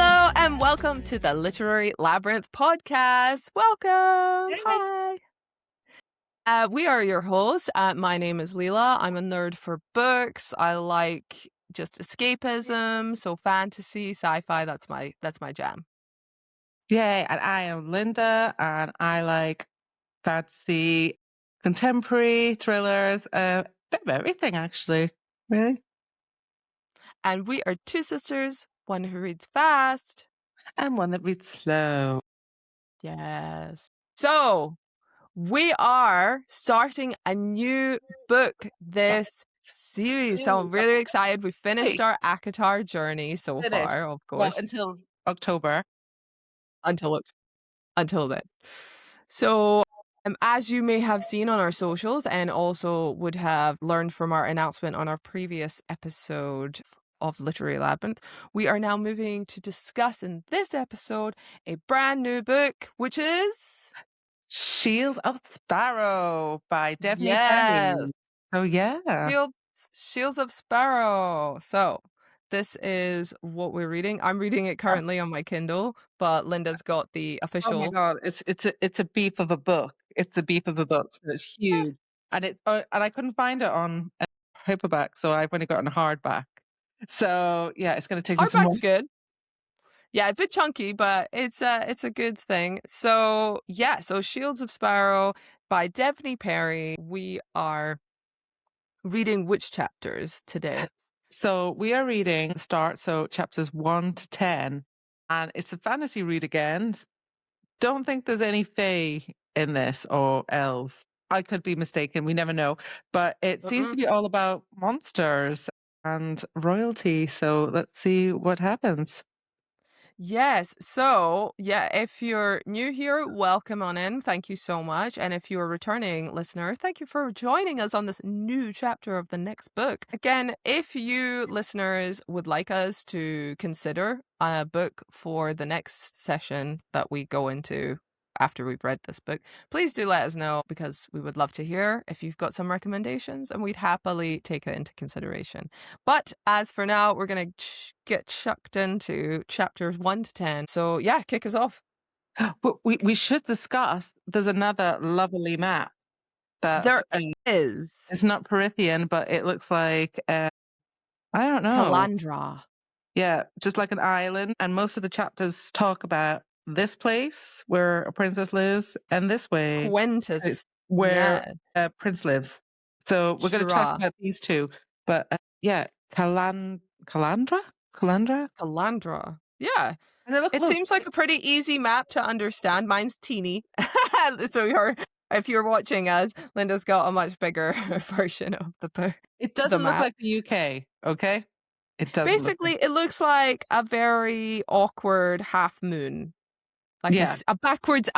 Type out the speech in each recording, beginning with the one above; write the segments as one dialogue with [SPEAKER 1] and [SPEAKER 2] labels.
[SPEAKER 1] Hello and welcome to the Literary Labyrinth podcast. Welcome.
[SPEAKER 2] Yay.
[SPEAKER 1] Hi. We are your hosts. My name is Leela. I'm a nerd for books. I like just escapism, so fantasy, sci-fi. That's my jam.
[SPEAKER 2] Yay, and I am Linda, and I like fantasy, contemporary, thrillers, a bit of everything, actually. Really?
[SPEAKER 1] And we are two sisters, one who reads fast.
[SPEAKER 2] And one that reads slow.
[SPEAKER 1] Yes. So we are starting a new book this series. So I'm really excited. We finished our ACOTAR journey so far, of
[SPEAKER 2] Well,
[SPEAKER 1] course.
[SPEAKER 2] until October.
[SPEAKER 1] Until then. So as you may have seen on our socials and also would have learned from our announcement on our previous episode of Literary Labyrinth, we are now moving to discuss in this episode a brand new book, which is
[SPEAKER 2] Shield of Sparrow by Devney
[SPEAKER 1] Yes.
[SPEAKER 2] Perry. Oh, yeah.
[SPEAKER 1] Shields of Sparrow. So this is what we're reading. I'm reading it currently on my Kindle, but Linda's got the official.
[SPEAKER 2] Oh my God, it's a beef of a book. It's a beef of a book. So it's huge, and I couldn't find it on paperback, so I've only got it on hardback. So yeah, it's going to take me some more.
[SPEAKER 1] Hardback's good. Yeah, a bit chunky, but it's a good thing. So yeah, so Shields of Sparrow by Devney Perry. We are reading which chapters today?
[SPEAKER 2] So we are reading the start, so chapters 1 to 10, and it's a fantasy read again. Don't think there's any fae in this or elves. I could be mistaken. We never know, but it seems to be all about monsters and royalty. So let's see what happens.
[SPEAKER 1] Yes. So, yeah, if you're new here, welcome on in. Thank you so much. And if you're a returning listener, thank you for joining us on this new chapter of the next book. Again, if you listeners would like us to consider a book for the next session that we go into after we've read this book, please do let us know, because we would love to hear if you've got some recommendations and we'd happily take it into consideration. But as for now, we're going to get chucked into chapters 1 to 10. So yeah, kick us off.
[SPEAKER 2] But we should discuss, there's another lovely map that
[SPEAKER 1] There is.
[SPEAKER 2] It's not Perithian, but it looks like, I don't know.
[SPEAKER 1] Calandra.
[SPEAKER 2] Yeah, just like an island. And most of the chapters talk about this place where a princess lives and this way
[SPEAKER 1] Quintus.
[SPEAKER 2] where a prince lives. So we're going to talk about these two. But yeah, Calandra?
[SPEAKER 1] Calandra. Yeah. It seems like a pretty easy map to understand. Mine's teeny. So if you're watching us, Linda's got a much bigger version of the book.
[SPEAKER 2] It doesn't look like the UK, okay? It doesn't.
[SPEAKER 1] Basically, it looks like a very awkward half moon. Like a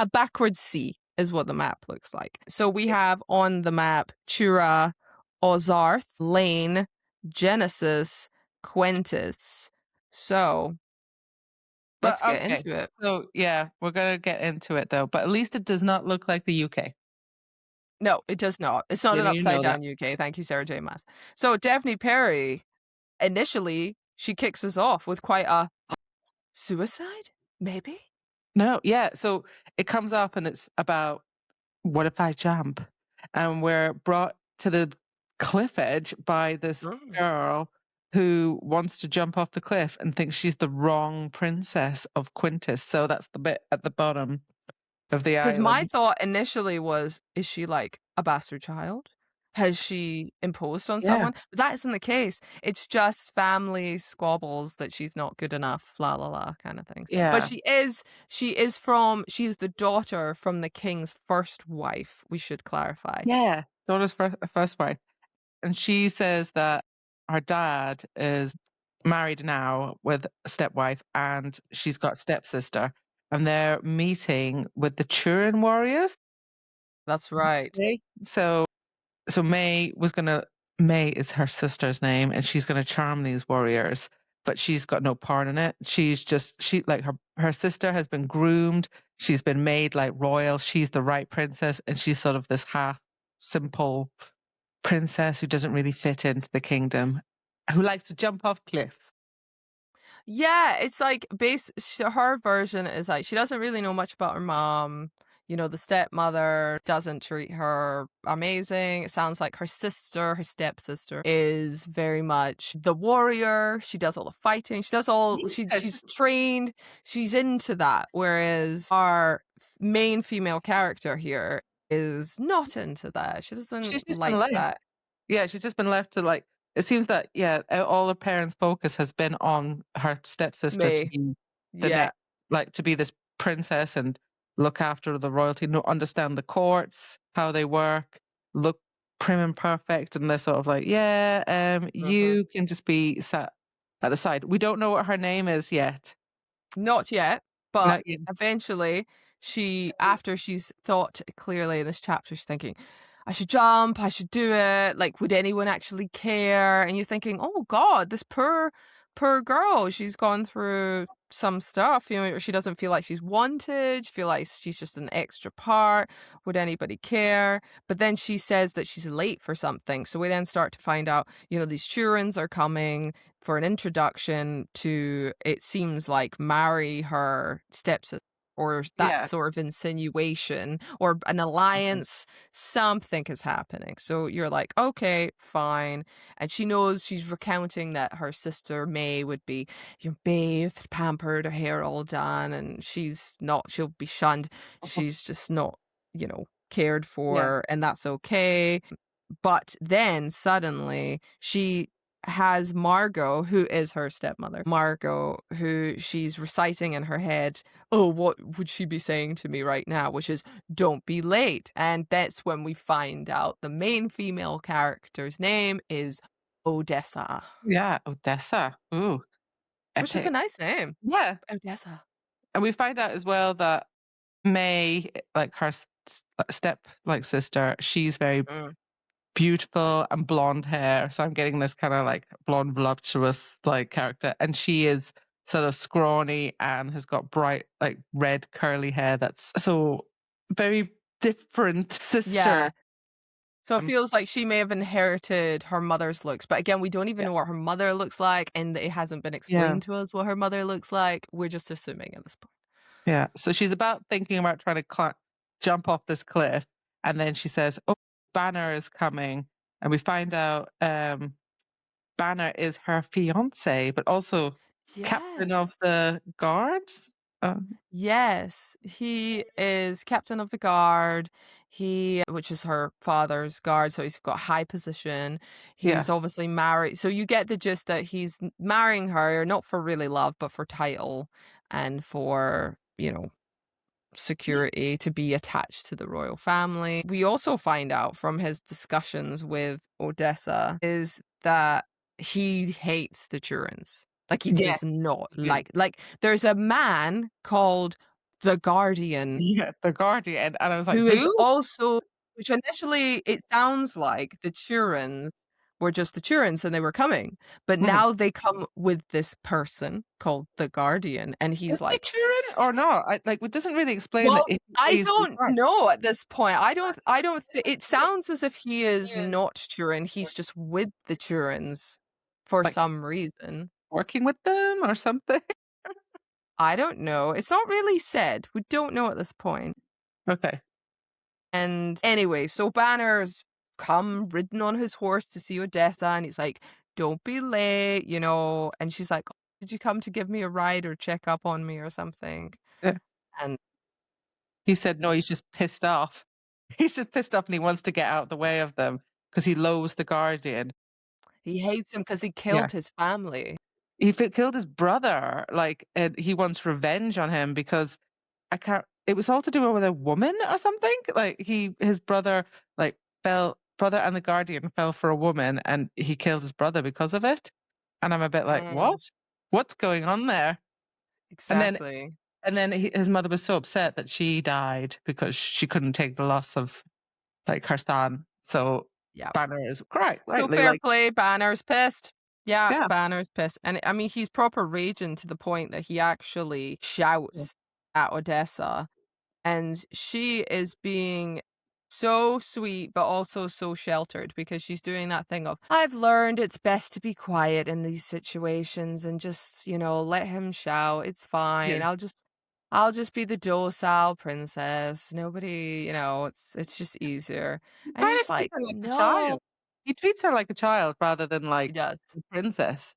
[SPEAKER 1] backwards sea is what the map looks like. So we have on the map Chura, Ozarth, Lane, Genesis, Quintus. So let's get into it.
[SPEAKER 2] So yeah, we're going to get into it though. But at least it does not look like the UK.
[SPEAKER 1] No, it does not. It's not an upside down UK. Thank you, Sarah J. Maas. So Devney Perry, initially, she kicks us off with quite a suicide, maybe?
[SPEAKER 2] No, yeah. So it comes up and it's about, what if I jump? And we're brought to the cliff edge by this girl who wants to jump off the cliff and thinks she's the wrong princess of Quintus. So that's the bit at the bottom of the island.
[SPEAKER 1] Because my thought initially was, is she like a bastard child? Has she imposed on someone? But that isn't the case. It's just family squabbles that she's not good enough, la la la kind of thing.
[SPEAKER 2] Yeah.
[SPEAKER 1] But she's the daughter from the king's first wife, we should clarify.
[SPEAKER 2] Yeah, daughter's first wife. And she says that her dad is married now with a stepwife and she's got a stepsister. And they're meeting with the Turin warriors.
[SPEAKER 1] That's right.
[SPEAKER 2] So May is her sister's name, and she's going to charm these warriors, but she's got no part in it. Her sister has been groomed. She's been made like royal. She's the right princess, and she's sort of this half simple princess who doesn't really fit into the kingdom, who likes to jump off cliffs.
[SPEAKER 1] Yeah, it's like her version is like she doesn't really know much about her mom. You know, the stepmother doesn't treat her amazing. It sounds like her stepsister, is very much the warrior. She does all the fighting. She does all
[SPEAKER 2] Yes,
[SPEAKER 1] she's trained. She's into that. Whereas our main female character here is not into that. She doesn't
[SPEAKER 2] she's just been
[SPEAKER 1] like
[SPEAKER 2] left.
[SPEAKER 1] that.
[SPEAKER 2] Yeah, she's just been left to like. It seems that all her parents' focus has been on her stepsister to
[SPEAKER 1] May.
[SPEAKER 2] be the
[SPEAKER 1] Yeah.
[SPEAKER 2] next, like to be this princess and look after the royalty, understand the courts, how they work, look prim and perfect, and they're sort of like,
[SPEAKER 1] Mhm.
[SPEAKER 2] you can just be sat at the side. We don't know what her name is yet.
[SPEAKER 1] Not yet, but
[SPEAKER 2] Not yet.
[SPEAKER 1] eventually after she's thought clearly in this chapter, she's thinking, I should jump, I should do it. Like, would anyone actually care? And you're thinking, oh God, this poor girl, she's gone through some stuff, you know, she doesn't feel like she's wanted, she feel like she's just an extra part. Would anybody care? But then she says that she's late for something. So we then start to find out, you know, these Turins are coming for an introduction to, it seems like, marry her stepsister, or that
[SPEAKER 2] Yeah.
[SPEAKER 1] sort of insinuation, or an alliance. Something is happening. So you're like, okay, fine. And she knows, she's recounting that her sister May would be, you know, bathed, pampered, her hair all done, and she'll be shunned. She's just not, you know, cared
[SPEAKER 2] Yeah.
[SPEAKER 1] for, and that's okay. But then suddenly she has Margot, who is her stepmother, Margot, who she's reciting in her head, oh, what would she be saying to me right now? Which is, don't be late. And that's when we find out the main female character's name is Odessa,
[SPEAKER 2] Yeah. Odessa. Ooh,
[SPEAKER 1] which is a
[SPEAKER 2] epic.
[SPEAKER 1] nice name.
[SPEAKER 2] Yeah.
[SPEAKER 1] Odessa.
[SPEAKER 2] And we find out as well that May, like her step like sister, she's very
[SPEAKER 1] Mm.
[SPEAKER 2] beautiful and blonde hair. So I'm getting this kind of like blonde, voluptuous like character, and she is sort of scrawny and has got bright like red curly hair. That's so very different sister.
[SPEAKER 1] Yeah. So it
[SPEAKER 2] Um,
[SPEAKER 1] feels like she may have inherited her mother's looks, but again, we don't even
[SPEAKER 2] yeah,
[SPEAKER 1] know what her mother looks like, and it hasn't been
[SPEAKER 2] yeah,
[SPEAKER 1] explained to us what her mother looks like. We're just assuming at this point.
[SPEAKER 2] yeah. So she's thinking about trying to jump off this cliff, and then she says, "Oh, Banner is coming," and we find out Banner is her fiance, but also captain of
[SPEAKER 1] Yes.
[SPEAKER 2] the guards.
[SPEAKER 1] Yes, he is captain of the guard. Which is her father's guard, so he's got high position.
[SPEAKER 2] Yeah,
[SPEAKER 1] He's obviously married. So you get the gist that he's marrying her, not for really love, but for title and for, you know, security, to be attached to the royal family. We also find out from his discussions with Odessa is that he hates the Turins. Like, he
[SPEAKER 2] yeah,
[SPEAKER 1] does not
[SPEAKER 2] yeah,
[SPEAKER 1] like there's a man called the Guardian
[SPEAKER 2] yeah, the Guardian, and I was like,
[SPEAKER 1] who is
[SPEAKER 2] who?
[SPEAKER 1] also, which initially it sounds like the Turins were just the Turins and they were coming, but
[SPEAKER 2] Mhm.
[SPEAKER 1] now they come with this person called the Guardian, and
[SPEAKER 2] Is
[SPEAKER 1] he's
[SPEAKER 2] he
[SPEAKER 1] like,
[SPEAKER 2] Turin or not? It doesn't really explain that
[SPEAKER 1] well,
[SPEAKER 2] if
[SPEAKER 1] I
[SPEAKER 2] he's
[SPEAKER 1] don't
[SPEAKER 2] right,
[SPEAKER 1] know at this point. I don't thi it sounds as if he is not Turin, he's just with the Turins for
[SPEAKER 2] like
[SPEAKER 1] some reason.
[SPEAKER 2] working with them or something.
[SPEAKER 1] I don't know. It's not really said. We don't know at this point.
[SPEAKER 2] Okay,
[SPEAKER 1] And anyway, so Banner's come ridden on his horse to see Odessa, and he's like, "Don't be late," you know, and she's like, "Did you come to give me a ride or check up on me or something?"
[SPEAKER 2] yeah.
[SPEAKER 1] And
[SPEAKER 2] He said no. He's just pissed off. He's just pissed off, and he wants to get out of the way of them because he loathes the Guardian.
[SPEAKER 1] he hates him because he
[SPEAKER 2] Yeah,
[SPEAKER 1] killed his family.
[SPEAKER 2] killed his brother. And he wants revenge on him because I can't. It was all to do with a woman or something. Like his brother, brother and the Guardian fell for a woman, and he killed his brother because of it. And I'm a bit like,
[SPEAKER 1] Mm,
[SPEAKER 2] what? What's going on there? And then,
[SPEAKER 1] exactly.
[SPEAKER 2] his mother was so upset that she died because she couldn't take the loss of like her son. So
[SPEAKER 1] Yeah.
[SPEAKER 2] Banner is right,
[SPEAKER 1] So
[SPEAKER 2] rightly
[SPEAKER 1] fair
[SPEAKER 2] like,
[SPEAKER 1] play, Banner's pissed. Yeah,
[SPEAKER 2] yeah,
[SPEAKER 1] Banner's pissed. And I mean, he's proper raging to the point that he actually
[SPEAKER 2] yeah,
[SPEAKER 1] shouts at Odessa, and she is being so sweet, but also so sheltered because she's doing that thing of, I've learned it's best to be quiet in these situations and just, let him shout. It's
[SPEAKER 2] Yeah.
[SPEAKER 1] fine. I'll just be the docile princess. Nobody, it's just easier.
[SPEAKER 2] He
[SPEAKER 1] And you're
[SPEAKER 2] kind of
[SPEAKER 1] just
[SPEAKER 2] treats
[SPEAKER 1] like,
[SPEAKER 2] her like a
[SPEAKER 1] no.
[SPEAKER 2] child. He treats her like a child rather than
[SPEAKER 1] He
[SPEAKER 2] like
[SPEAKER 1] does.
[SPEAKER 2] a princess.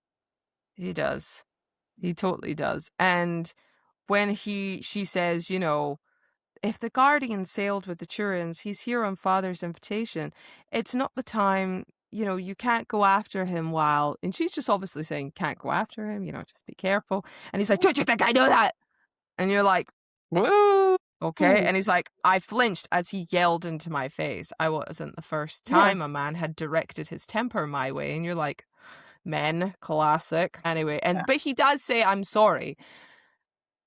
[SPEAKER 1] He does. He totally does. And when she says, if the Guardian sailed with the Turins, he's here on father's invitation. It's not the time, you can't go after him while, and she's just obviously saying, can't go after him, just be careful. And he's like, don't you think I know that? And you're like,
[SPEAKER 2] Woo!
[SPEAKER 1] okay. And he's like, I flinched as he yelled into my face. I wasn't the first
[SPEAKER 2] Yeah.
[SPEAKER 1] time a man had directed his temper my way. And you're like, men, classic. Anyway,
[SPEAKER 2] Yeah.
[SPEAKER 1] but he does say, I'm sorry,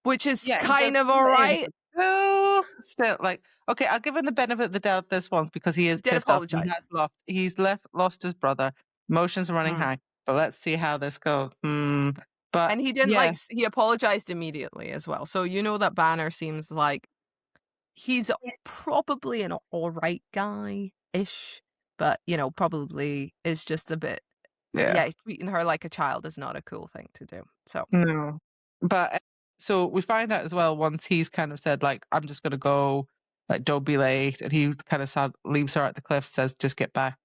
[SPEAKER 1] which is
[SPEAKER 2] Yeah, he
[SPEAKER 1] kind
[SPEAKER 2] does
[SPEAKER 1] of
[SPEAKER 2] in
[SPEAKER 1] all
[SPEAKER 2] the end,
[SPEAKER 1] right.
[SPEAKER 2] but still, like, okay, I'll give him the benefit of the doubt this once because he
[SPEAKER 1] He
[SPEAKER 2] is
[SPEAKER 1] did
[SPEAKER 2] pissed off.
[SPEAKER 1] apologize.
[SPEAKER 2] He's lost his brother. Emotions are running
[SPEAKER 1] Mm.
[SPEAKER 2] high. But let's see how this goes. But
[SPEAKER 1] And he didn't
[SPEAKER 2] yeah,
[SPEAKER 1] he apologized immediately as well. So that Banner seems like he's probably an all right guy-ish, but, probably is just a bit,
[SPEAKER 2] yeah,
[SPEAKER 1] yeah, treating her like a child is not a cool thing to do. So,
[SPEAKER 2] no. But so we find out as well once he's kind of said like, I'm just gonna go, like, don't be late, and he kind of leaves her at the cliff, says, just get back.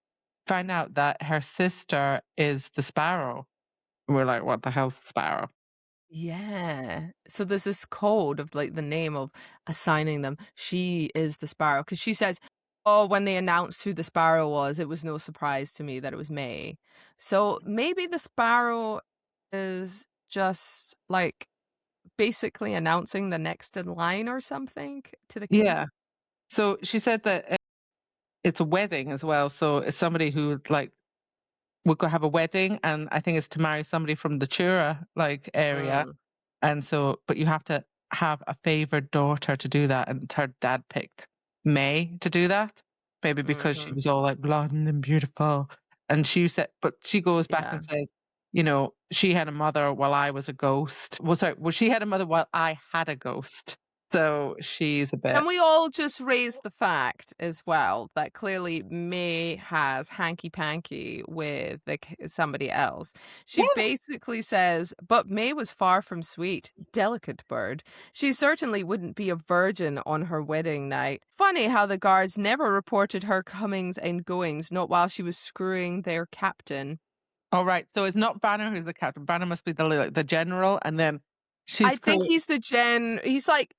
[SPEAKER 2] Find out that her sister is the Sparrow. And we're like, what the hell's the Sparrow?
[SPEAKER 1] yeah. So there's this code of, like, the name of assigning them. She is the Sparrow because she says, "Oh, when they announced who the Sparrow was, it was no surprise to me that it was May." So maybe the Sparrow is just, like, basically announcing the next in line or something to the king?
[SPEAKER 2] Yeah. So she said that it's a wedding as well. So it's somebody who like would go have a wedding, and I think it's to marry somebody from the Chura like area.
[SPEAKER 1] Mm,
[SPEAKER 2] And so, but you have to have a favored daughter to do that, and her dad picked May to do that, maybe because she
[SPEAKER 1] mhm.
[SPEAKER 2] was all like blonde and beautiful. And she said, but she goes back
[SPEAKER 1] Yeah.
[SPEAKER 2] and says, she had a mother while I was a ghost. Well, sorry, well, she had a mother while I had a ghost. So she's a
[SPEAKER 1] Can
[SPEAKER 2] bit,
[SPEAKER 1] we all just raise the fact as well that clearly May has hanky-panky with somebody else? She
[SPEAKER 2] yeah.
[SPEAKER 1] basically says, but May was far from sweet, delicate bird. She certainly wouldn't be a virgin on her wedding night. Funny how the guards never reported her comings and goings, not while she was screwing their captain.
[SPEAKER 2] All right. So it's not Banner who's the captain. Banner must be the general, and then
[SPEAKER 1] I
[SPEAKER 2] she's
[SPEAKER 1] think
[SPEAKER 2] called.
[SPEAKER 1] he's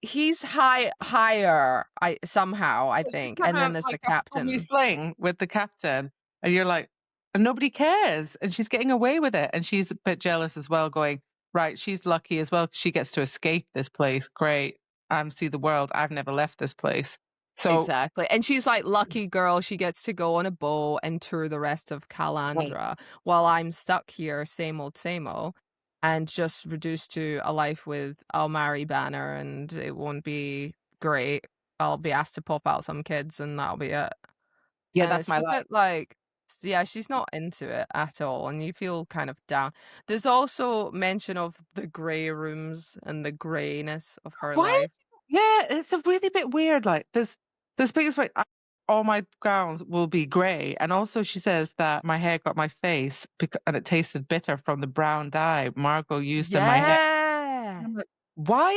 [SPEAKER 1] he's higher, I
[SPEAKER 2] She's
[SPEAKER 1] think,
[SPEAKER 2] got
[SPEAKER 1] and then there's
[SPEAKER 2] like
[SPEAKER 1] the
[SPEAKER 2] a funny
[SPEAKER 1] captain.
[SPEAKER 2] fling with the captain, and you're like, and nobody cares, and she's getting away with it, and she's a bit jealous as well. Going right, she's lucky as well 'cause she gets to escape this place. Great, see the world. I've never left this place. So
[SPEAKER 1] Exactly, and she's like, lucky girl, she gets to go on a boat and tour the rest of
[SPEAKER 2] mm,
[SPEAKER 1] Calandra, while I'm stuck here, same old, and just reduced to a life with, I'll marry Banner, and it won't be great. I'll be asked to pop out some kids, and that'll be it.
[SPEAKER 2] yeah,
[SPEAKER 1] And
[SPEAKER 2] that's
[SPEAKER 1] it's
[SPEAKER 2] my
[SPEAKER 1] a
[SPEAKER 2] life.
[SPEAKER 1] bit like, yeah, she's not into it at all, and you feel kind of down. There's also mention of the grey rooms and the greyness of her
[SPEAKER 2] Why?
[SPEAKER 1] life.
[SPEAKER 2] Yeah, it's a really bit weird. Like this biggest like all my gowns will be grey, and also she says that my hair got my face and it tasted bitter from the brown dye Margot used in my hair. And
[SPEAKER 1] Yeah.
[SPEAKER 2] I'm like, why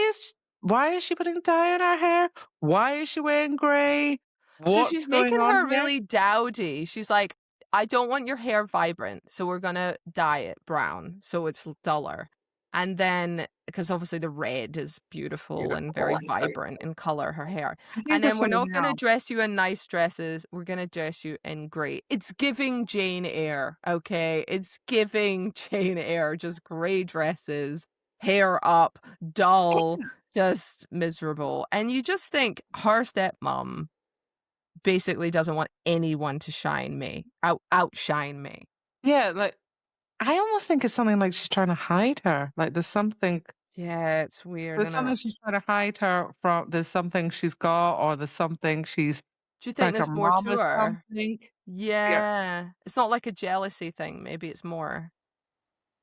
[SPEAKER 2] is she putting dye in her hair? Why is she wearing grey?
[SPEAKER 1] So
[SPEAKER 2] What's
[SPEAKER 1] she's
[SPEAKER 2] going
[SPEAKER 1] making
[SPEAKER 2] on
[SPEAKER 1] her
[SPEAKER 2] here?
[SPEAKER 1] really dowdy. She's like, I don't want your hair vibrant, so we're gonna dye it brown so it's duller. And then, because obviously the red is beautiful and
[SPEAKER 2] Beautiful
[SPEAKER 1] very
[SPEAKER 2] and very.
[SPEAKER 1] vibrant in color, her hair.
[SPEAKER 2] I
[SPEAKER 1] And
[SPEAKER 2] think there's
[SPEAKER 1] then we're
[SPEAKER 2] something
[SPEAKER 1] not gonna
[SPEAKER 2] else.
[SPEAKER 1] dress you in nice dresses, we're gonna dress you in grey. It's giving Jane Eyre, okay? It's giving Jane Eyre, just grey dresses, hair up, dull, just miserable. And you just think her stepmom basically doesn't want anyone to outshine me.
[SPEAKER 2] Yeah, like I almost think it's something like she's trying to hide her. Like
[SPEAKER 1] Yeah, it's weird,
[SPEAKER 2] there's
[SPEAKER 1] isn't
[SPEAKER 2] something
[SPEAKER 1] it?
[SPEAKER 2] she's trying to hide her from. There's something she's got, or there's something she's
[SPEAKER 1] Do you think
[SPEAKER 2] like her
[SPEAKER 1] there's more
[SPEAKER 2] mom
[SPEAKER 1] to
[SPEAKER 2] is
[SPEAKER 1] her?
[SPEAKER 2] something. Yeah,
[SPEAKER 1] Yeah. It's not like a jealousy thing, maybe it's more.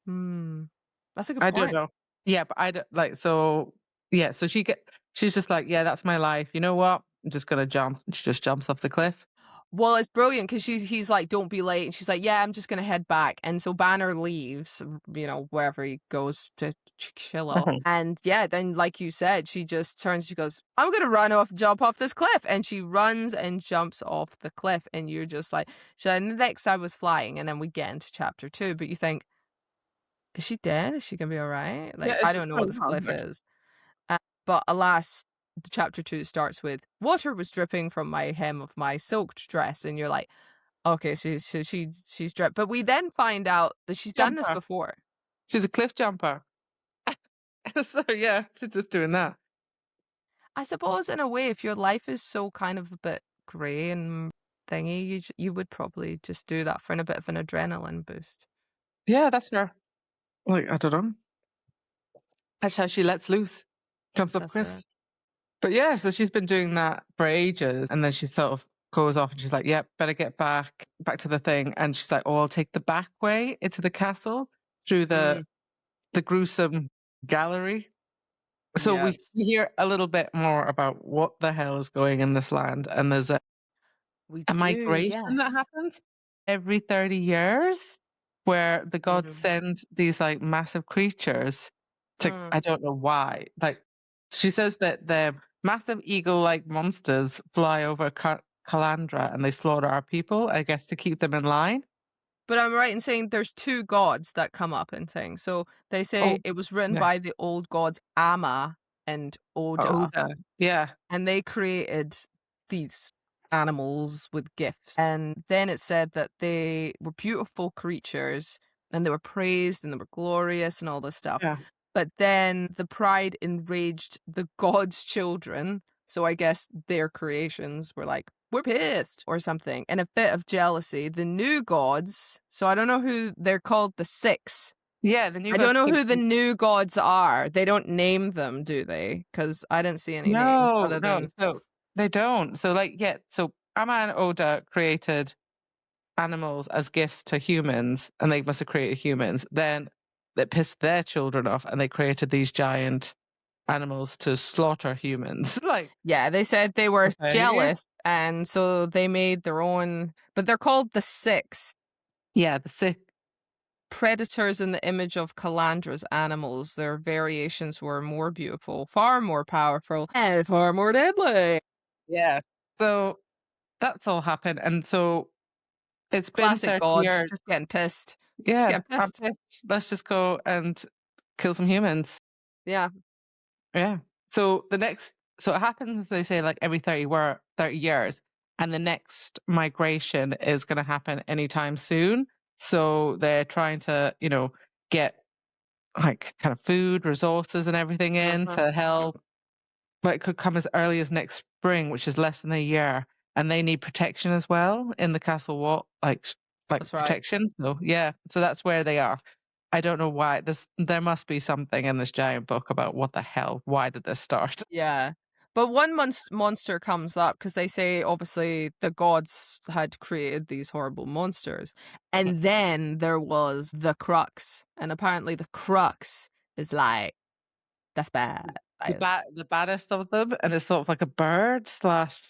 [SPEAKER 1] Hmm. That's a good
[SPEAKER 2] I don't
[SPEAKER 1] point.
[SPEAKER 2] know. Yeah, but I don't like so. Yeah, so she's just like, yeah, that's my life. You know what? I'm just gonna jump. And she just jumps off the cliff.
[SPEAKER 1] Well, it's brilliant because he's like, "Don't be late," and she's like, "Yeah, I'm just gonna head back." And so Banner leaves, wherever he goes to chill out.
[SPEAKER 2] Mhm.
[SPEAKER 1] And yeah, then like you said, she just turns. She goes, "I'm gonna jump off this cliff," and she runs and jumps off the cliff. And you're just like, "So the next I was flying," and then we get into chapter 2. But you think, is she dead? Is she gonna be all right?
[SPEAKER 2] Yeah,
[SPEAKER 1] Like,
[SPEAKER 2] it's
[SPEAKER 1] I
[SPEAKER 2] just
[SPEAKER 1] don't know what
[SPEAKER 2] going
[SPEAKER 1] this
[SPEAKER 2] on.
[SPEAKER 1] cliff is. But alas, the chapter 2 starts with water was dripping from my hem of my silk dress, and you're like, okay, she's dripped. But we then find out that she's done this
[SPEAKER 2] Jumper.
[SPEAKER 1] before.
[SPEAKER 2] She's a cliff jumper. So yeah, she's just doing that.
[SPEAKER 1] I suppose in a way, if your life is so kind of a bit grey and thingy, you would probably just do that for a bit of an adrenaline boost.
[SPEAKER 2] Yeah, that's her. Like, I don't know. That's how she lets loose. Jumps off
[SPEAKER 1] That's it.
[SPEAKER 2] cliffs. But yeah, so she's been doing that for ages, and then she sort of goes off and she's like, "Yep, better get back to the thing." And she's like, "Oh, I'll take the back way into the castle through
[SPEAKER 1] Mm,
[SPEAKER 2] the gruesome gallery." So we
[SPEAKER 1] yes,
[SPEAKER 2] hear a little bit more about what the hell is going in this land, and there's
[SPEAKER 1] we
[SPEAKER 2] a
[SPEAKER 1] do.
[SPEAKER 2] migration that
[SPEAKER 1] Yes.
[SPEAKER 2] happens every 30 years where the gods
[SPEAKER 1] Mm,
[SPEAKER 2] send these like massive creatures to,
[SPEAKER 1] mm.
[SPEAKER 2] I don't know why. Like she says that the massive eagle-like monsters fly over Calandra and they slaughter our people, I guess to keep them in line.
[SPEAKER 1] But I'm right in saying there's two gods that come up in things. So they say
[SPEAKER 2] Oh,
[SPEAKER 1] it was written
[SPEAKER 2] yeah.
[SPEAKER 1] by the old gods Amma and Oda,
[SPEAKER 2] Oda. Yeah.
[SPEAKER 1] and they created these animals with gifts. And then it said that they were beautiful creatures and they were praised and they were glorious and all this stuff.
[SPEAKER 2] Yeah.
[SPEAKER 1] But then the pride enraged the gods' children. So I guess their creations were like, we're pissed or something. And a fit of jealousy, the new gods, so I don't know who they're called, the six.
[SPEAKER 2] Yeah, the new
[SPEAKER 1] I don't
[SPEAKER 2] god
[SPEAKER 1] know
[SPEAKER 2] six.
[SPEAKER 1] who the new gods are. They don't name them, do they? Because I didn't see any names
[SPEAKER 2] No,
[SPEAKER 1] other
[SPEAKER 2] no.
[SPEAKER 1] than
[SPEAKER 2] So they don't. So like, yeah, so Amma and Oda created animals as gifts to humans, and they must have created humans. Then it pissed their children off, and they created these giant animals to slaughter humans. Like,
[SPEAKER 1] yeah, they said they were
[SPEAKER 2] okay,
[SPEAKER 1] jealous, and so they made their own, but they're called the Six.
[SPEAKER 2] yeah, the sick.
[SPEAKER 1] Predators in the image of Calandra's animals. Their variations were more beautiful, far more powerful, and far more deadly.
[SPEAKER 2] Yeah. So that's all happened, and so it's been
[SPEAKER 1] Classic
[SPEAKER 2] 30
[SPEAKER 1] gods,
[SPEAKER 2] years.
[SPEAKER 1] just getting pissed. Just
[SPEAKER 2] Yeah,
[SPEAKER 1] getting
[SPEAKER 2] I'm
[SPEAKER 1] pissed.
[SPEAKER 2] pissed. Let's just go and kill some humans.
[SPEAKER 1] Yeah.
[SPEAKER 2] Yeah. So the next, so it happens, they say, like every 30 years, and the next migration is going to happen anytime soon. So they're trying to, get like kind of food, resources, and everything in
[SPEAKER 1] Mhm.
[SPEAKER 2] to help. But it could come as early as next spring, which is less than a year. And they need protection as well in the castle wall, like
[SPEAKER 1] That's right.
[SPEAKER 2] protection. So yeah, so that's where they are. I don't know why. There must be something in this giant book about what the hell. Why did this start?
[SPEAKER 1] Yeah. But one monster comes up because they say obviously the gods had created these horrible monsters. And then there was the crux. And apparently the crux is like, that's bad. That is.
[SPEAKER 2] The baddest of them, and it's sort of like a bird slash.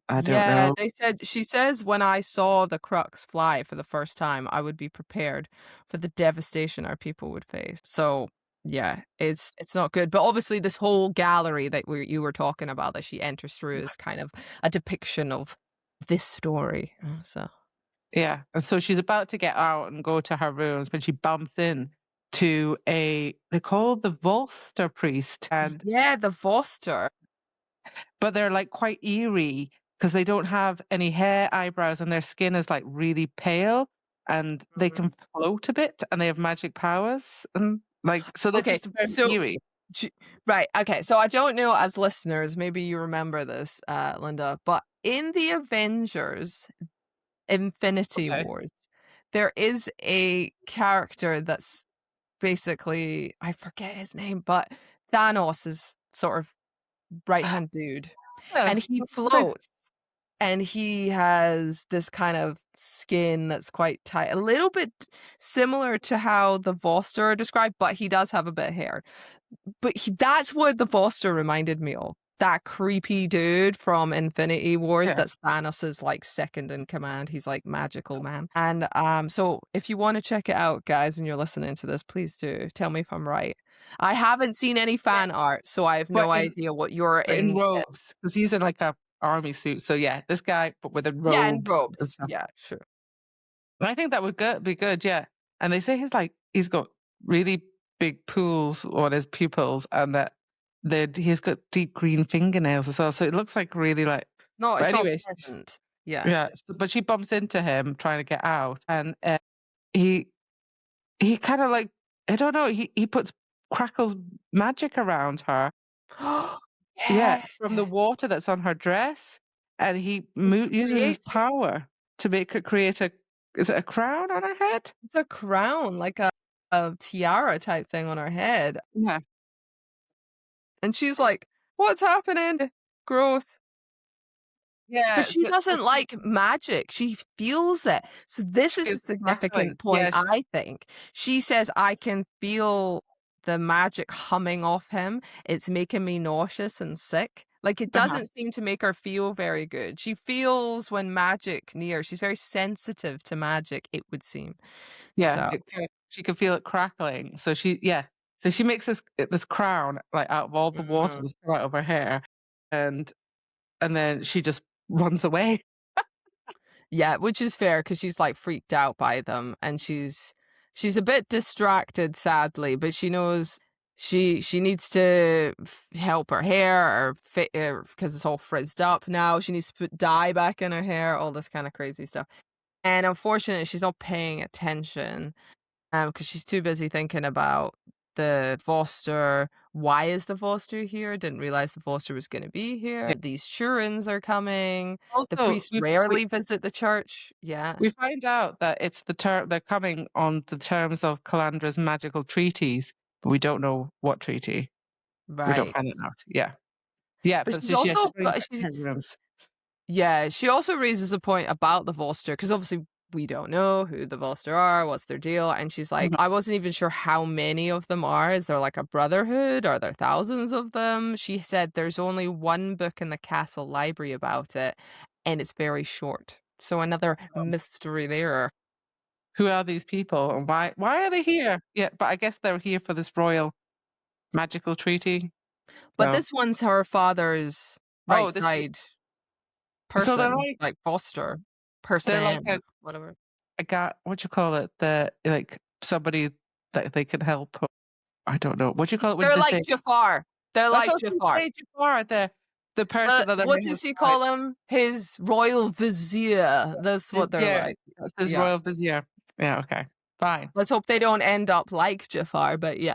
[SPEAKER 2] I don't
[SPEAKER 1] Yeah,
[SPEAKER 2] know.
[SPEAKER 1] she says when I saw the crux fly for the first time, I would be prepared for the devastation our people would face. So yeah, it's not good. But obviously this whole gallery that you were talking about that she enters through is kind of a depiction of this story. So
[SPEAKER 2] Yeah, and so she's about to get out and go to her rooms when she bumps in to they're called the Volster priest, and
[SPEAKER 1] yeah, the Voster.
[SPEAKER 2] but they're like quite eerie because they don't have any hair, eyebrows, and their skin is like really pale, and they
[SPEAKER 1] Mm.
[SPEAKER 2] can float a bit, and they have magic powers, and like so they're
[SPEAKER 1] Okay,
[SPEAKER 2] just very
[SPEAKER 1] so
[SPEAKER 2] eerie.
[SPEAKER 1] right, okay, so I don't know as listeners, maybe you remember this, Linda, but in the Avengers Infinity
[SPEAKER 2] Okay.
[SPEAKER 1] Wars, there is a character that's basically, I forget his name, but Thanos' sort of right hand dude.
[SPEAKER 2] Yeah,
[SPEAKER 1] And he
[SPEAKER 2] what's this?
[SPEAKER 1] floats and he has this kind of skin that's quite tight, a little bit similar to how the Voster are described, but he does have a bit of hair. But that's what the Voster reminded me of. that creepy dude from Infinity Wars
[SPEAKER 2] Yeah.
[SPEAKER 1] that's Thanos' like second in command. He's like magical man. And so if you want to check it out, guys, and you're listening to this, please do tell me if I'm right. I haven't seen any fan art, so I have
[SPEAKER 2] But
[SPEAKER 1] no idea what you're
[SPEAKER 2] in
[SPEAKER 1] in.
[SPEAKER 2] robes, because he's in like a army suit. So yeah, this guy, but with a
[SPEAKER 1] Yeah, in
[SPEAKER 2] robes and
[SPEAKER 1] robes.
[SPEAKER 2] stuff.
[SPEAKER 1] Yeah, sure.
[SPEAKER 2] I think that would be good, yeah. And they say he's got really big pools on his pupils, and that he's got deep green fingernails as well. So it looks like really like.
[SPEAKER 1] No,
[SPEAKER 2] But
[SPEAKER 1] it's not
[SPEAKER 2] anyway,
[SPEAKER 1] pleasant. Yeah.
[SPEAKER 2] yeah. But she bumps into him trying to get out, and he he kind of like, I don't know. He puts crackles magic around her. Yeah,
[SPEAKER 1] Yeah.
[SPEAKER 2] from the water that's on her dress, and he
[SPEAKER 1] He
[SPEAKER 2] uses his
[SPEAKER 1] creates
[SPEAKER 2] power to make her create a, is it a crown on her head?
[SPEAKER 1] it's a crown, like a tiara type thing on her head.
[SPEAKER 2] Yeah,
[SPEAKER 1] And she's like, "What's happening? Gross." But
[SPEAKER 2] yeah.
[SPEAKER 1] she
[SPEAKER 2] So
[SPEAKER 1] doesn't like magic, she feels it. So this
[SPEAKER 2] she
[SPEAKER 1] is a
[SPEAKER 2] feels the crackling.
[SPEAKER 1] significant point,
[SPEAKER 2] Yeah,
[SPEAKER 1] I think. She says, "I can feel the magic humming off him. It's making me nauseous and sick." Like, it
[SPEAKER 2] uh-huh.
[SPEAKER 1] doesn't seem to make her feel very good. She feels when magic near. She's very sensitive to magic, it would seem.
[SPEAKER 2] Yeah,
[SPEAKER 1] So
[SPEAKER 2] she could feel it crackling. So she makes this crown like out of all the water
[SPEAKER 1] mhm.
[SPEAKER 2] that's come out of her hair, and then she just runs away.
[SPEAKER 1] Yeah, which is fair because she's, like, freaked out by them, and she's a bit distracted, sadly, but she knows she needs to help her hair or because it's all frizzed up now. She needs to put dye back in her hair, all this kinda crazy stuff. And unfortunately, she's not paying attention, because she's too busy thinking about the Foster. Why is the Foster here? Didn't realize the Foster was gonna be
[SPEAKER 2] Yeah.
[SPEAKER 1] here. These Shurins are coming. The
[SPEAKER 2] Also,
[SPEAKER 1] priests rarely visit the church. Yeah,
[SPEAKER 2] we find out that it's the term they're coming on the terms of Calandra's magical treaties, but we don't know what treaty. We don't
[SPEAKER 1] right.
[SPEAKER 2] find it out. Yeah. Yeah,
[SPEAKER 1] But
[SPEAKER 2] but
[SPEAKER 1] she's
[SPEAKER 2] so she's
[SPEAKER 1] also
[SPEAKER 2] going back to her rooms.
[SPEAKER 1] yeah, she also raises a point about the Volster because obviously we don't know who the Volster are, what's their deal, and she's like,
[SPEAKER 2] Mhm.
[SPEAKER 1] I wasn't even sure how many of them are. Is there like a brotherhood? Are there thousands of them? She said there's only one book in the castle library about it, and it's very short. So another mystery there.
[SPEAKER 2] Who are these people and why are they here? Yeah, but I guess they're here for this royal magical treaty.
[SPEAKER 1] But
[SPEAKER 2] So
[SPEAKER 1] this one's her father's right
[SPEAKER 2] oh, this
[SPEAKER 1] side
[SPEAKER 2] so
[SPEAKER 1] person, like Foster
[SPEAKER 2] they're like
[SPEAKER 1] person, whatever.
[SPEAKER 2] a guy, what do you call it? The like somebody that they can help. I don't know. What do you call it when
[SPEAKER 1] They're
[SPEAKER 2] they
[SPEAKER 1] like
[SPEAKER 2] say
[SPEAKER 1] Jafar. They're
[SPEAKER 2] that's
[SPEAKER 1] like
[SPEAKER 2] what she
[SPEAKER 1] Jafar.
[SPEAKER 2] say, Jafar, the person that
[SPEAKER 1] What
[SPEAKER 2] everyone
[SPEAKER 1] does
[SPEAKER 2] has
[SPEAKER 1] he
[SPEAKER 2] tried.
[SPEAKER 1] call him? His royal vizier. That's what they're
[SPEAKER 2] Vizier.
[SPEAKER 1] like.
[SPEAKER 2] That's his
[SPEAKER 1] Yeah.
[SPEAKER 2] royal vizier. Yeah, okay. Fine.
[SPEAKER 1] Let's hope they don't end up like Jafar, but yeah.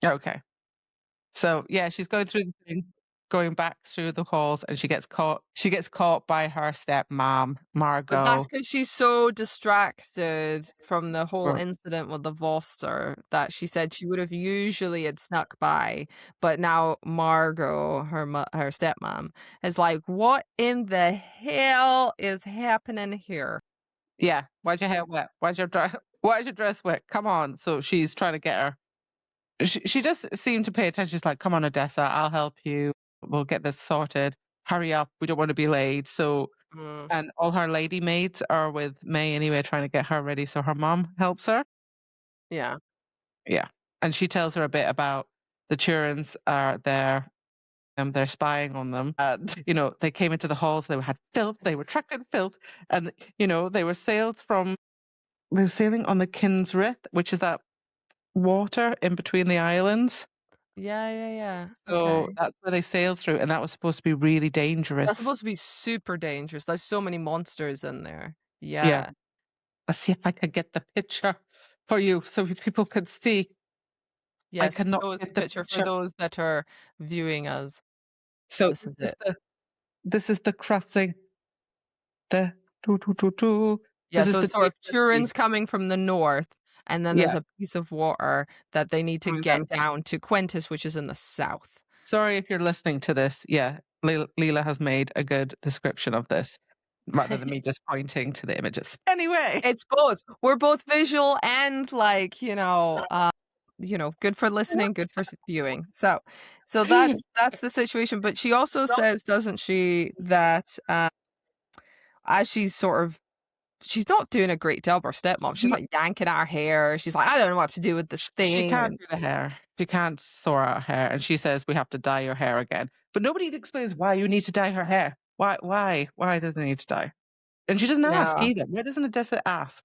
[SPEAKER 2] Okay. So yeah, she's going through the thing, going back through the halls, and she gets caught. She gets caught by her stepmom,
[SPEAKER 1] But that's
[SPEAKER 2] Margot.
[SPEAKER 1] because she's so distracted from the whole
[SPEAKER 2] Or-
[SPEAKER 1] incident with the Voster that she said she would have usually had snuck by, but now Margot, her stepmom, is like, "What in the hell is happening here?"
[SPEAKER 2] Yeah. Why'd your hair wet? Why'd your dress? Why'd your dress wet? Come on. So she's trying to get her. She just seemed to pay attention. She's like, "Come on, Odessa, I'll help you. We'll get this sorted. Hurry up. We don't want to be late." So
[SPEAKER 1] Mm,
[SPEAKER 2] and all her lady maids are with May anyway, trying to get her ready. So her mom helps her.
[SPEAKER 1] yeah.
[SPEAKER 2] Yeah. And she tells her a bit about the Turins are there. They're spying on them. And, they came into the halls, they had filth, they were tracked in filth. And, they were sailing on the Kinsrith, which is that water in between the islands.
[SPEAKER 1] Yeah, yeah, yeah.
[SPEAKER 2] So
[SPEAKER 1] Okay.
[SPEAKER 2] that's where they sailed through. And that was supposed to be really
[SPEAKER 1] That's
[SPEAKER 2] dangerous.
[SPEAKER 1] supposed to be super dangerous. There's so many monsters in there.
[SPEAKER 2] Yeah.
[SPEAKER 1] Yeah.
[SPEAKER 2] Let's see if I could get the picture for you so people could see. I
[SPEAKER 1] Yes,
[SPEAKER 2] cannot
[SPEAKER 1] show us
[SPEAKER 2] get
[SPEAKER 1] the
[SPEAKER 2] the
[SPEAKER 1] picture for
[SPEAKER 2] picture.
[SPEAKER 1] those that are viewing us.
[SPEAKER 2] So
[SPEAKER 1] This is it.
[SPEAKER 2] this is the crossing. The doo, doo, doo, doo.
[SPEAKER 1] Yeah,
[SPEAKER 2] This is
[SPEAKER 1] so
[SPEAKER 2] the
[SPEAKER 1] it's sort of
[SPEAKER 2] dangerous sea.
[SPEAKER 1] Turin's coming from the north, and then there's
[SPEAKER 2] Yeah,
[SPEAKER 1] a piece of water that they need to
[SPEAKER 2] coming
[SPEAKER 1] get
[SPEAKER 2] down.
[SPEAKER 1] down to Quintus, which is in the south.
[SPEAKER 2] Sorry if you're listening to this. Yeah, Leela has made a good description of this rather than me just pointing to the images. Anyway,
[SPEAKER 1] It's both. We're both visual and like, good for listening, good for viewing. So that's the situation. But she also says, doesn't she, that as she's not doing a great job, her stepmom. She's like yanking at her hair. She's like, I don't know what to do with this
[SPEAKER 2] She
[SPEAKER 1] thing.
[SPEAKER 2] can't
[SPEAKER 1] And
[SPEAKER 2] do the hair. She can't sort out hair. And she says, we have to dye your hair again. But nobody explains why you need to dye her hair. Why does it need to dye? And she doesn't ask
[SPEAKER 1] no.
[SPEAKER 2] either. Why doesn't Odessa ask?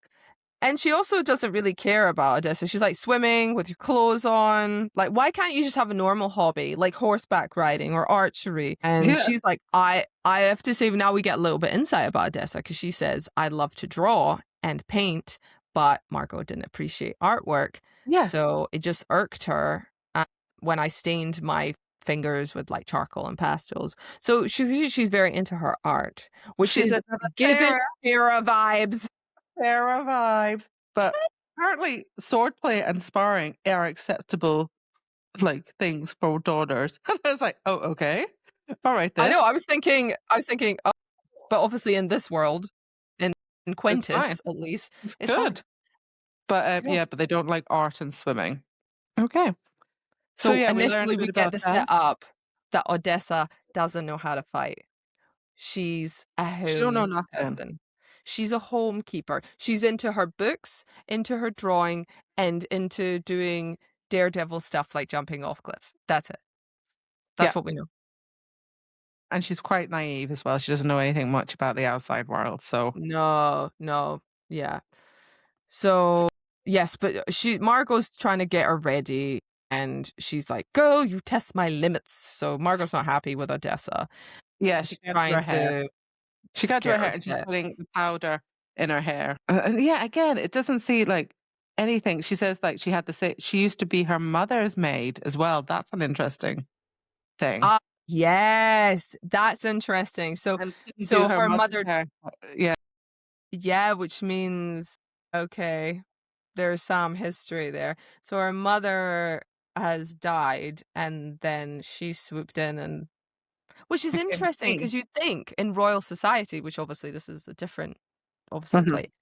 [SPEAKER 1] And she also doesn't really care about Odessa. She's like swimming with your clothes on. Like, why can't you just have a normal hobby like horseback riding or archery? And
[SPEAKER 2] Yeah.
[SPEAKER 1] she's like, I have to say, now we get a little bit insight about Odessa, because she says, I love to draw and paint, but Margot didn't appreciate artwork.
[SPEAKER 2] Yeah.
[SPEAKER 1] So it just irked her when I stained my fingers with like charcoal and pastels. So she's very into her art, which
[SPEAKER 2] She's
[SPEAKER 1] is a given Sarah vibes.
[SPEAKER 2] Sarah vibe. But apparently swordplay and sparring are acceptable like things for daughters. And I was like, oh, okay. All right then.
[SPEAKER 1] I know. I was thinking, oh, but obviously in this world, in
[SPEAKER 2] It's fine.
[SPEAKER 1] Quentis at least,
[SPEAKER 2] It's
[SPEAKER 1] it's fine.
[SPEAKER 2] good. But
[SPEAKER 1] Yeah.
[SPEAKER 2] but they don't like art and swimming. Okay.
[SPEAKER 1] So
[SPEAKER 2] yeah, we learned
[SPEAKER 1] initially
[SPEAKER 2] a
[SPEAKER 1] we
[SPEAKER 2] bit
[SPEAKER 1] get
[SPEAKER 2] about
[SPEAKER 1] the
[SPEAKER 2] that.
[SPEAKER 1] setup that Odessa doesn't know how to fight. She's a
[SPEAKER 2] She don't know
[SPEAKER 1] home
[SPEAKER 2] nothing.
[SPEAKER 1] person. She's a homekeeper. She's into her books, into her drawing, and into doing daredevil stuff like jumping off cliffs. That's it. That's
[SPEAKER 2] Yeah.
[SPEAKER 1] what we know.
[SPEAKER 2] And she's quite naive as well. She doesn't know anything much about the outside world. So
[SPEAKER 1] No, yeah. So yes, but Margot's trying to get her ready, and she's like, "Go, you test my limits." So Margot's not happy with Odessa.
[SPEAKER 2] yeah, she
[SPEAKER 1] She's
[SPEAKER 2] can't do
[SPEAKER 1] trying
[SPEAKER 2] her hair.
[SPEAKER 1] to
[SPEAKER 2] She can't do her
[SPEAKER 1] get
[SPEAKER 2] hair
[SPEAKER 1] her
[SPEAKER 2] and she's
[SPEAKER 1] fit.
[SPEAKER 2] putting the powder in her hair. And yeah, again, it doesn't see like anything. She says like she had to say she used to be her mother's maid as well. That's an interesting thing.
[SPEAKER 1] Ah, yes, that's interesting. So,
[SPEAKER 2] And couldn't do her
[SPEAKER 1] her
[SPEAKER 2] mother's
[SPEAKER 1] mother,
[SPEAKER 2] hair. Yeah.
[SPEAKER 1] yeah, which means okay, there's some history there. So her mother has died, and then she swooped in, and which is
[SPEAKER 2] Became
[SPEAKER 1] interesting
[SPEAKER 2] king.
[SPEAKER 1] because you'd think in royal society, which obviously this is a different, obviously
[SPEAKER 2] Mhm.
[SPEAKER 1] play.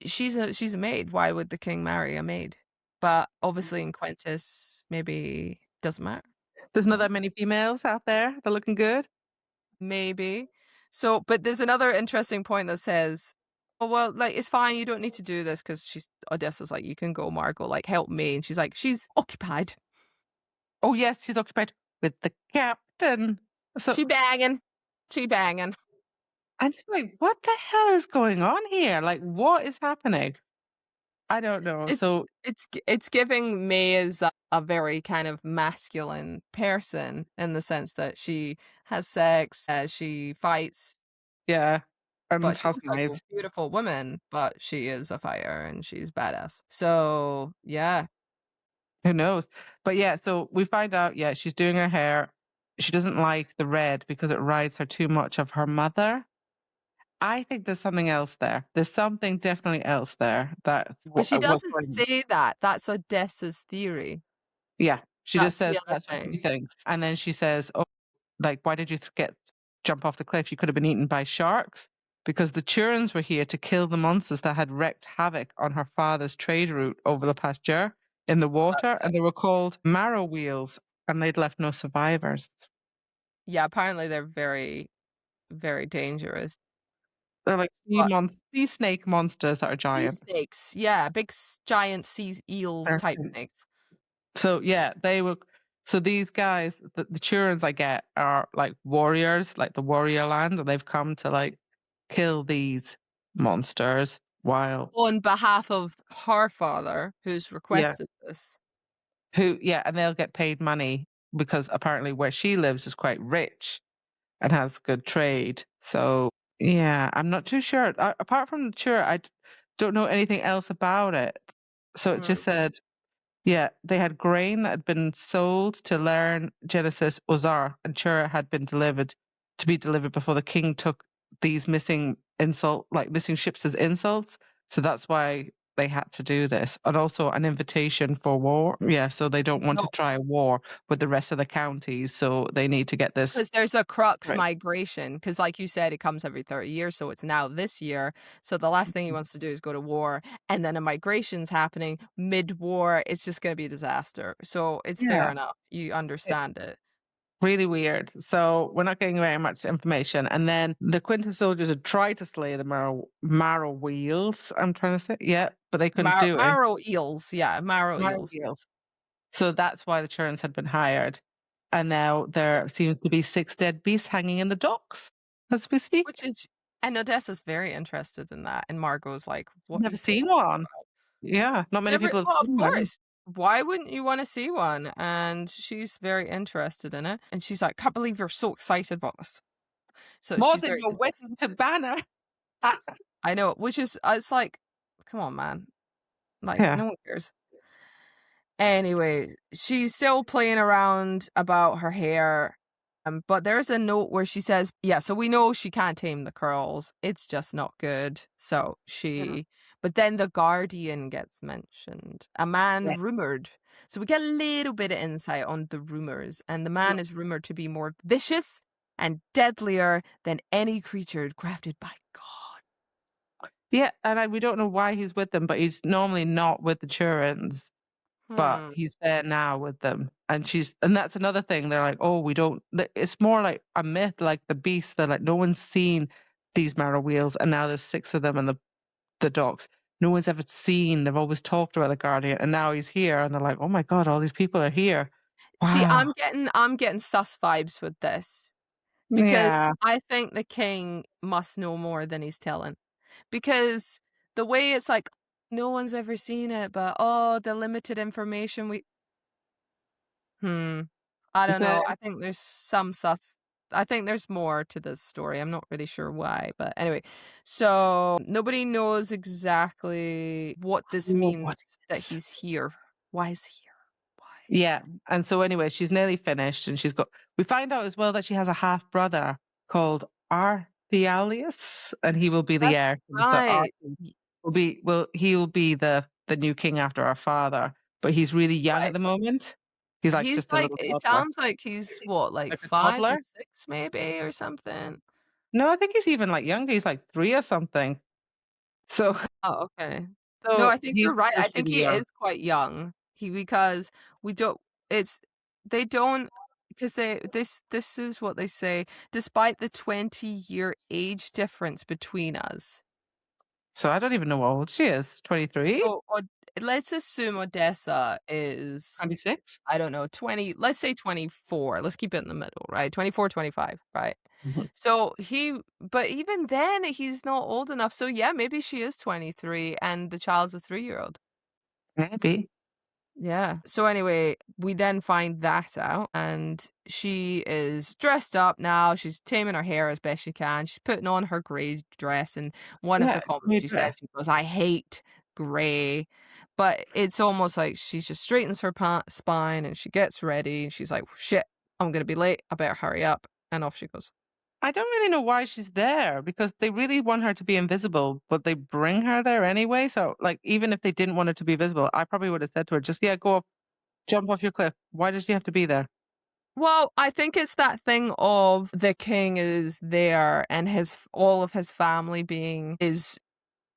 [SPEAKER 1] She's a maid. Why would the king marry a maid? But obviously in Quentis, maybe doesn't matter.
[SPEAKER 2] There's not that many females out there. They're looking good.
[SPEAKER 1] Maybe. So, but there's another interesting point that says, "Oh well, like it's fine. You don't need to do this," because Odessa's like, "You can go, Margot. Like help me," and she's like, "She's occupied.
[SPEAKER 2] Oh yes, she's occupied with the captain. So
[SPEAKER 1] She banging. She banging."
[SPEAKER 2] I'm just like, what the hell is going on here? Like, what is happening? I don't know.
[SPEAKER 1] It's
[SPEAKER 2] So
[SPEAKER 1] it's giving May as a very kind of masculine person in the sense that she has sex, she fights,
[SPEAKER 2] yeah, and
[SPEAKER 1] but she
[SPEAKER 2] has
[SPEAKER 1] looks like a
[SPEAKER 2] knives.
[SPEAKER 1] beautiful woman, but she is a fighter and she's badass. So yeah,
[SPEAKER 2] Who knows? But yeah, so we find out, yeah, she's doing her hair. She doesn't like the red because it reminds her too much of her mother. I think there's something else there. There's something definitely else there. That's
[SPEAKER 1] but she
[SPEAKER 2] what's
[SPEAKER 1] doesn't
[SPEAKER 2] going on.
[SPEAKER 1] say that. That's Odessa's theory.
[SPEAKER 2] Yeah, she just
[SPEAKER 1] That's the
[SPEAKER 2] says
[SPEAKER 1] other
[SPEAKER 2] that's what she
[SPEAKER 1] thing.
[SPEAKER 2] thinks. And then she says, oh, like, why did you jump off the cliff? You could have been eaten by sharks because the Turans were here to kill the monsters that had wreaked havoc on her father's trade route over the past year in the water, and they were called Marroweels, and they'd left no survivors.
[SPEAKER 1] Yeah, apparently they're very, very dangerous.
[SPEAKER 2] They're like
[SPEAKER 1] But
[SPEAKER 2] sea snake monsters that are
[SPEAKER 1] sea
[SPEAKER 2] giant.
[SPEAKER 1] snakes, yeah, big giant sea eel
[SPEAKER 2] They're
[SPEAKER 1] type snakes.
[SPEAKER 2] So yeah, they were. So these guys, the Turans I get are like warriors, like the warrior land, and they've come to like kill these monsters. While
[SPEAKER 1] On behalf of her father, who's
[SPEAKER 2] yeah,
[SPEAKER 1] requested this.
[SPEAKER 2] and they'll get paid money because apparently where she lives is quite rich and has good trade. So yeah, I'm not too sure. Apart from sure, don't know anything else about it. So it
[SPEAKER 1] Mm.
[SPEAKER 2] just said yeah, they had grain that had been sold to learn Genesis Ozar, and Chura had been delivered to be delivered before the king took these missing ships as insults. So that's why they had to do this, and also an invitation for war. Yeah, so they don't want to
[SPEAKER 1] No,
[SPEAKER 2] try a war with the rest of the counties, so they need to get this
[SPEAKER 1] because there's a crux
[SPEAKER 2] right.
[SPEAKER 1] migration. Because, like you said, it comes every 30 years, so it's now this year. So the last thing he wants to do is go to war, and then a migration's happening mid-war. It's just gonna be a disaster. So it's fair
[SPEAKER 2] Yeah,
[SPEAKER 1] enough. You
[SPEAKER 2] it's
[SPEAKER 1] understand it.
[SPEAKER 2] really weird. So we're not getting very much information. And then the Quinta soldiers had tried to slay the Marroweels, I'm trying to say. Yeah, but they couldn't do it.
[SPEAKER 1] Marroweels, yeah, Marroweels,
[SPEAKER 2] Marroweels. So that's why the Churns had been hired. And now
[SPEAKER 1] yeah,
[SPEAKER 2] there seems to be 6 dead beasts hanging in the docks as we speak.
[SPEAKER 1] which is and Odessa's very interested in that, and Margot's like, "What are
[SPEAKER 2] Never
[SPEAKER 1] you
[SPEAKER 2] seen
[SPEAKER 1] talking
[SPEAKER 2] one.
[SPEAKER 1] about?"
[SPEAKER 2] Yeah, not many
[SPEAKER 1] Never
[SPEAKER 2] people have
[SPEAKER 1] well, of
[SPEAKER 2] seen one.
[SPEAKER 1] course. Why wouldn't you wanna see one? And she's very interested in it, and she's like, "Can't believe you're so excited about this." So
[SPEAKER 2] More
[SPEAKER 1] she's
[SPEAKER 2] than
[SPEAKER 1] very
[SPEAKER 2] your wedding to Banner.
[SPEAKER 1] I know, which is it's like, come on, man. Like,
[SPEAKER 2] Yeah.
[SPEAKER 1] no one cares. Anyway, she's still playing around about her hair, but there's a note where she says, "Yeah, so we know she can't tame the curls. It's just not good." So
[SPEAKER 2] Yeah.
[SPEAKER 1] but then the Guardian gets mentioned, a man
[SPEAKER 2] Yes.
[SPEAKER 1] rumored. So we get a little bit of insight on the rumors, and the man is rumored to be more vicious and deadlier than any creature crafted by God.
[SPEAKER 2] Yeah, and we don't know why he's with them, but he's normally not with the Churins, but
[SPEAKER 1] Hmm.
[SPEAKER 2] he's there now with them. And that's another thing. They're like, oh, we don't. It's more like a myth, like the beast. They're like, no one's seen these Marroweels, and now there's 6 of them in the docks. No one's ever seen. They've always talked about the Guardian, and now he's here, and they're like, oh my god, all these people are here.
[SPEAKER 1] See,
[SPEAKER 2] Wow.
[SPEAKER 1] I'm getting sus vibes with this. Because
[SPEAKER 2] Yeah.
[SPEAKER 1] I think the king must know more than he's telling. Because the way it's like, no one's ever seen it, but oh, the limited information we hmm. I don't
[SPEAKER 2] The
[SPEAKER 1] know. I think there's some sus I think there's more to this story. I'm not really sure why, but anyway. So nobody knows exactly what this means
[SPEAKER 2] what
[SPEAKER 1] that
[SPEAKER 2] is
[SPEAKER 1] he's here. Why is he here? Why?
[SPEAKER 2] Yeah. And so anyway, she's nearly finished and we find out as well that she has a half brother called Arthealius, and he will be the
[SPEAKER 1] That's
[SPEAKER 2] heir to the throne.
[SPEAKER 1] right.
[SPEAKER 2] He'll be the new king after our father, but he's really young at
[SPEAKER 1] Right.
[SPEAKER 2] the moment. He's like
[SPEAKER 1] He's
[SPEAKER 2] just a
[SPEAKER 1] like
[SPEAKER 2] little
[SPEAKER 1] it
[SPEAKER 2] toddler.
[SPEAKER 1] sounds like he's what, like
[SPEAKER 2] Like a
[SPEAKER 1] 5 or
[SPEAKER 2] toddler?
[SPEAKER 1] 6 maybe or something?
[SPEAKER 2] No, I think he's even like younger. He's like 3 or something. So
[SPEAKER 1] Oh, okay. No,
[SPEAKER 2] so
[SPEAKER 1] I think
[SPEAKER 2] he's
[SPEAKER 1] you're right. I
[SPEAKER 2] just
[SPEAKER 1] think
[SPEAKER 2] really
[SPEAKER 1] he
[SPEAKER 2] young.
[SPEAKER 1] is quite young. He because we don't it's they don't because this is what they say, despite the 20-year age difference between us.
[SPEAKER 2] So I don't even know how old she is. 23?
[SPEAKER 1] So, let's assume Odessa is
[SPEAKER 2] 26?
[SPEAKER 1] I don't know, 20, let's say 24. Let's keep it in the middle, right? 24, 25, right?
[SPEAKER 2] Mhm.
[SPEAKER 1] So but even then, he's not old enough. So yeah, maybe she is 23 and the child's a 3-year-old.
[SPEAKER 2] Maybe.
[SPEAKER 1] Yeah. So anyway, we then find that out, and she is dressed up now. She's taming her hair as best she can. She's putting on her grey dress, and one of
[SPEAKER 2] Yeah,
[SPEAKER 1] the comments
[SPEAKER 2] great
[SPEAKER 1] she said,
[SPEAKER 2] dress.
[SPEAKER 1] she goes, "I hate grey," but it's almost like she just straightens her spine and she gets ready, and she's like, "Shit, I'm gonna be late. I better hurry up," and off she goes.
[SPEAKER 2] I don't really know why she's there because they really want her to be invisible, but they bring her there anyway. So, like, even if they didn't want her to be visible, I probably would have said to her, just, yeah, go off, jump off your cliff. Why does she have to be there?
[SPEAKER 1] Well, I think it's that thing of the king is there and his all of his family being is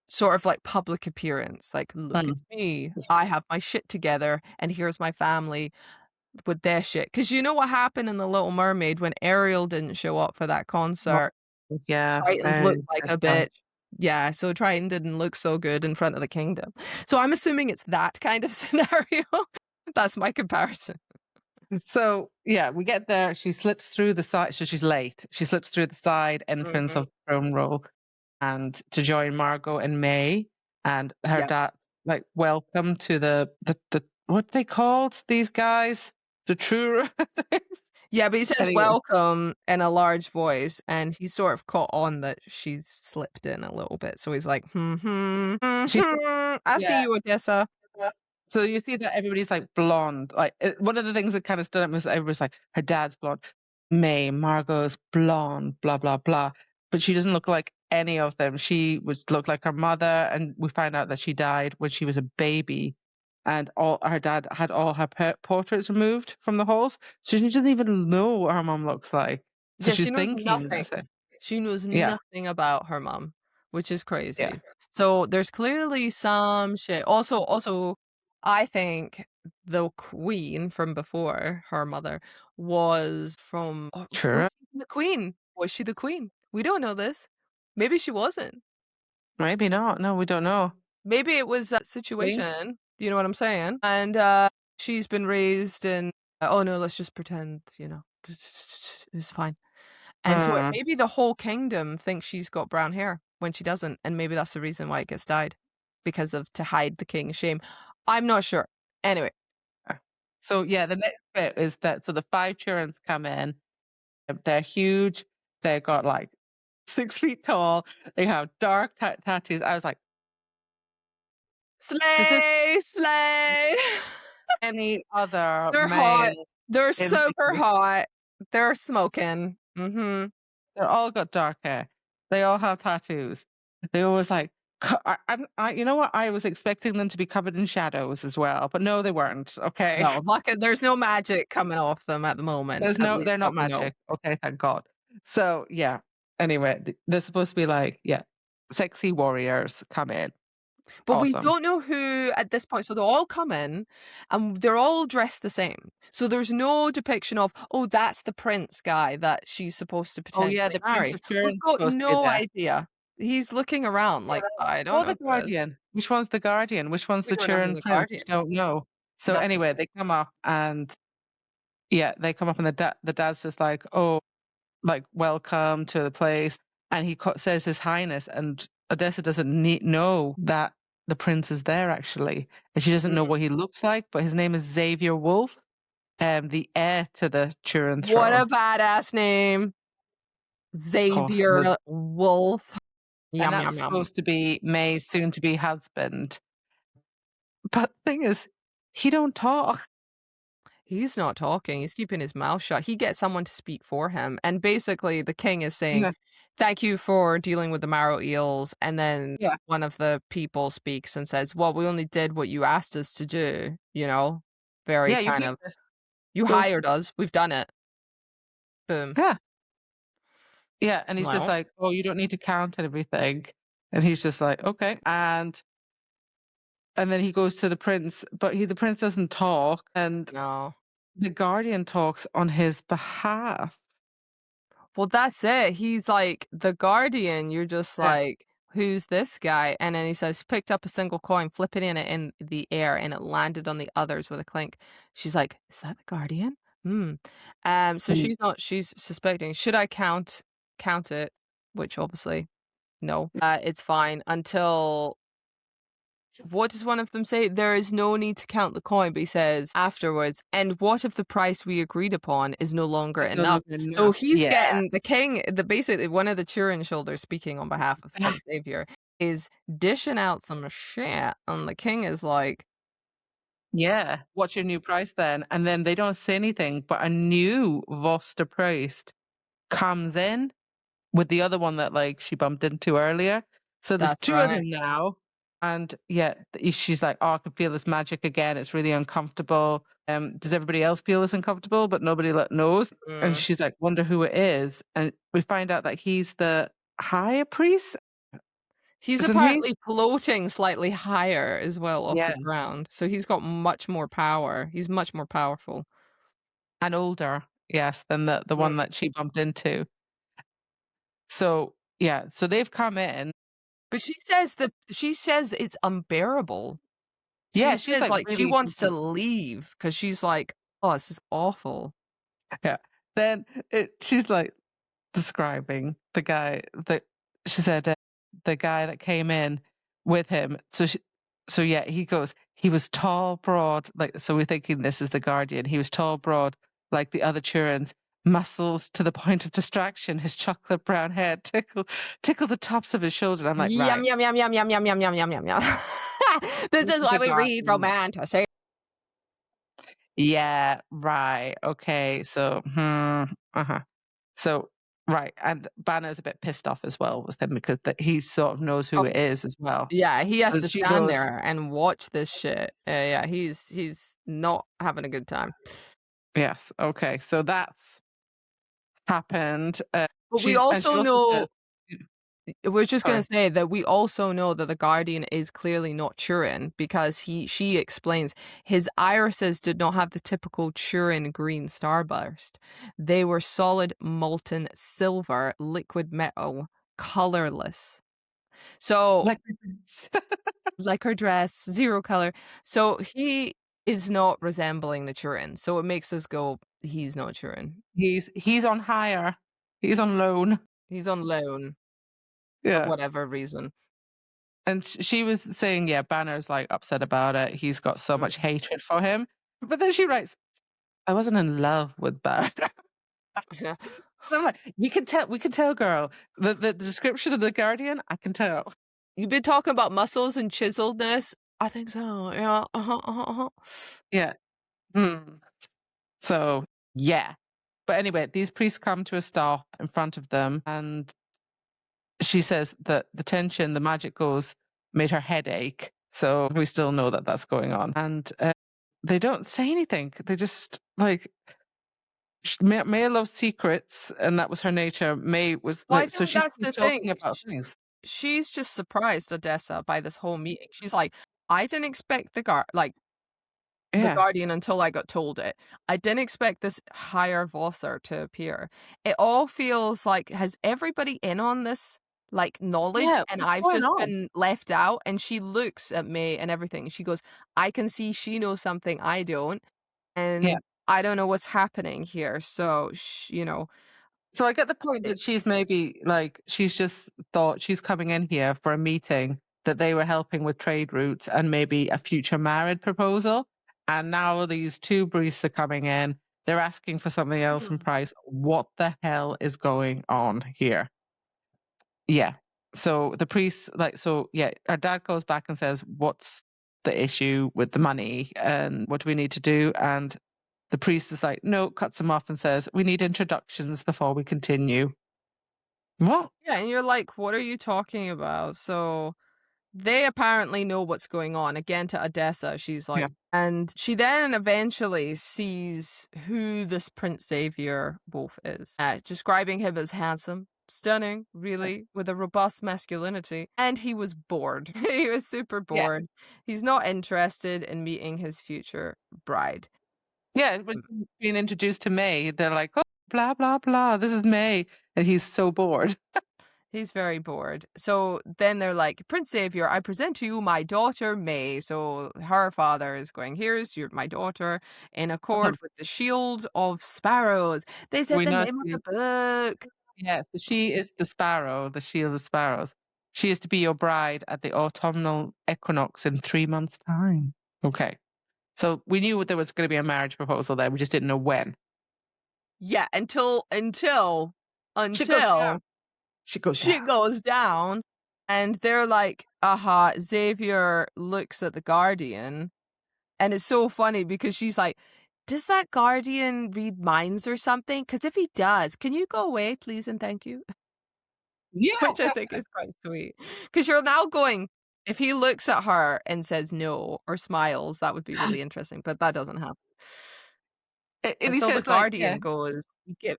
[SPEAKER 1] sort of like public appearance, like, "Look at
[SPEAKER 2] Hmm.
[SPEAKER 1] me, I have my shit together, and here's my family with their shit." Because you know what happened in The Little Mermaid when Ariel didn't show up for that
[SPEAKER 2] Oh,
[SPEAKER 1] concert?
[SPEAKER 2] yeah,
[SPEAKER 1] Triton
[SPEAKER 2] very
[SPEAKER 1] looked like
[SPEAKER 2] pissed
[SPEAKER 1] a
[SPEAKER 2] off.
[SPEAKER 1] bitch. Yeah, so Triton didn't look so good in front of the kingdom. So I'm assuming it's that kind of scenario. That's my comparison.
[SPEAKER 2] So, yeah, we get there. She slips through the side. So she's late. She slips through the side entrance
[SPEAKER 1] Mhm.
[SPEAKER 2] of the throne row and to join Margot and May and her
[SPEAKER 1] Yep.
[SPEAKER 2] dad, like, welcome to the what they called these guys? The true.
[SPEAKER 1] Yeah, but he says
[SPEAKER 2] Anyway,
[SPEAKER 1] welcome in a large voice, and he's sort of caught on that she's slipped in a little bit. So he's like,
[SPEAKER 2] she,
[SPEAKER 1] I see
[SPEAKER 2] yeah.
[SPEAKER 1] you, Odessa.
[SPEAKER 2] So you see that everybody's like blonde. Like one of the things that kind of stood out was everybody's like, her dad's blonde, May, Margot's blonde, blah blah blah. But she doesn't look like any of them. She was looked like her mother, and we find out that she died when she was a baby, and all her dad had all her portraits removed from the halls, so she doesn't even know what her mom looks like. So
[SPEAKER 1] Yeah,
[SPEAKER 2] she's
[SPEAKER 1] she knows
[SPEAKER 2] thinking
[SPEAKER 1] nothing.
[SPEAKER 2] that's it.
[SPEAKER 1] She knows
[SPEAKER 2] Yeah,
[SPEAKER 1] nothing about her mom, which is
[SPEAKER 2] yeah,
[SPEAKER 1] crazy. So there's clearly some shit. Also, I think the queen from before, her mother, was from who
[SPEAKER 2] sure.
[SPEAKER 1] the queen? Was she the queen? We don't know this. Maybe she wasn't.
[SPEAKER 2] Maybe not. No, we don't know.
[SPEAKER 1] Maybe it was a
[SPEAKER 2] Think.
[SPEAKER 1] situation, you know what I'm saying? And she's been raised in oh no, let's just pretend, it's fine. And so
[SPEAKER 2] Hmm.
[SPEAKER 1] maybe the whole kingdom thinks she's got brown hair when she doesn't, and maybe that's the reason why it gets dyed, because of to hide the king's shame. I'm not sure. Anyway,
[SPEAKER 2] So yeah, the next bit is that so the five children come in. They're huge. They've got like 6 feet tall. They have dark tattoos. I was like, does this
[SPEAKER 1] slay, slay.
[SPEAKER 2] any other
[SPEAKER 1] They're hot.
[SPEAKER 2] male
[SPEAKER 1] They're
[SPEAKER 2] in
[SPEAKER 1] super
[SPEAKER 2] the
[SPEAKER 1] hot. They're smoking. Mm-hmm.
[SPEAKER 2] They're all got dark hair. They all have tattoos. They always like, you know what? I was expecting them to be covered in shadows as well, but no, they weren't. Okay.
[SPEAKER 1] No, there's no magic coming off them at the moment. At least
[SPEAKER 2] They're
[SPEAKER 1] that
[SPEAKER 2] not
[SPEAKER 1] we know.
[SPEAKER 2] magic. Okay, thank God. So yeah. Anyway, they're supposed to be like, yeah, sexy warriors come in.
[SPEAKER 1] But we
[SPEAKER 2] Awesome.
[SPEAKER 1] don't know who at this point. So they'll all come in and they're all dressed the same. So there's no depiction of, oh, that's the prince guy that she's supposed to
[SPEAKER 2] Oh yeah,
[SPEAKER 1] potentially
[SPEAKER 2] the Prince
[SPEAKER 1] marry.
[SPEAKER 2] of
[SPEAKER 1] We've
[SPEAKER 2] Turin's
[SPEAKER 1] got
[SPEAKER 2] supposed to be
[SPEAKER 1] no
[SPEAKER 2] there.
[SPEAKER 1] idea. He's looking around like, I don't
[SPEAKER 2] Or
[SPEAKER 1] know
[SPEAKER 2] the
[SPEAKER 1] who this.
[SPEAKER 2] Guardian. Which one's the Guardian? Which one's
[SPEAKER 1] We
[SPEAKER 2] the
[SPEAKER 1] don't know who
[SPEAKER 2] Turin
[SPEAKER 1] the
[SPEAKER 2] Prince? We
[SPEAKER 1] guardian.
[SPEAKER 2] don't know. So
[SPEAKER 1] Nothing.
[SPEAKER 2] anyway, they come up and yeah, they come up and the dad's just like, oh, like welcome to the place, and he says His Highness, and Odessa doesn't know that the prince is there actually, and she doesn't know
[SPEAKER 1] Mm.
[SPEAKER 2] what he looks like, but his name is Xavier Wolf, the heir to the Turin
[SPEAKER 1] What
[SPEAKER 2] throne.
[SPEAKER 1] a badass name.
[SPEAKER 2] Of course, and,
[SPEAKER 1] Xavier Wolf.
[SPEAKER 2] and
[SPEAKER 1] Yum,
[SPEAKER 2] that's
[SPEAKER 1] yum, yum.
[SPEAKER 2] supposed to be May's soon-to-be husband. But the thing is, he don't talk.
[SPEAKER 1] He's not talking. He's keeping his mouth shut. He gets someone to speak for him. And basically, the king is saying,
[SPEAKER 2] Yeah,
[SPEAKER 1] thank you for dealing with the Marroweels. And then
[SPEAKER 2] yeah,
[SPEAKER 1] one of the people speaks and says, well, we only did what you asked us to do, very
[SPEAKER 2] yeah. You
[SPEAKER 1] kind
[SPEAKER 2] gave
[SPEAKER 1] of,
[SPEAKER 2] this.
[SPEAKER 1] you
[SPEAKER 2] So
[SPEAKER 1] hired us. We've done it. Boom.
[SPEAKER 2] yeah, yeah, and he's just
[SPEAKER 1] Well,
[SPEAKER 2] like, oh, you don't need to count and everything, and he's just like, okay, and then he goes to the prince, but the prince doesn't talk, and
[SPEAKER 1] no.
[SPEAKER 2] the guardian talks on his behalf.
[SPEAKER 1] Well, that's it. He's like, the Guardian. You're just
[SPEAKER 2] Yeah,
[SPEAKER 1] like, who's this guy? And then he says, picked up a single coin, flip it in the air, and it landed on the others with a clink. She's like, is that the Guardian? Hmm. So
[SPEAKER 2] and
[SPEAKER 1] she's suspecting. Should I count it? Which obviously, no. It's fine until what does one of them say? There is no need to count the coin, but he says afterwards, and what if the price we agreed upon is no longer
[SPEAKER 2] it's no
[SPEAKER 1] enough?
[SPEAKER 2] longer
[SPEAKER 1] So
[SPEAKER 2] enough.
[SPEAKER 1] he's
[SPEAKER 2] Yeah,
[SPEAKER 1] getting the king, basically one of the Turin shoulders speaking on behalf of Xavier is dishing out some shit, and the king is like,
[SPEAKER 2] yeah. What's your new price then? And then they don't say anything, but a new Voster priest comes in with the other one that like she bumped into earlier. So there's
[SPEAKER 1] that's
[SPEAKER 2] two of
[SPEAKER 1] right.
[SPEAKER 2] them now. And yeah, she's like, oh, I can feel this magic again. It's really uncomfortable. Does everybody else feel this uncomfortable? But nobody knows. And
[SPEAKER 1] Mm.
[SPEAKER 2] she's like, wonder who it is. And we find out that he's the higher priest,
[SPEAKER 1] He's
[SPEAKER 2] isn't he?
[SPEAKER 1] apparently floating slightly higher as well off the
[SPEAKER 2] Yeah.
[SPEAKER 1] ground, so he's got much more power. He's much more powerful.
[SPEAKER 2] And older, yes, than the
[SPEAKER 1] Mm.
[SPEAKER 2] one that she bumped into. So yeah, so they've come in.
[SPEAKER 1] But she says it's unbearable. She
[SPEAKER 2] Yeah, she's
[SPEAKER 1] says,
[SPEAKER 2] like
[SPEAKER 1] like, she
[SPEAKER 2] really,
[SPEAKER 1] wants to leave because she's like, "Oh, this is awful."
[SPEAKER 2] yeah. Then she's like describing the guy that she said the guy that came in with him. So yeah, he goes. He was tall, broad, like so. We're thinking this is the Guardian. He was tall, broad, like the other Turins, muscled to the point of distraction. His chocolate brown hair tickle the tops of his shoulders. I'm like,
[SPEAKER 1] Yum,
[SPEAKER 2] right,
[SPEAKER 1] yum, yum, yum, yum, yum, yum, yum, yum, yum, yum. This
[SPEAKER 2] this
[SPEAKER 1] is
[SPEAKER 2] is
[SPEAKER 1] why
[SPEAKER 2] the
[SPEAKER 1] we read
[SPEAKER 2] Guardian.
[SPEAKER 1] romantic.
[SPEAKER 2] Yeah, right. Okay. So, uh-huh. So Right, and Banner's a bit pissed off as well with him because he sort of knows who
[SPEAKER 1] Oh,
[SPEAKER 2] it is as well.
[SPEAKER 1] yeah, he has
[SPEAKER 2] So
[SPEAKER 1] to
[SPEAKER 2] she
[SPEAKER 1] stand
[SPEAKER 2] goes,
[SPEAKER 1] there and watch this shit. Yeah, he's not having a good time.
[SPEAKER 2] "Yes, okay, so that's happened."
[SPEAKER 1] But we
[SPEAKER 2] She
[SPEAKER 1] also
[SPEAKER 2] also
[SPEAKER 1] know
[SPEAKER 2] says,
[SPEAKER 1] we're just gonna
[SPEAKER 2] sorry,
[SPEAKER 1] say that we also know that the Guardian is clearly not Turin because she explains his irises did not have the typical Turin green starburst. They were solid molten silver, liquid metal, colorless. So
[SPEAKER 2] like
[SPEAKER 1] like her dress, zero color. So he is not resembling the Turin. So it makes us go, he's not Turin.
[SPEAKER 2] he's on hire, he's on loan.
[SPEAKER 1] He's on loan for
[SPEAKER 2] Yeah.
[SPEAKER 1] whatever reason.
[SPEAKER 2] And she was saying, yeah, Banner's like upset about it. He's got so much
[SPEAKER 1] Mm.
[SPEAKER 2] hatred for him. But then she writes, I wasn't in love with Banner.
[SPEAKER 1] Yeah.
[SPEAKER 2] I'm like, we can tell, girl. The description of the Guardian, I can tell.
[SPEAKER 1] You've been talking about muscles and chiseledness. I think so. Yeah.
[SPEAKER 2] Yeah. Hmm. So yeah. But anyway, these priests come to a stop in front of them, and she says that the tension, the magic goes, made her head ache. So we still know that that's going on. And they don't say anything. They just like May loves secrets, and that was her nature. May was
[SPEAKER 1] Well, I
[SPEAKER 2] like, so
[SPEAKER 1] think that's
[SPEAKER 2] she's
[SPEAKER 1] the thing.
[SPEAKER 2] talking about things.
[SPEAKER 1] She's just surprised Odessa by this whole meeting. She's like, I didn't expect the
[SPEAKER 2] Yeah,
[SPEAKER 1] Guardian until I got told it. I didn't expect this higher Vosser to appear. It all feels like, has everybody in on this like knowledge
[SPEAKER 2] yeah.
[SPEAKER 1] and
[SPEAKER 2] What's
[SPEAKER 1] I've
[SPEAKER 2] going
[SPEAKER 1] just
[SPEAKER 2] on?
[SPEAKER 1] been left out? And she looks at May and everything. She goes, I can see she knows something I don't,
[SPEAKER 2] Yeah.
[SPEAKER 1] and I don't know what's happening here. So,
[SPEAKER 2] So I get the point that she's
[SPEAKER 1] it's
[SPEAKER 2] maybe like she's just thought she's coming in here for a meeting that they were helping with trade routes and maybe a future marriage proposal. And now these two briefs are coming in. They're asking for something else in price. What the hell is going on here? Yeah. So the priest, like, so yeah, our dad goes back and says, what's the issue with the money and what do we need to do? And the priest is like, no, cuts him off and says, we need introductions before we continue. What?
[SPEAKER 1] yeah, and you're like, what are you talking about? So they apparently know what's going on. Again, to Odessa, she's
[SPEAKER 2] Yeah.
[SPEAKER 1] like, and she then eventually sees who this Prince Xavier Wolf is, describing him as handsome, stunning, really, with a robust masculinity. And he was bored. He was super
[SPEAKER 2] Yeah.
[SPEAKER 1] bored. He's not interested in meeting his future bride.
[SPEAKER 2] Yeah. When she's being introduced to May, they're like, oh, blah, blah, blah. This is May. And he's so bored.
[SPEAKER 1] He's very bored. So then they're like, Prince Xavier, I present to you my daughter May. So her father is going, here's my daughter in accord with the Shield of Sparrows. They said
[SPEAKER 2] We
[SPEAKER 1] the
[SPEAKER 2] know
[SPEAKER 1] name of
[SPEAKER 2] she,
[SPEAKER 1] the book.
[SPEAKER 2] yeah, so she is the sparrow, the shield of sparrows. She is to be your bride at the autumnal equinox in 3 months' time. Okay. So we knew there was going to be a marriage proposal there. We just didn't know when.
[SPEAKER 1] Yeah, until
[SPEAKER 2] She goes down.
[SPEAKER 1] until
[SPEAKER 2] She goes
[SPEAKER 1] shit
[SPEAKER 2] down.
[SPEAKER 1] goes down. And they're like, aha, Xavier looks at the Guardian. And it's so funny because she's like, does that Guardian read minds or something? Because if he does, can you go away, please and thank you?
[SPEAKER 2] Yeah.
[SPEAKER 1] Which I think is quite sweet. Because you're now going, if he looks at her and says no or smiles, that would be really interesting, but that doesn't happen.
[SPEAKER 2] And
[SPEAKER 1] And
[SPEAKER 2] he
[SPEAKER 1] so the
[SPEAKER 2] says, like, yeah.
[SPEAKER 1] Guardian goes,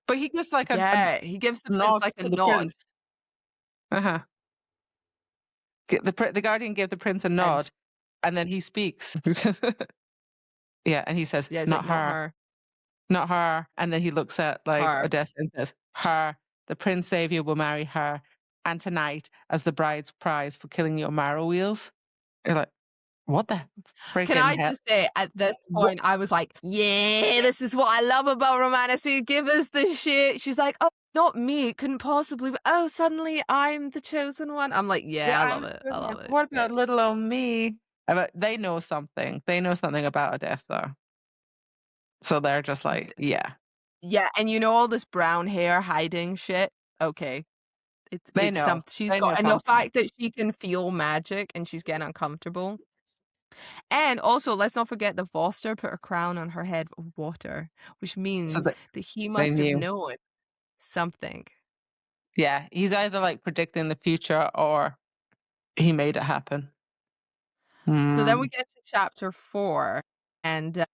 [SPEAKER 2] But he gives like a
[SPEAKER 1] he gives the prince
[SPEAKER 2] nod
[SPEAKER 1] like a
[SPEAKER 2] to the
[SPEAKER 1] nod,
[SPEAKER 2] prince. Uh-huh. The Guardian gave the prince a
[SPEAKER 1] and
[SPEAKER 2] nod, and then he speaks. Because yeah, and he says,
[SPEAKER 1] yeah, it's like,
[SPEAKER 2] not
[SPEAKER 1] not
[SPEAKER 2] her,
[SPEAKER 1] her,
[SPEAKER 2] not her. And then he looks at like
[SPEAKER 1] her.
[SPEAKER 2] Odessa and says, her. The Prince Savior will marry her, and tonight as the bride's prize for killing your Marroweels. You're like, what the
[SPEAKER 1] Can
[SPEAKER 2] freaking
[SPEAKER 1] I
[SPEAKER 2] hell?
[SPEAKER 1] just say, at this
[SPEAKER 2] What?
[SPEAKER 1] point, I was like, yeah, this is what I love about romanticy. Give us the shit. She's like, oh, not me. It couldn't possibly be. Oh, suddenly I'm the chosen one. I'm like,
[SPEAKER 2] Yeah,
[SPEAKER 1] yeah, I love
[SPEAKER 2] I'm
[SPEAKER 1] it. I
[SPEAKER 2] just
[SPEAKER 1] love
[SPEAKER 2] like,
[SPEAKER 1] it. It's
[SPEAKER 2] what about
[SPEAKER 1] great.
[SPEAKER 2] little old me? But they know something. They know something about Odessa. So they're just like, yeah,
[SPEAKER 1] Yeah, and you know all this brown hair hiding shit? Okay.
[SPEAKER 2] they
[SPEAKER 1] It's
[SPEAKER 2] know.
[SPEAKER 1] some she's
[SPEAKER 2] They know
[SPEAKER 1] got, and the
[SPEAKER 2] something.
[SPEAKER 1] fact that she can feel magic and she's getting uncomfortable. And also, let's not forget the Foster put a crown on her head of water, which
[SPEAKER 2] So
[SPEAKER 1] means that he
[SPEAKER 2] they
[SPEAKER 1] must have
[SPEAKER 2] knew.
[SPEAKER 1] known something.
[SPEAKER 2] Yeah, he's either like predicting the future or he made it happen.
[SPEAKER 1] So then we
[SPEAKER 2] Mm.
[SPEAKER 1] get to chapter 4, and,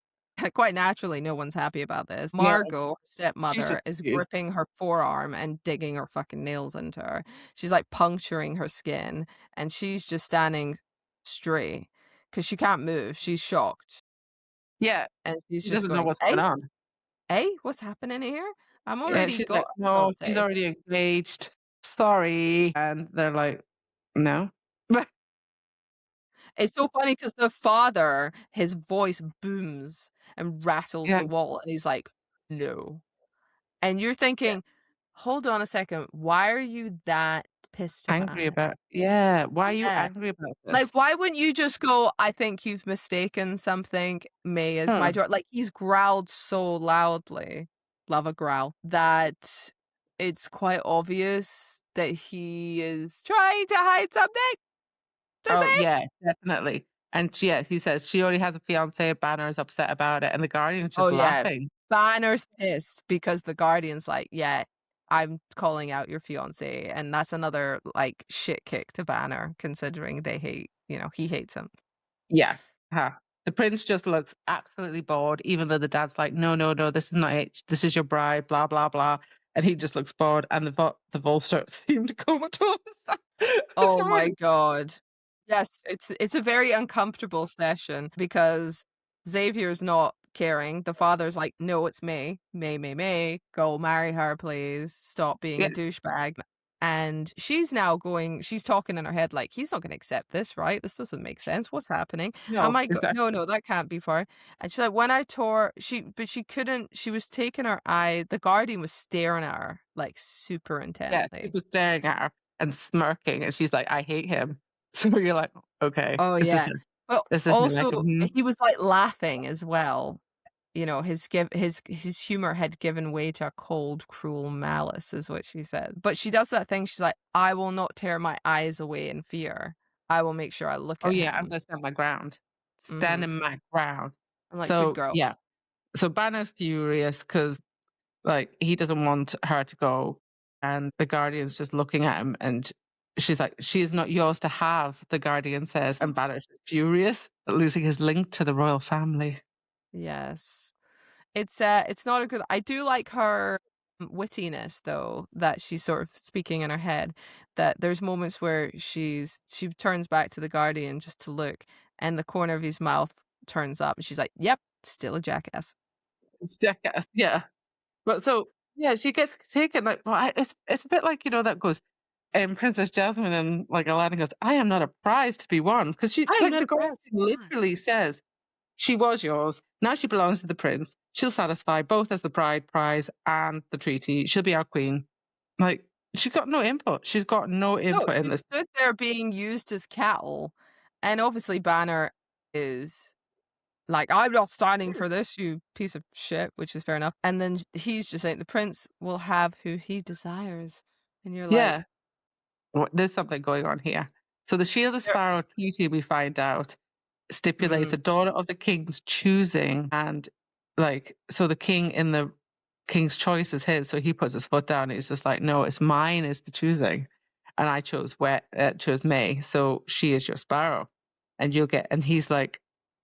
[SPEAKER 1] quite naturally, no one's happy about this.
[SPEAKER 2] Yeah,
[SPEAKER 1] Margot, her
[SPEAKER 2] she's
[SPEAKER 1] stepmother,
[SPEAKER 2] just
[SPEAKER 1] is
[SPEAKER 2] confused.
[SPEAKER 1] gripping her forearm and digging her fucking nails into her. She's, like, puncturing her skin, and she's just standing straight because she can't move. She's shocked,
[SPEAKER 2] Yeah,
[SPEAKER 1] and she's
[SPEAKER 2] she
[SPEAKER 1] just
[SPEAKER 2] doesn't know
[SPEAKER 1] going,
[SPEAKER 2] what's
[SPEAKER 1] "Hey,
[SPEAKER 2] going on.
[SPEAKER 1] hey, what's happening here? I'm
[SPEAKER 2] Yeah,
[SPEAKER 1] already
[SPEAKER 2] she's like,
[SPEAKER 1] got a
[SPEAKER 2] "No, she's
[SPEAKER 1] fiancé."
[SPEAKER 2] already engaged. Sorry." And they're like, "No."
[SPEAKER 1] It's so funny because the father, his voice booms and rattles
[SPEAKER 2] Yeah,
[SPEAKER 1] the wall, and he's like, "No." And you're
[SPEAKER 2] yeah.
[SPEAKER 1] thinking, "Hold on a second, why are you that pissed about
[SPEAKER 2] Angry
[SPEAKER 1] it?"
[SPEAKER 2] about yeah, why are you
[SPEAKER 1] Yeah.
[SPEAKER 2] angry about
[SPEAKER 1] Like,
[SPEAKER 2] this?
[SPEAKER 1] why wouldn't you just go, "I think you've mistaken something. May is my
[SPEAKER 2] Huh.
[SPEAKER 1] daughter." Like, he's growled so loudly, love a growl, that it's quite obvious that he is trying to hide something. Does
[SPEAKER 2] Oh,
[SPEAKER 1] it?
[SPEAKER 2] yeah, definitely. And yeah, he says she already has a fiancé, Banner's upset about it, and the Guardian's
[SPEAKER 1] Oh,
[SPEAKER 2] just
[SPEAKER 1] yeah.
[SPEAKER 2] laughing.
[SPEAKER 1] Banner's pissed because the Guardian's like, "Yeah, I'm calling out your fiancé," and that's another, like, shit kick to Banner considering they hate he hates him.
[SPEAKER 2] Yeah. Huh. The prince just looks absolutely bored, even though the dad's like, "No, no, no, this is not it. This is your bride, blah, blah, blah." And he just looks bored, and the Volster seemed comatose.
[SPEAKER 1] Oh my
[SPEAKER 2] Sorry.
[SPEAKER 1] god. Yes, it's a very uncomfortable session because Xavier's not caring. The father's like, "No, it's May. May. Go marry her, please. Stop being
[SPEAKER 2] Yeah,
[SPEAKER 1] a douchebag." And she's talking in her head like, "He's not gonna accept this, right? This doesn't make sense. What's happening?" I'm
[SPEAKER 2] no,
[SPEAKER 1] like, "No,
[SPEAKER 2] exactly.
[SPEAKER 1] no, that can't be fair." And she's like, "When I tore," she couldn't, she was taking her eye, the Guardian was staring at her, like, super
[SPEAKER 2] Yeah,
[SPEAKER 1] intently.
[SPEAKER 2] people staring at her and smirking, and she's like, "I hate him." So you're like, "Okay,
[SPEAKER 1] Oh, yeah. But
[SPEAKER 2] this isn't like,
[SPEAKER 1] also,
[SPEAKER 2] mhm."
[SPEAKER 1] he was, like, laughing as well. His humor had given way to a cold, cruel malice is what she said. But she does that thing, she's like, "I will not tear my eyes away in fear. I will make sure I look
[SPEAKER 2] "Oh,
[SPEAKER 1] at
[SPEAKER 2] yeah, I'm
[SPEAKER 1] him."
[SPEAKER 2] gonna stand my ground. Stand
[SPEAKER 1] Mhm.
[SPEAKER 2] in my ground."
[SPEAKER 1] I'm like, "Good
[SPEAKER 2] So,
[SPEAKER 1] girl."
[SPEAKER 2] yeah. So Banner's furious because. Like, he doesn't want her to go, and the Guardian's just looking at him, and she's like, "She is not yours to have," the Guardian says, and Banner's furious at losing his link to the royal family.
[SPEAKER 1] Yes. It's not a good, I do like her wittiness though, that she's sort of speaking in her head, that there's moments where she turns back to the Guardian just to look, and the corner of his mouth turns up, and she's like, "Yep, still a jackass."
[SPEAKER 2] It's jackass, yeah. But so, yeah, she gets taken, like, well, it's a bit like, that goes, Princess Jasmine and, like, Aladdin goes, "I am not a prize to be won," because she,
[SPEAKER 1] I am
[SPEAKER 2] like,
[SPEAKER 1] not
[SPEAKER 2] the Guardian
[SPEAKER 1] impressed. Why?
[SPEAKER 2] literally says, "She was yours. Now she belongs to the prince. She'll satisfy both as the bride prize and the treaty. She'll be our queen." Like, she's got no input. She's got no
[SPEAKER 1] No,
[SPEAKER 2] input in
[SPEAKER 1] she
[SPEAKER 2] this.
[SPEAKER 1] stood there being used as cattle, and obviously Banner is like, "I'm not standing for this, you piece of shit," which is fair enough, and then he's just saying, "The prince will have who he desires," and you're like,
[SPEAKER 2] Yeah, there's something going on here. So the Shield of
[SPEAKER 1] there
[SPEAKER 2] Sparrow treaty, we find out, stipulates a
[SPEAKER 1] mm,
[SPEAKER 2] daughter of the king's choosing, and like, so the king in the king's choice is his. So he puts his foot down. He's just like, "No, it's mine is the choosing, and I chose May, so she is your Sparrow, and you'll get." And he's like,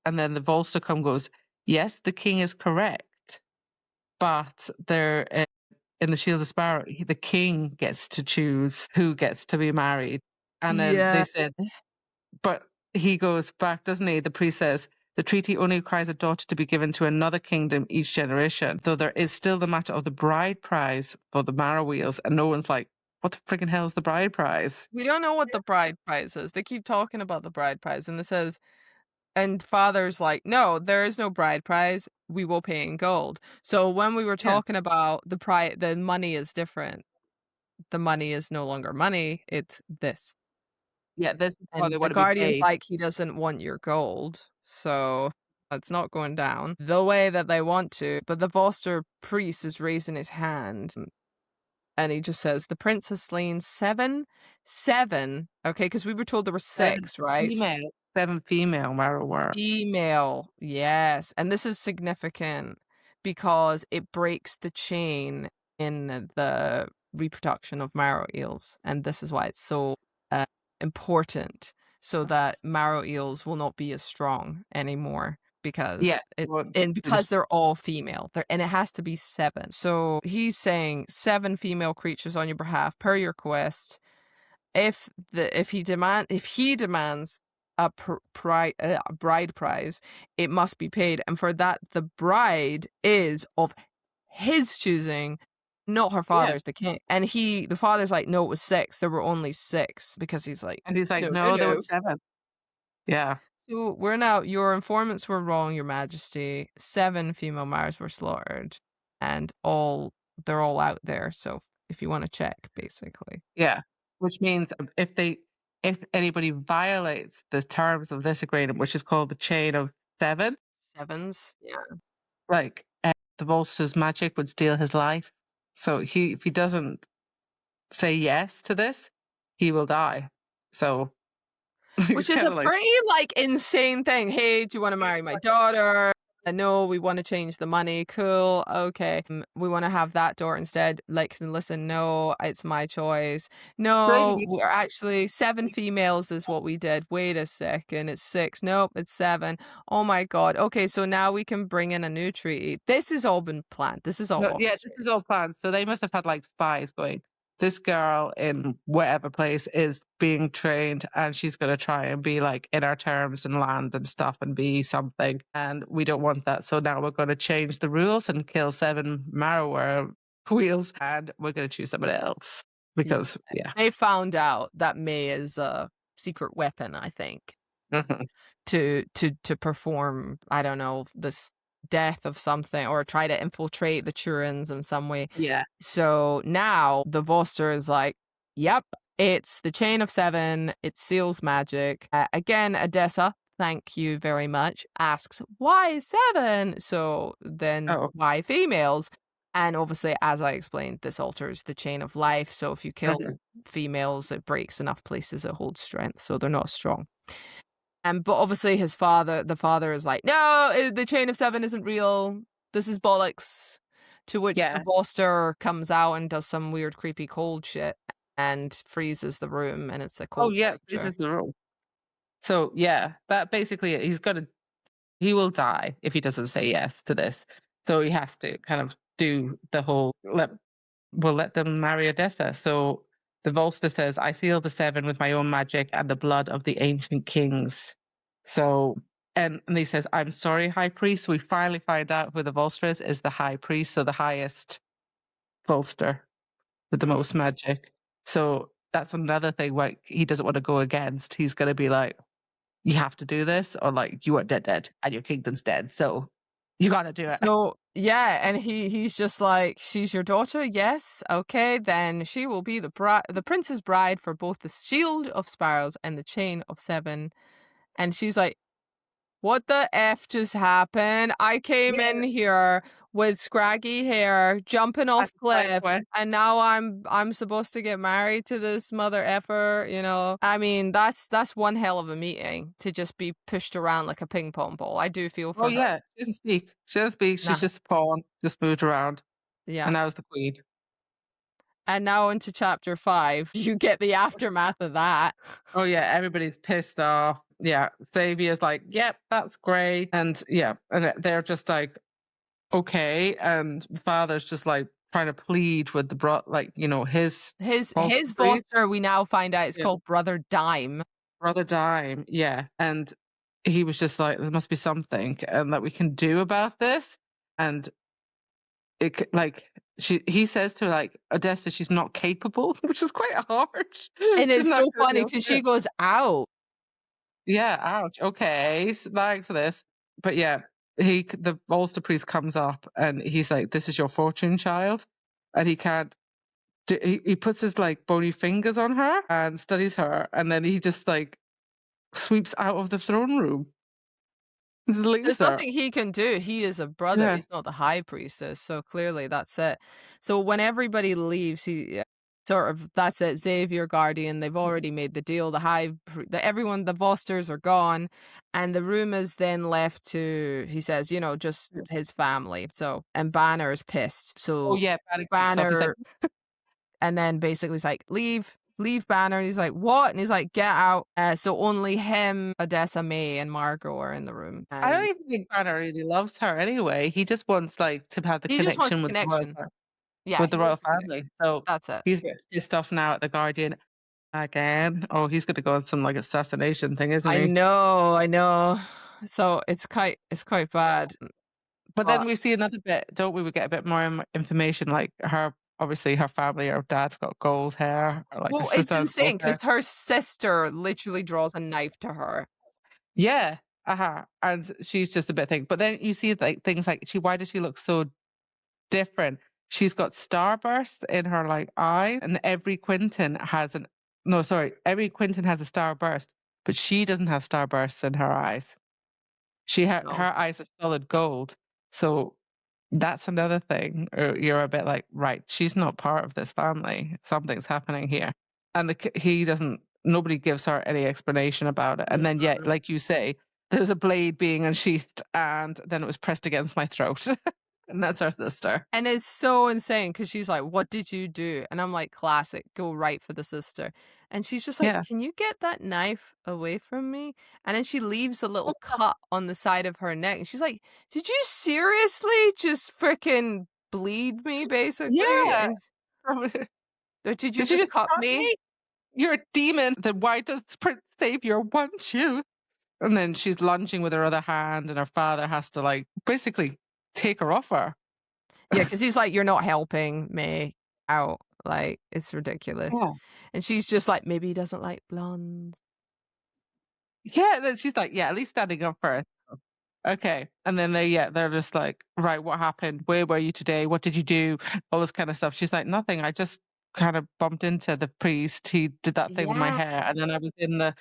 [SPEAKER 2] and then the Volster come goes, "Yes, the king is correct, but there." In the Shield of Sparrow, the king gets to choose who gets to be married. And then they
[SPEAKER 1] yeah.
[SPEAKER 2] said, but he goes back, doesn't he? The priest says, "The treaty only requires a daughter to be given to another kingdom each generation, though there is still the matter of the bride prize for the Marroweels." And no one's like, "What the friggin' hell is the bride prize?"
[SPEAKER 1] We don't know what the bride price is. They keep talking about the bride prize, and it says, and father's like, "No, there is no bride prize. We will pay in gold." So when we were
[SPEAKER 2] Yeah.
[SPEAKER 1] talking about the money is different. The money is no longer money, it's this.
[SPEAKER 2] Yeah, this is how they
[SPEAKER 1] And the
[SPEAKER 2] want to be
[SPEAKER 1] Guardian's
[SPEAKER 2] paid.
[SPEAKER 1] like, "He doesn't want your gold, so it's not going down the way that they want to." But the Voster priest is raising his hand, and he just says, "The prince has slain 7, okay, because we were told there were
[SPEAKER 2] Seven
[SPEAKER 1] 6, right?
[SPEAKER 2] female, seven female Marrower.
[SPEAKER 1] Female, yes, and this is significant because it breaks the chain in the reproduction of Marroweels, and this is why it's so important, so that Marroweels will not be as strong anymore because because they're all female. And it has to be 7. So he's saying 7 female creatures on your behalf per your quest. If he demands a bride prize, it must be paid, and for that the bride is of his choosing, not her father's, the king. And the father's like, no, it was 6. There were only 6, because he's like,
[SPEAKER 2] and he's like,
[SPEAKER 1] no,
[SPEAKER 2] no, there
[SPEAKER 1] no.
[SPEAKER 2] were 7. Yeah.
[SPEAKER 1] So your informants were wrong, Your Majesty. 7 female Mars were slaughtered, and they're all out there. So if you want to check, basically.
[SPEAKER 2] Yeah. Which means if anybody violates the terms of this agreement, which is called the chain of 7,
[SPEAKER 1] 7s, yeah.
[SPEAKER 2] like the Volster's magic would steal his life. So if he doesn't say yes to this, he will die. So
[SPEAKER 1] Which is a pretty insane thing. Hey, do you want to marry my daughter? No, we want to change the money. Cool. Okay. We want to have that daughter instead. Like, listen, no, it's my choice. No, we're actually 7 females is what we did. Wait a second. It's 6. Nope, it's 7. Oh my God. Okay, so now we can bring in a new treaty. This has all been planned. This is all
[SPEAKER 2] this is all planned. So they must have had spies going, this girl in whatever place is being trained and she's going to try and be in our terms and land and stuff and be something. And we don't want that. So now we're going to change the rules and kill 7 Marroweels and we're going to choose somebody else. Because,
[SPEAKER 1] they found out that May is a secret weapon, I think, to perform, I don't know, this death of something, or try to infiltrate the Turins in some way.
[SPEAKER 2] Yeah.
[SPEAKER 1] So now the Voster is like, yep, it's the chain of 7. It seals magic. Again, Odessa, thank you very much, asks, why 7? So then why females? And obviously, as I explained, this alters the chain of life. So if you kill females, it breaks enough places that hold strength. So they're not strong. But obviously the father is like, no, the chain of 7 isn't real. This is bollocks. To which the Voster comes out and does some weird, creepy cold shit and freezes the room, and it's a cold
[SPEAKER 2] freezes the room. So that basically he will die if he doesn't say yes to this. So he has to kind of do the whole let them marry Odessa. So the Volster says, I seal the 7 with my own magic and the blood of the ancient kings. So, and he says, I'm sorry, High Priest. We finally find out who the Volster is the High Priest, so the highest Volster with the most magic. So that's another thing where he doesn't want to go against. He's going to be like, you have to do this, or you are dead, and your kingdom's dead. So you got to do it.
[SPEAKER 1] So and he's just like, she's your daughter, yes, okay, then she will be the prince's bride for both the shield of Sparrows and the chain of 7. And she's like, what the F just happened? I came in here with scraggy hair, jumping off cliffs, and now I'm supposed to get married to this mother effer, I mean, that's one hell of a meeting, to just be pushed around like a ping pong ball. I do feel for her.
[SPEAKER 2] Yeah, she doesn't speak. She's just a pawn, just moved around. Yeah. And now it's the queen.
[SPEAKER 1] And now into chapter 5, you get the aftermath of that.
[SPEAKER 2] Oh yeah, everybody's pissed off. Yeah, Xavier's like, yep, that's great. And and they're just like, okay. And father's just trying to plead with the his
[SPEAKER 1] Voster, we now find out, is called Brother Dime.
[SPEAKER 2] Brother Dime, yeah. And he was just like, there must be something and that we can do about this. And it he says to her, Odessa, she's not capable, which is quite harsh.
[SPEAKER 1] And it's so funny because she goes, out.
[SPEAKER 2] Yeah, ouch. Okay, so thanks for this. But the Volster priest comes up and he's like, this is your fortune, child. And he can't he puts his bony fingers on her and studies her, and then he just sweeps out of the throne room.
[SPEAKER 1] There's nothing he can do. He is a brother. He's not the high priestess. So clearly that's it. So when everybody leaves, that's it. Xavier, Guardian, they've already made the deal. The Vosters are gone, and the room is then left to, he says, just his family. So, and Banner is pissed. So
[SPEAKER 2] Banner
[SPEAKER 1] And then basically he's like, leave Banner. And he's like, what? And he's like, get out. So only him, Odessa, May, and Margot are in the room.
[SPEAKER 2] I don't
[SPEAKER 1] And
[SPEAKER 2] even think Banner really loves her anyway. He just wants like to have the
[SPEAKER 1] he just wants
[SPEAKER 2] connection
[SPEAKER 1] a connection. Yeah,
[SPEAKER 2] with the
[SPEAKER 1] he
[SPEAKER 2] royal
[SPEAKER 1] wants a connection.
[SPEAKER 2] family. So
[SPEAKER 1] That's it.
[SPEAKER 2] he's a bit pissed off now at the Guardian again. Oh, he's going to go on some like assassination thing, isn't
[SPEAKER 1] I
[SPEAKER 2] he?
[SPEAKER 1] know. So it's quite bad.
[SPEAKER 2] But then
[SPEAKER 1] But
[SPEAKER 2] we see another bit, don't we? We get a bit more information, like her, obviously her family, her dad's got gold hair, or like her
[SPEAKER 1] well, it's
[SPEAKER 2] sister has gold
[SPEAKER 1] insane
[SPEAKER 2] hair.
[SPEAKER 1] because her sister literally draws a knife to her.
[SPEAKER 2] Yeah, and she's just a bit thing. But then you see like things like why does she look so different? She's got starburst in her like eye, and every Quinton has every Quinton has a starburst, but she doesn't have starbursts in her eyes.
[SPEAKER 1] No.
[SPEAKER 2] Her eyes are solid gold. So that's another thing. You're a bit like, right, she's not part of this family. Something's happening here. And he doesn't, nobody gives her any explanation about it. And then, yet, like you say, there's a blade being unsheathed and then it was pressed against my throat. And that's her sister.
[SPEAKER 1] And it's so insane because she's like, what did you do? And I'm like, classic, go right for the sister. And she's just like,
[SPEAKER 2] Yeah.
[SPEAKER 1] can you get that knife away from me? And then she leaves a little cut on the side of her neck. And she's like, did you seriously just freaking bleed me, basically?
[SPEAKER 2] Yeah.
[SPEAKER 1] And or did you
[SPEAKER 2] Did you
[SPEAKER 1] just
[SPEAKER 2] just
[SPEAKER 1] cut
[SPEAKER 2] cut
[SPEAKER 1] me?
[SPEAKER 2] me? You're a demon. Then why does Prince Savior want you? And then she's lunging with her other hand, and her father has to like basically take her off her.
[SPEAKER 1] Yeah, because he's like, you're not helping me out. Like, it's ridiculous.
[SPEAKER 2] Yeah.
[SPEAKER 1] And she's just like, maybe he doesn't like blondes.
[SPEAKER 2] Yeah, then she's like, yeah, at least standing up for it. Okay. And then they're just like, right, what happened? Where were you today? What did you do? All this kind of stuff. She's like, nothing. I just kind of bumped into the priest. He did that thing with my
[SPEAKER 1] Yeah.
[SPEAKER 2] hair. And then I was in the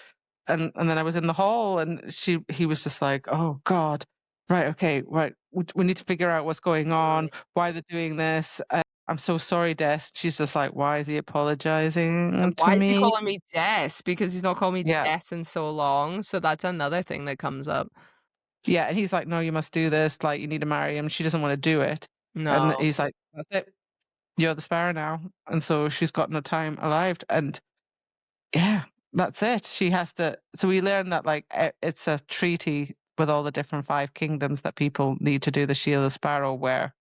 [SPEAKER 2] and then I was in the hall and he was just like, oh God. Right, okay, right. We need to figure out what's going on, why they're doing this. I'm so sorry, Des. She's just like, why is he apologizing to
[SPEAKER 1] Why is he
[SPEAKER 2] me?
[SPEAKER 1] calling me Des? Because he's not called me
[SPEAKER 2] Yeah.
[SPEAKER 1] Des in so long. So that's another thing that comes up.
[SPEAKER 2] Yeah, and he's like, no, you must do this. Like, you need to marry him. She doesn't want to do it. And
[SPEAKER 1] No.
[SPEAKER 2] he's like, that's it. You're the Sparrow now. And so she's got no time alive. And yeah, that's it. She has to. So we learn that, like, it's a treaty with all the different 5 kingdoms that people need to do the Shield of Sparrow, where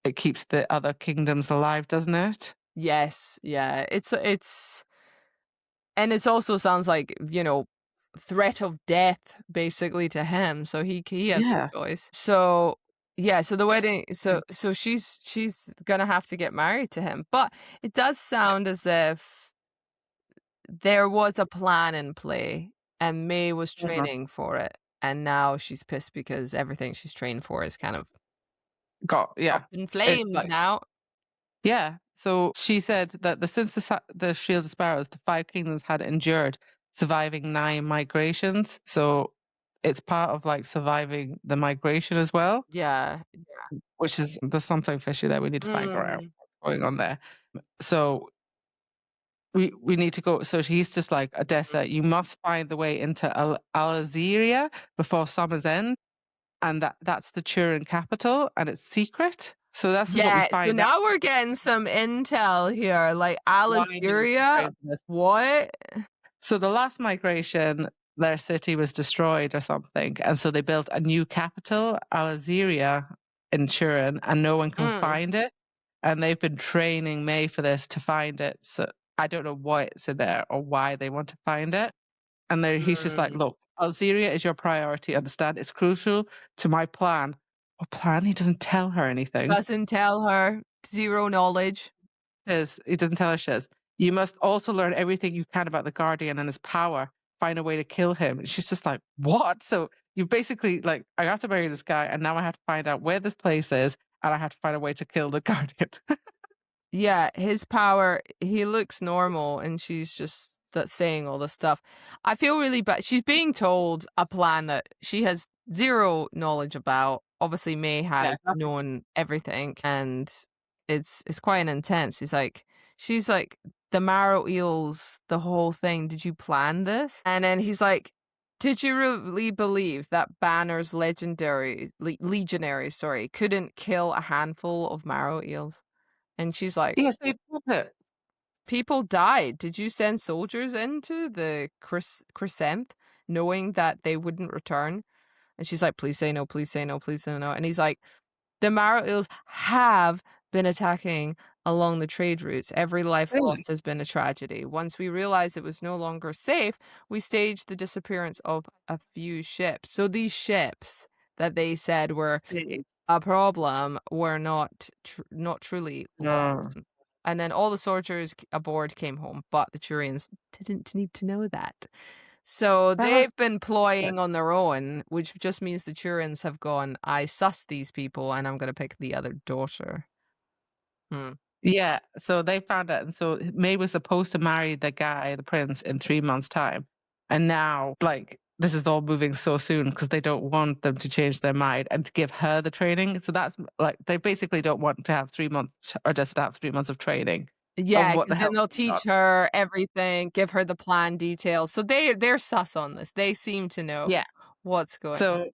[SPEAKER 2] it keeps the other kingdoms alive, doesn't it?
[SPEAKER 1] Yes. Yeah. And it also sounds like, threat of death basically to him. So he has
[SPEAKER 2] Yeah.
[SPEAKER 1] no choice. So yeah, so the wedding so she's gonna have to get married to him. But it does sound as if there was a plan in play and May was
[SPEAKER 2] Uh-huh.
[SPEAKER 1] training for it. And now she's pissed because everything she's trained for is kind of
[SPEAKER 2] Yeah.
[SPEAKER 1] up in
[SPEAKER 2] It's
[SPEAKER 1] flames
[SPEAKER 2] like,
[SPEAKER 1] now.
[SPEAKER 2] yeah. So she said that since the Shield of Sparrows, the 5 kingdoms had endured, surviving 9 migrations. So it's part of like surviving the migration as well,
[SPEAKER 1] Yeah.
[SPEAKER 2] which is there's something fishy there. We need to find out
[SPEAKER 1] Mm.
[SPEAKER 2] what's going on there. So we need to go. So he's just like, Odessa, you must find the way into Alaziria before summer's end, and that's the Turin capital, and it's secret. So that's what we
[SPEAKER 1] Yeah, so
[SPEAKER 2] find out.
[SPEAKER 1] now we're getting some intel here, like
[SPEAKER 2] Why did we
[SPEAKER 1] Alaziria.
[SPEAKER 2] find this?
[SPEAKER 1] What?
[SPEAKER 2] So the last migration, their city was destroyed or something, and so they built a new capital, Alaziria, in Turin, and no one can
[SPEAKER 1] Mm.
[SPEAKER 2] find it. And they've been training May for this to find it. So I don't know what's in there or why they want to find it. And he's just like,
[SPEAKER 1] Mm.
[SPEAKER 2] look, Algeria is your priority. Understand? It's crucial to my plan. What plan? He doesn't tell her anything.
[SPEAKER 1] Doesn't tell her. Zero knowledge.
[SPEAKER 2] He doesn't tell her. Says, you must also learn everything you can about the Guardian and his power. Find a way to kill him. And she's just like, what? So you've basically like, I have to marry this guy, and now I have to find out where this place is, and I have to find a way to kill the Guardian.
[SPEAKER 1] Yeah, his power, he looks normal and she's just saying all this stuff. I feel really bad. She's being told a plan that she has zero knowledge about. Obviously, May has
[SPEAKER 2] Yeah.
[SPEAKER 1] known everything and it's quite intense. She's like, the Marroweels, the whole thing, did you plan this? And then he's like, did you really believe that Banner's legionaries, couldn't kill a handful of Marroweels? And she's like,
[SPEAKER 2] Yes, they did it.
[SPEAKER 1] people died. Did you send soldiers into the Crescent knowing that they wouldn't return? And she's like, please say no, please say no, please say no. And he's like, the Marroweels have been attacking along the trade routes. Every life
[SPEAKER 2] Really?
[SPEAKER 1] lost has been a tragedy. Once we realized it was no longer safe, we staged the disappearance of a few ships. So these ships that they said were
[SPEAKER 2] See.
[SPEAKER 1] a problem were not truly
[SPEAKER 2] No.
[SPEAKER 1] lost. And then all the soldiers aboard came home, but the Turians didn't need to know that. So
[SPEAKER 2] That
[SPEAKER 1] they've been ploying on their own, which just means the Turians have gone, I suss these people and I'm going to pick the other daughter. Hmm.
[SPEAKER 2] Yeah, so they found out, and so May was supposed to marry the guy, the prince, in 3 months' time, and now like this is all moving so soon because they don't want them to change their mind and to give her the training. So that's like they basically don't want to have 3 months or just to have 3 months of training of
[SPEAKER 1] Yeah,
[SPEAKER 2] what the
[SPEAKER 1] because then
[SPEAKER 2] hell
[SPEAKER 1] they'll
[SPEAKER 2] going on.
[SPEAKER 1] teach her everything, give her the plan details. So they're sus on this. They seem to know
[SPEAKER 2] Yeah,
[SPEAKER 1] what's going on.
[SPEAKER 2] so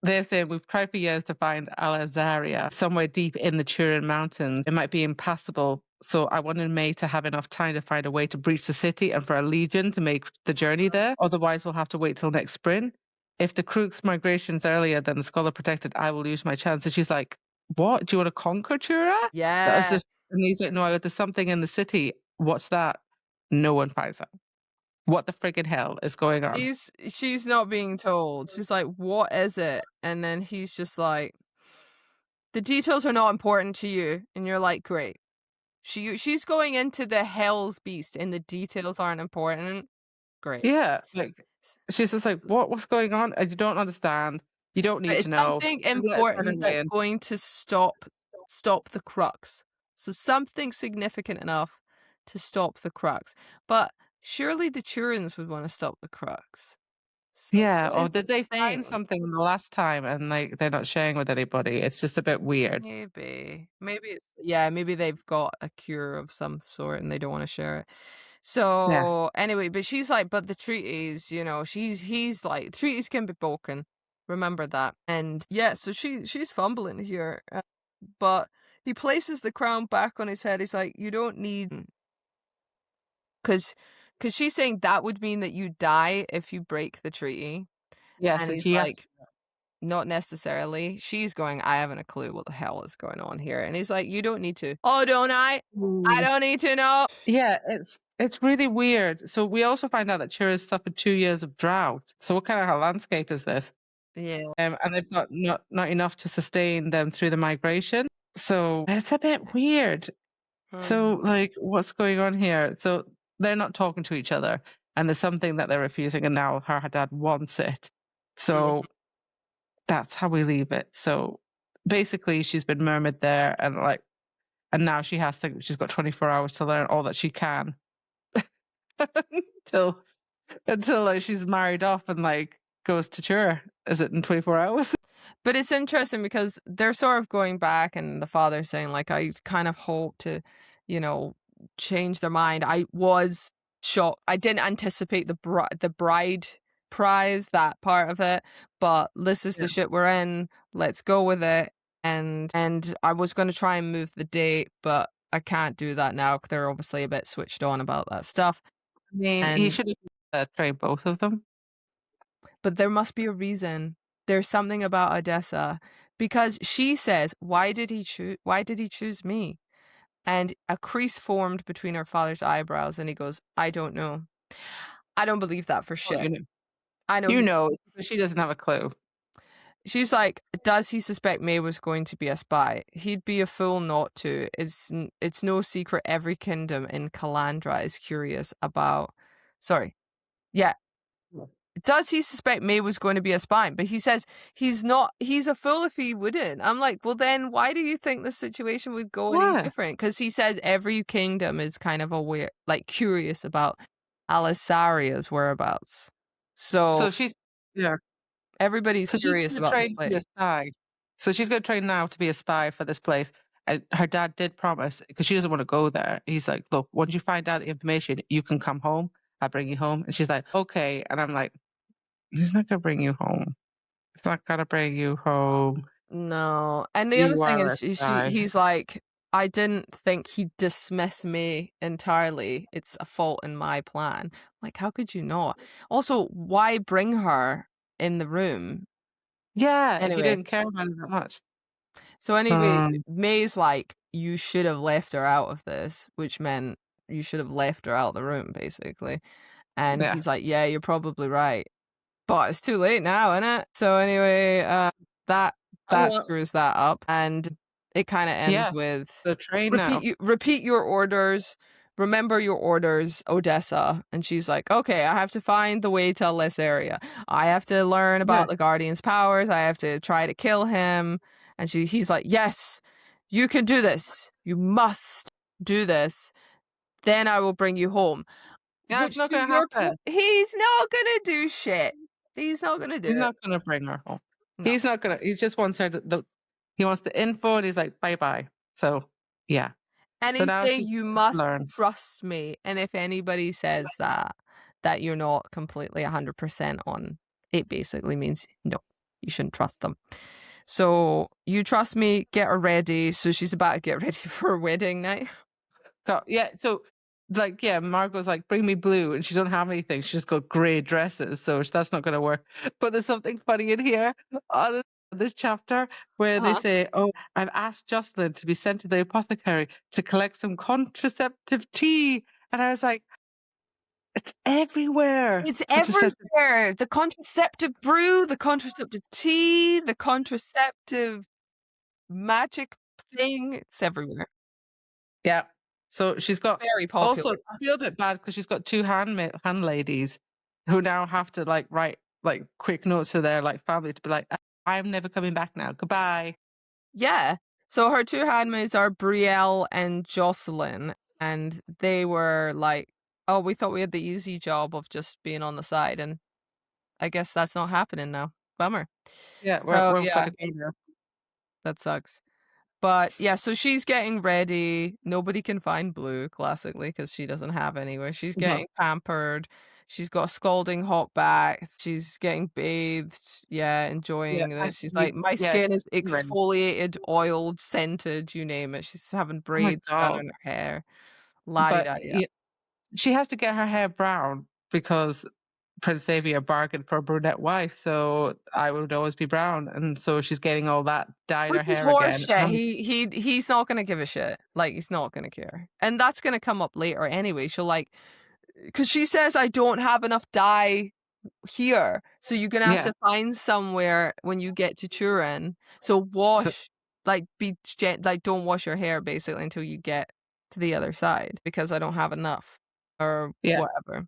[SPEAKER 2] they're saying we've tried for years to find Alazaria somewhere deep in the Turin Mountains. It might be impassable. So I wanted May to have enough time to find a way to breach the city and for a legion to make the journey there. Otherwise, we'll have to wait till next spring. If the Crook's migration's earlier than the Scholar protected, I will lose my chance. And she's like, what? Do you want to conquer Tura? That was
[SPEAKER 1] Yeah.
[SPEAKER 2] just, and he's like, no, there's something in the city. What's that? No one finds out. What the friggin' hell is going on?
[SPEAKER 1] She's not being told. She's like, what is it? And then he's just like, the details are not important to you. And you're like, great. She's going into the Hell's Beast and the details aren't important. Great.
[SPEAKER 2] Yeah, like she's just like, what's going on? And you don't understand. You don't
[SPEAKER 1] But
[SPEAKER 2] need to
[SPEAKER 1] it's
[SPEAKER 2] know.
[SPEAKER 1] something
[SPEAKER 2] Just let us run
[SPEAKER 1] important
[SPEAKER 2] away.
[SPEAKER 1] that's going to stop the crux. So something significant enough to stop the crux. But surely the Turins would want to stop the crux. So
[SPEAKER 2] Yeah,
[SPEAKER 1] what
[SPEAKER 2] or
[SPEAKER 1] is
[SPEAKER 2] did
[SPEAKER 1] this
[SPEAKER 2] they find
[SPEAKER 1] thing?
[SPEAKER 2] something the last time and like they're not sharing with anybody? It's just a bit weird.
[SPEAKER 1] Maybe. Maybe it's yeah, maybe they've got a cure of some sort and they don't want to share it.
[SPEAKER 2] Yeah.
[SPEAKER 1] So anyway, but she's like, but the treaties, he's like, treaties can be broken. Remember that. And yeah, so she's fumbling here. But he places the crown back on his head. He's like, you don't need because she's saying that would mean that you die if you break the treaty.
[SPEAKER 2] Yeah,
[SPEAKER 1] And
[SPEAKER 2] so
[SPEAKER 1] he's
[SPEAKER 2] she has
[SPEAKER 1] like, not necessarily. She's going, I haven't a clue what the hell is going on here. And he's like, you don't need to. Oh, don't I? I
[SPEAKER 2] to.
[SPEAKER 1] don't need to know.
[SPEAKER 2] Yeah, it's really weird. So we also find out that Chira's suffered 2 years of drought. So what kind of a landscape is this?
[SPEAKER 1] Yeah.
[SPEAKER 2] And they've got not enough to sustain them through the migration. So it's a bit weird. So,
[SPEAKER 1] Hmm.
[SPEAKER 2] like, what's going on here? So they're not talking to each other, and there's something that they're refusing, and now her dad wants it.
[SPEAKER 1] Mhm.
[SPEAKER 2] So that's how we leave it. So basically, she's been murmured there, and now she's got 24 hours to learn all that she can until like she's married off and like goes to tour. Is it in 24 hours?
[SPEAKER 1] But it's interesting because they're sort of going back, and the father's saying, like, I kind of hope to, you know, change their mind. I was shocked. I didn't anticipate the bride prize, that part of it, but this is
[SPEAKER 2] Yeah.
[SPEAKER 1] the shit we're in. Let's go with it. And I was going to try and move the date, but I can't do that now. They're obviously a bit switched on about that stuff.
[SPEAKER 2] I mean, he
[SPEAKER 1] And
[SPEAKER 2] should have trained both of them.
[SPEAKER 1] but there must be a reason. There's something about Odessa because she says, "Why did he choose? Why did he choose me?" And a crease formed between her father's eyebrows, and he goes, "I don't know. I don't believe that for
[SPEAKER 2] Oh,
[SPEAKER 1] shit. I know
[SPEAKER 2] you
[SPEAKER 1] he."
[SPEAKER 2] know, but she doesn't have a clue.
[SPEAKER 1] She's like, "Does he suspect May was going to be a spy? He'd be a fool not to. It's no secret. Every kingdom in Calandra is curious about." Sorry, yeah, does he suspect May was going to be a spy? But he says he's not, he's a fool if he wouldn't. I'm like, well, then why do you think the situation would go any
[SPEAKER 2] Yeah.
[SPEAKER 1] different? Because he says every kingdom is kind of aware, like curious about Alisaria's whereabouts. So
[SPEAKER 2] So she's yeah.
[SPEAKER 1] everybody's
[SPEAKER 2] So she's
[SPEAKER 1] curious
[SPEAKER 2] going to
[SPEAKER 1] about the
[SPEAKER 2] train to be a
[SPEAKER 1] place.
[SPEAKER 2] spy. So she's going to train now to be a spy for this place. And her dad did promise because she doesn't want to go there. He's like, look, once you find out the information, you can come home. I'll bring you home. And she's like, okay. And I'm like, he's not going to bring you home. He's not going to bring you home.
[SPEAKER 1] No. And the other
[SPEAKER 2] You
[SPEAKER 1] thing
[SPEAKER 2] are
[SPEAKER 1] is
[SPEAKER 2] a spy.
[SPEAKER 1] he's like, I didn't think he'd dismiss me entirely. It's a fault in my plan. Like, how could you not? Also, why bring her in the room?
[SPEAKER 2] Yeah, if you
[SPEAKER 1] Anyway,
[SPEAKER 2] didn't care about it that much.
[SPEAKER 1] so anyway,
[SPEAKER 2] Um,
[SPEAKER 1] May's like, you should have left her out of this, which meant you should have left her out of the room, basically. And
[SPEAKER 2] yeah.
[SPEAKER 1] he's like, yeah, you're probably right. But it's too late now, isn't it? So anyway, that
[SPEAKER 2] Oh, well,
[SPEAKER 1] screws that up, and it kind of ends
[SPEAKER 2] yes,
[SPEAKER 1] with
[SPEAKER 2] the train now.
[SPEAKER 1] repeat your orders, remember your orders, Odessa. And she's like, okay, I have to find the way to Alessaria. I have to learn
[SPEAKER 2] Yeah.
[SPEAKER 1] about the Guardian's powers. I have to try to kill him. And he's like, yes, you can do this. You must do this. Then I will bring you home.
[SPEAKER 2] Yeah, it's
[SPEAKER 1] Which,
[SPEAKER 2] not
[SPEAKER 1] to
[SPEAKER 2] going to
[SPEAKER 1] your point,
[SPEAKER 2] happen.
[SPEAKER 1] he's not gonna do shit. He's not gonna do
[SPEAKER 2] He's
[SPEAKER 1] it.
[SPEAKER 2] not going to bring her home.
[SPEAKER 1] No.
[SPEAKER 2] He's not going to, he just wants her he wants the info and he's like, bye bye. So, yeah.
[SPEAKER 1] And
[SPEAKER 2] So
[SPEAKER 1] he's
[SPEAKER 2] now
[SPEAKER 1] saying,
[SPEAKER 2] she's
[SPEAKER 1] you
[SPEAKER 2] got to
[SPEAKER 1] must
[SPEAKER 2] learn.
[SPEAKER 1] trust me. And if anybody says that you're not completely 100% on, it basically means no, you shouldn't trust them. So you trust me, get her ready. So she's about to get ready for her wedding night.
[SPEAKER 2] Yeah, so like, yeah, Margot's like, bring me blue, and she don't have anything. She just got grey dresses, so that's not going to work. But there's something funny in here on this chapter where they
[SPEAKER 1] Uh-huh.
[SPEAKER 2] say, "Oh, I've asked Jocelyn to be sent to the apothecary to collect some contraceptive tea," and I was like, "It's everywhere."
[SPEAKER 1] It's
[SPEAKER 2] Contraceptive.
[SPEAKER 1] everywhere. The contraceptive brew, the contraceptive tea, the contraceptive magic thing. It's everywhere.
[SPEAKER 2] Yeah. So she's got
[SPEAKER 1] Very
[SPEAKER 2] also
[SPEAKER 1] popular.
[SPEAKER 2] I feel a bit bad because she's got two hand ladies who now have to like write like quick notes to their like family to be like, I'm never coming back now. Goodbye.
[SPEAKER 1] Yeah. So her two handmaids are Brielle and Jocelyn, and they were like, oh, we thought we had the easy job of just being on the side, and I guess that's not happening now. Bummer.
[SPEAKER 2] Yeah,
[SPEAKER 1] So
[SPEAKER 2] we've got
[SPEAKER 1] yeah,
[SPEAKER 2] to go now.
[SPEAKER 1] that sucks. But yeah, so she's getting ready. Nobody can find Blue, classically, because she doesn't have anywhere. She's
[SPEAKER 2] No.
[SPEAKER 1] getting pampered. She's got a scalding hot bath. She's getting bathed. Yeah,
[SPEAKER 2] Yeah,
[SPEAKER 1] enjoying
[SPEAKER 2] and
[SPEAKER 1] this. She's like, my
[SPEAKER 2] yeah,
[SPEAKER 1] skin is
[SPEAKER 2] ready.
[SPEAKER 1] exfoliated, oiled, scented, you name it. She's having
[SPEAKER 2] Oh my
[SPEAKER 1] braids done
[SPEAKER 2] God.
[SPEAKER 1] in her hair. La di
[SPEAKER 2] But
[SPEAKER 1] da yeah.
[SPEAKER 2] yeah, she has to get her hair brown because Prince Xavier bargained for a brunette wife, so I would always be brown, and so she's getting all that dyed
[SPEAKER 1] Which
[SPEAKER 2] her
[SPEAKER 1] is
[SPEAKER 2] hair again.
[SPEAKER 1] horseshit. He's not gonna give a shit. Like, he's not gonna care. And that's gonna come up later anyway. She'll like, because she says, I don't have enough dye here, so you're gonna have
[SPEAKER 2] Yeah.
[SPEAKER 1] to find somewhere when you get to Turin. So
[SPEAKER 2] So
[SPEAKER 1] don't wash your hair basically until you get to the other side, because I don't have enough or
[SPEAKER 2] yeah.
[SPEAKER 1] whatever.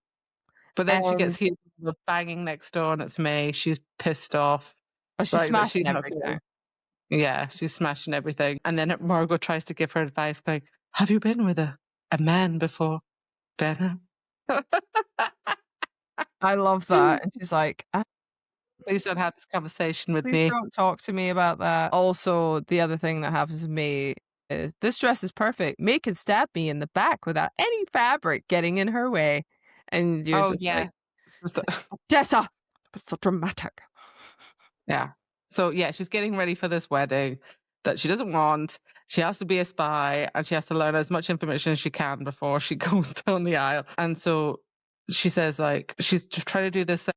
[SPEAKER 2] But then she gets
[SPEAKER 1] And
[SPEAKER 2] hit with banging next door, and it's May. She's pissed off,
[SPEAKER 1] she's
[SPEAKER 2] like that
[SPEAKER 1] smashing
[SPEAKER 2] she's not going.
[SPEAKER 1] everything.
[SPEAKER 2] Yeah, she's smashing everything. And then Margot tries to give her advice, going, "Have you been with a man before, Benna?"
[SPEAKER 1] I love that. And she's like,
[SPEAKER 2] Please don't have this conversation with
[SPEAKER 1] please
[SPEAKER 2] me.
[SPEAKER 1] don't talk to me about that. Also, the other thing that happens to me is, this dress is perfect. May can stab me in the back without any fabric getting in her way. And you're
[SPEAKER 2] Oh
[SPEAKER 1] just like,
[SPEAKER 2] yes.
[SPEAKER 1] Odessa! It's so dramatic.
[SPEAKER 2] Yeah. So yeah, she's getting ready for this wedding that she doesn't want. She has to be a spy and she has to learn as much information as she can before she goes down the aisle. And so she says like she's just trying to do this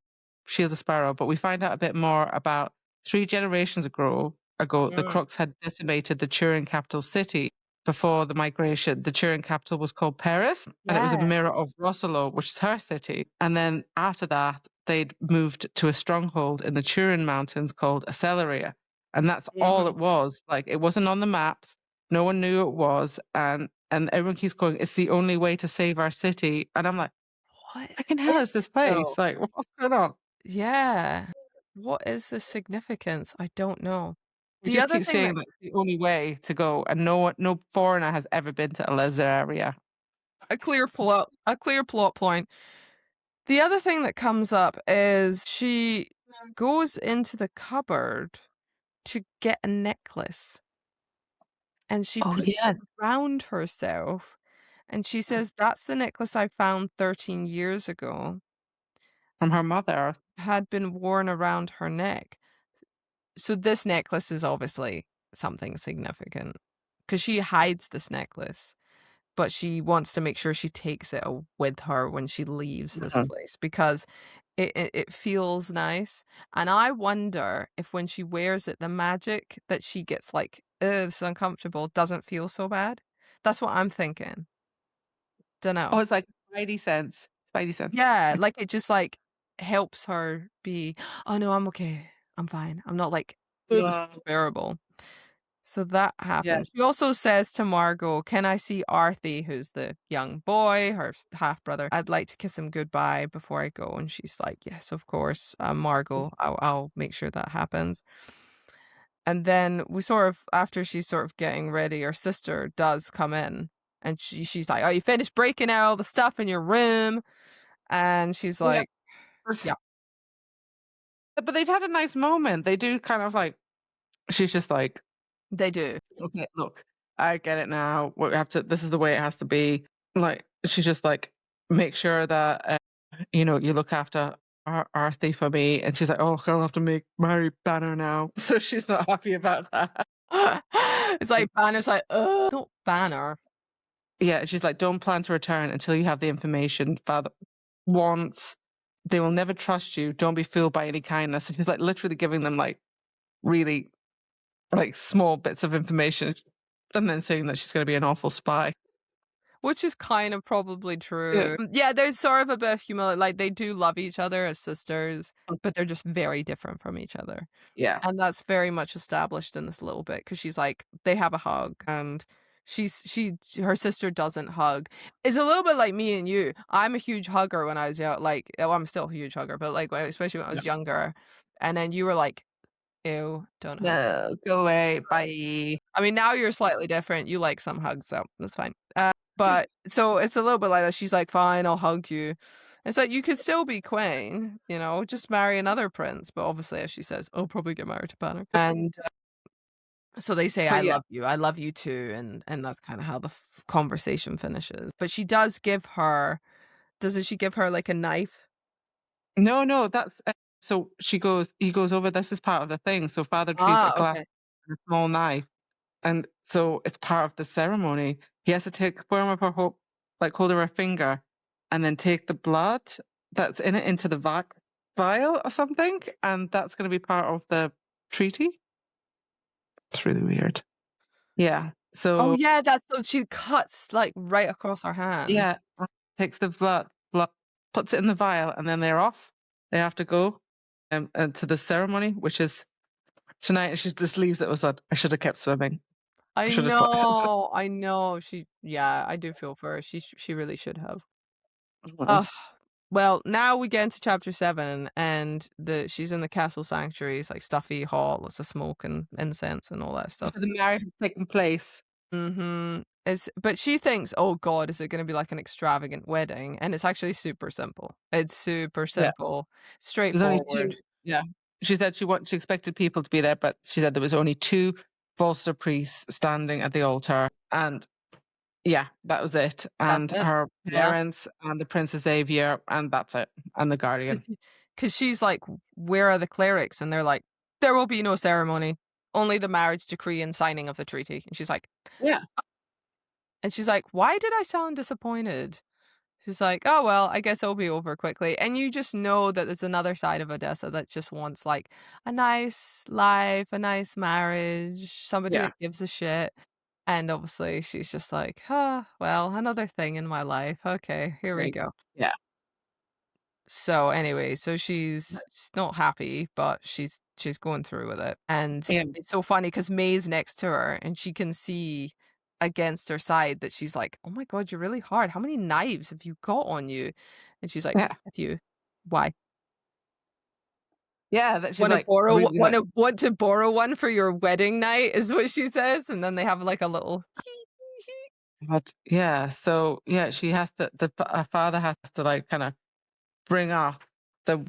[SPEAKER 2] Shield of Sparrow, but we find out a bit more about 3 generations ago the
[SPEAKER 1] Mm,
[SPEAKER 2] Crooks had decimated the Turin capital city. Before the migration, the Turin capital was called Paris, and it was a
[SPEAKER 1] yeah.
[SPEAKER 2] mirror of Rossolo, which is her city. And then after that, they'd moved to a stronghold in the Turin mountains called Aceleria. And that's all
[SPEAKER 1] Mhm.
[SPEAKER 2] it was. Like, it wasn't on the maps. No one knew it was. And everyone keeps going, it's the only way to save our city. And I'm like,
[SPEAKER 1] What
[SPEAKER 2] fucking hell
[SPEAKER 1] is
[SPEAKER 2] is this
[SPEAKER 1] it though?
[SPEAKER 2] place? Like, what's going on?
[SPEAKER 1] Yeah. What is the significance? I don't know.
[SPEAKER 2] We
[SPEAKER 1] The
[SPEAKER 2] just
[SPEAKER 1] other
[SPEAKER 2] keep
[SPEAKER 1] thing that
[SPEAKER 2] saying that's the only way to go, and no foreigner has ever been to Alezaria.
[SPEAKER 1] a clear plot point. The other thing that comes up is she goes into the cupboard to get a necklace, and she
[SPEAKER 2] Oh
[SPEAKER 1] puts it
[SPEAKER 2] yes,
[SPEAKER 1] around herself, and she says, that's the necklace I found 13 years ago,
[SPEAKER 2] from her mother.
[SPEAKER 1] had been worn around her neck. So this necklace is obviously something significant, because she hides this necklace, but she wants to make sure she takes it with her when she leaves this place because it feels nice. And I wonder if when she wears it, the magic that she gets like, ugh, this is uncomfortable, doesn't feel so bad. That's what I'm thinking.
[SPEAKER 2] Oh,
[SPEAKER 1] Dunno.
[SPEAKER 2] it's like Spidey sense. Spidey sense.
[SPEAKER 1] Yeah, like it just like helps her be, oh no, I'm okay. I'm fine. I'm not like, oh, this
[SPEAKER 2] Yeah.
[SPEAKER 1] is unbearable. So that
[SPEAKER 2] Yeah.
[SPEAKER 1] happens. She also says to Margot, "Can I see Arthie, who's the young boy, her half brother? I'd like to kiss him goodbye before I go." And she's like, "Yes, of course, Margot. I'll make sure that happens." And then we sort of, after she's sort of getting ready, her sister does come in, and she's like, "Are you finished breaking out all the stuff in your room?" And she's
[SPEAKER 2] Yeah.
[SPEAKER 1] like, "Yeah,
[SPEAKER 2] But they'd had a nice moment. They do kind of like, she's just like,
[SPEAKER 1] they do."
[SPEAKER 2] okay, look, I get it now. We have to, this is the way it has to be. Like, she's just like, make sure that, you know, you look after Arthie for me. And she's like, oh, I'll have to marry Banner now. So she's not happy about that.
[SPEAKER 1] It's like Banner's like, "Ugh, not Banner."
[SPEAKER 2] Yeah, she's like, don't plan to return until you have the information Father wants. They will never trust you. Don't be fooled by any kindness. And she's like literally giving them like really like small bits of information and then saying that she's going to be an awful spy.
[SPEAKER 1] Which is kind of probably
[SPEAKER 2] Yeah.
[SPEAKER 1] true. Yeah, there's sort of a bit of humility. Like, they do love each other as sisters, but they're just very different from each other.
[SPEAKER 2] Yeah.
[SPEAKER 1] And that's very much established in this little bit because she's like, they have a hug, and her sister doesn't hug. It's a little bit like me and you. I'm a huge hugger when I was young. Like, well, I'm still a huge hugger, but like, especially when I
[SPEAKER 2] Yeah.
[SPEAKER 1] was younger. And then you were like, ew, don't hug.
[SPEAKER 2] No, go away. Bye.
[SPEAKER 1] I mean, now you're slightly different. You like some hugs, so that's fine. But so it's a little bit like that. She's like, "Fine, I'll hug you." It's like you could still be queen, you know, just marry another prince. But obviously, as she says, I'll probably get married to Banner. And so they say,
[SPEAKER 2] But
[SPEAKER 1] "I
[SPEAKER 2] yeah,
[SPEAKER 1] love you. I love you too." And that's kind of how the conversation finishes. But she does give her, doesn't she give her like a knife?
[SPEAKER 2] no, that's so he goes over. This is part of the thing. So Father treats a
[SPEAKER 1] Ah,
[SPEAKER 2] glass
[SPEAKER 1] okay.
[SPEAKER 2] and a small knife, and so it's part of the ceremony. He has to take form of her hope, like hold her finger, and then take the blood that's in it into the vial or something, and that's going to be part of the treaty. It's really weird. Yeah.
[SPEAKER 1] Oh
[SPEAKER 2] So
[SPEAKER 1] yeah, that's so she cuts like right across her hand.
[SPEAKER 2] yeah, takes the blood, puts it in the vial, and then they're off. They have to go and to the ceremony, which is tonight. And she just leaves it with that. I should have kept swimming. I
[SPEAKER 1] I
[SPEAKER 2] should have slept.
[SPEAKER 1] know, I know. Yeah, I do feel for her. She really should have.
[SPEAKER 2] Mhm.
[SPEAKER 1] Oh, well, now we get into chapter 7, and she's in the castle sanctuary. It's like stuffy, hot, lots of smoke and incense and all that
[SPEAKER 2] So
[SPEAKER 1] stuff.
[SPEAKER 2] the marriage has taken place.
[SPEAKER 1] But she thinks, oh God, is it going to be like an extravagant wedding? And it's actually super simple. It's super
[SPEAKER 2] Yeah.
[SPEAKER 1] simple,
[SPEAKER 2] There's only
[SPEAKER 1] straightforward.
[SPEAKER 2] two. Yeah. She said she expected people to be there, but she said there was only two Volster priests standing at the altar, and yeah, that was it.
[SPEAKER 1] That's
[SPEAKER 2] And
[SPEAKER 1] it.
[SPEAKER 2] her
[SPEAKER 1] Yeah.
[SPEAKER 2] parents and the Princess Xavier, and that's it. And the Guardian.
[SPEAKER 1] Because she's like, where are the clerics? And they're like, there will be no ceremony, only the marriage decree and signing of the treaty.
[SPEAKER 2] Yeah.
[SPEAKER 1] And she's like, why did I sound disappointed? She's like, oh, well, I guess it'll be over quickly. And you just know that there's another side of Odessa that just wants like a nice life, a nice marriage, somebody
[SPEAKER 2] Yeah.
[SPEAKER 1] that gives a shit. And obviously she's just like, oh, well, another thing in my life. Okay, here we
[SPEAKER 2] Right.
[SPEAKER 1] go.
[SPEAKER 2] Yeah.
[SPEAKER 1] So anyway, so she's not happy, but she's going through with it. And
[SPEAKER 2] Yeah.
[SPEAKER 1] it's so funny because May's next to her and she can see against her side that she's like, "Oh my God, you're really hard. How many knives have you got on you?" And she's like,
[SPEAKER 2] Yeah.
[SPEAKER 1] "Have you? Why?
[SPEAKER 2] Yeah. That she's like really like,
[SPEAKER 1] Want to borrow one for your wedding night?" is what she says. And then they have like a little
[SPEAKER 2] but yeah. So yeah, she has to. Her father has to like kind of bring up the.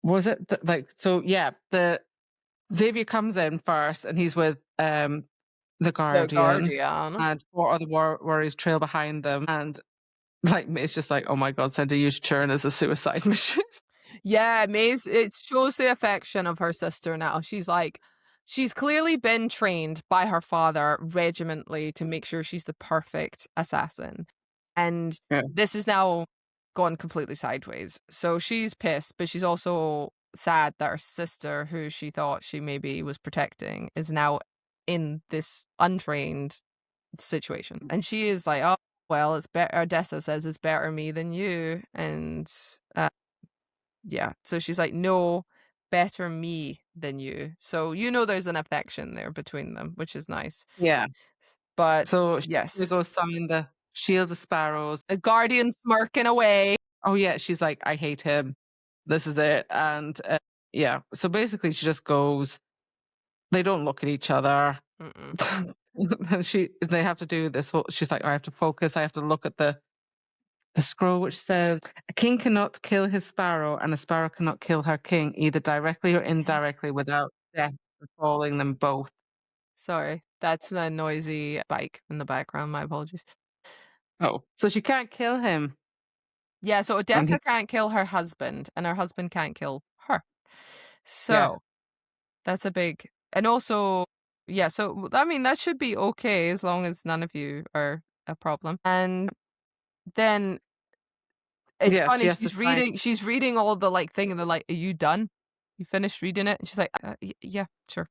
[SPEAKER 2] Was it like so? Yeah. The Xavier comes in first, and he's with the
[SPEAKER 1] the
[SPEAKER 2] Guardian,
[SPEAKER 1] guardian.
[SPEAKER 2] and four other warriors trail behind them, and like it's just like, oh my God, send a huge churn as a suicide mission.
[SPEAKER 1] Yeah, May's it shows the affection of her sister now. She's like, she's clearly been trained by her father regimentally to make sure she's the perfect assassin. And
[SPEAKER 2] Yeah.
[SPEAKER 1] this is now gone completely sideways. So she's pissed, but she's also sad that her sister, who she thought she maybe was protecting, is now in this untrained situation. And she is like, oh, well, it's better. Odessa says it's better me than you. And yeah, so she's like, no, better me than you. So there's an affection there between them, which is nice.
[SPEAKER 2] Yeah.
[SPEAKER 1] But
[SPEAKER 2] So she's gonna
[SPEAKER 1] yes,
[SPEAKER 2] go sign the Shield of Sparrows.
[SPEAKER 1] a guardian smirking away.
[SPEAKER 2] Oh yeah, she's like, I hate him. This is it. And yeah, so basically she just goes. They don't look at each other. And they have to do this whole. She's like, I have to focus. I have to look at the scroll which says, a king cannot kill his sparrow, and a sparrow cannot kill her king, either directly or indirectly, without death befalling them both.
[SPEAKER 1] Sorry, that's a noisy bike in the background. My apologies.
[SPEAKER 2] Oh, so she can't kill him.
[SPEAKER 1] Yeah, so
[SPEAKER 2] And
[SPEAKER 1] Odessa can't kill her husband, and her husband can't kill her. So
[SPEAKER 2] yeah,
[SPEAKER 1] that's a big, and also, yeah, so I mean, that should be okay as long as none of you are a problem. And then it's
[SPEAKER 2] yeah, she
[SPEAKER 1] funny,
[SPEAKER 2] has to sign.
[SPEAKER 1] she's reading all the like thing, and they're like, are you done? You finished reading it? And she's like, yeah, sure.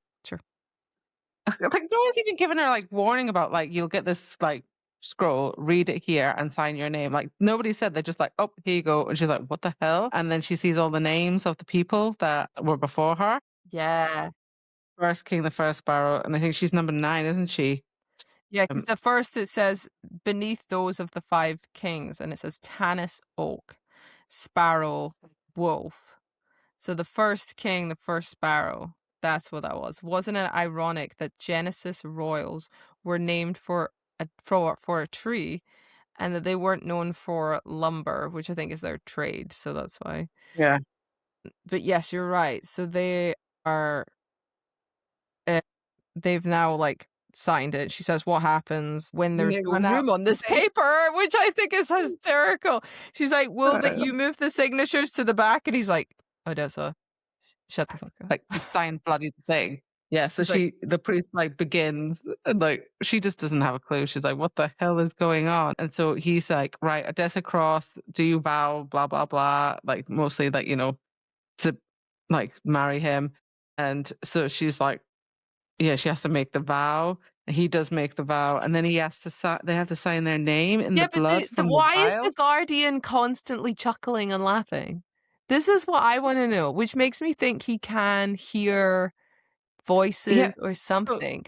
[SPEAKER 2] Like no one's even given her like warning about like you'll get this like scroll, read it here and sign your name. Like nobody said. They're just like, oh, here you go. And she's like, what the hell? And then she sees all the names of the people that were before her.
[SPEAKER 1] Yeah.
[SPEAKER 2] First king, the first sparrow, and I think she's number 9, isn't she?
[SPEAKER 1] Yeah, because the first it says beneath those of the 5 kings, and it says Tanis Oak, Sparrow, Wolf. So the first king, the first sparrow, that's what that was. Wasn't it ironic that Genesis royals were named for a tree, and that they weren't known for lumber, which I think is their trade, so that's why.
[SPEAKER 2] Yeah.
[SPEAKER 1] But yes, you're right. So they are they've now like signed it. She says, what happens when there's no room on this paper, which I think is hysterical. She's like, will that you move the signatures to the back? And he's like, Odessa, shut the fuck up.
[SPEAKER 2] Like just sign bloody thing. Yeah, so
[SPEAKER 1] He's
[SPEAKER 2] the priest like begins and like she just doesn't have a clue. She's like, what the hell is going on? And so he's like, right, Odessa Cross, do you vow, blah, blah, blah. Like mostly that, to like marry him. And so she's like, yeah, she has to make the vow. He does make the vow, and then he has to they have to sign their name in the blood from
[SPEAKER 1] why
[SPEAKER 2] the
[SPEAKER 1] is the guardian constantly chuckling and laughing? This is what I want to know, which makes me think he can hear voices or something,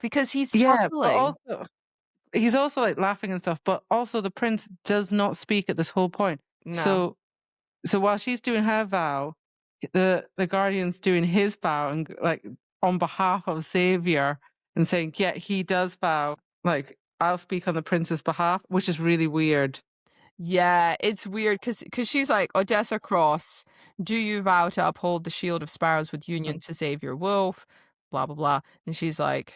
[SPEAKER 1] because he's chuckling.
[SPEAKER 2] But also he's also like laughing and stuff, but also the prince does not speak at this whole point.
[SPEAKER 1] No.
[SPEAKER 2] So while she's doing her vow, the guardian's doing his vow and like on behalf of Xavier and saying, yeah, he does vow, like I'll speak on the prince's behalf, which is really weird.
[SPEAKER 1] Yeah, it's weird because she's like, Odessa Cross, do you vow to uphold the shield of sparrows with union to Xavier Wolf? Blah, blah, blah. And she's like,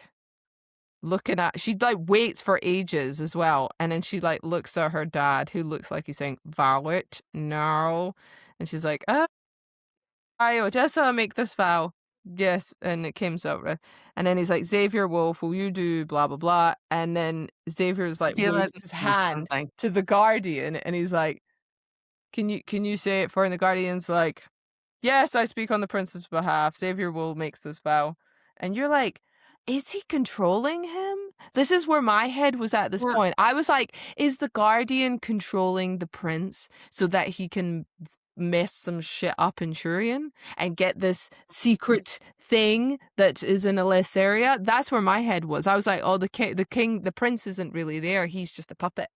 [SPEAKER 1] she like waits for ages as well. And then she like looks at her dad, who looks like he's saying, vow it? No. And she's like, I, Odessa, make this vow. Yes. And it came over. And then he's like, Xavier Wolf, will you do blah, blah, blah? And then Xavier's like, waves his hand to the guardian. And he's like, can you say it for? And the guardian's like, yes, I speak on the prince's behalf. Xavier Wolf makes this vow. And you're like, is he controlling him? This is where my head was at this point. I was like, is the guardian controlling the prince so that he can mess some shit up in Turian and get this secret thing that is in Alessaria? That's where my head was. I was like, oh, the prince isn't really there. He's just a puppet,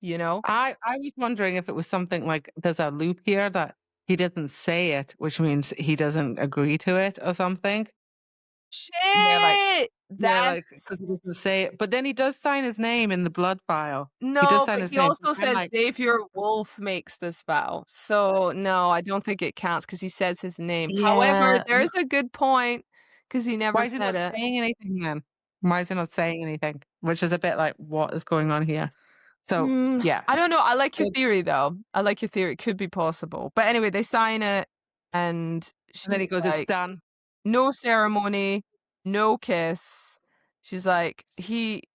[SPEAKER 2] I was wondering if it was something like there's a loop here that he doesn't say it, which means he doesn't agree to it or something.
[SPEAKER 1] Shit!
[SPEAKER 2] Because he doesn't say it. But then he does sign his name in the blood file.
[SPEAKER 1] No,
[SPEAKER 2] he does sign his
[SPEAKER 1] he
[SPEAKER 2] name.
[SPEAKER 1] also says Xavier Wolf makes this vow. So no, I don't think it counts because he says his name.
[SPEAKER 2] Yeah.
[SPEAKER 1] However, there's a good point because he never said it.
[SPEAKER 2] Why is he not saying anything then? Why is he not saying anything? Which is a bit like, what is going on here? So, yeah.
[SPEAKER 1] I don't know. I like your theory, though. I like your theory. It could be possible. But anyway, they sign it, and
[SPEAKER 2] then he goes,
[SPEAKER 1] like,
[SPEAKER 2] it's done.
[SPEAKER 1] No ceremony. no kiss. She's like,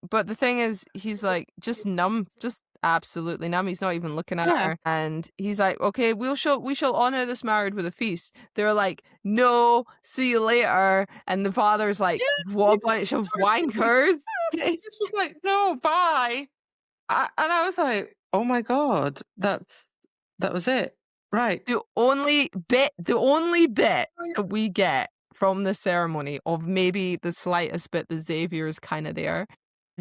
[SPEAKER 1] but the thing is, he's like, just numb, just absolutely numb. He's not even looking at
[SPEAKER 2] Yeah.
[SPEAKER 1] her. And he's like, okay, we shall honor this marriage with a feast. They're like, no, see you later. And the father's like,
[SPEAKER 2] Yeah,
[SPEAKER 1] what
[SPEAKER 2] he
[SPEAKER 1] a
[SPEAKER 2] just
[SPEAKER 1] bunch of
[SPEAKER 2] ignored me.
[SPEAKER 1] wankers.
[SPEAKER 2] He just was like, "No, bye." And I was like, "Oh my god, that was it." Right.
[SPEAKER 1] The only bit that we get from the ceremony of maybe the slightest bit that Xavier is kind of there.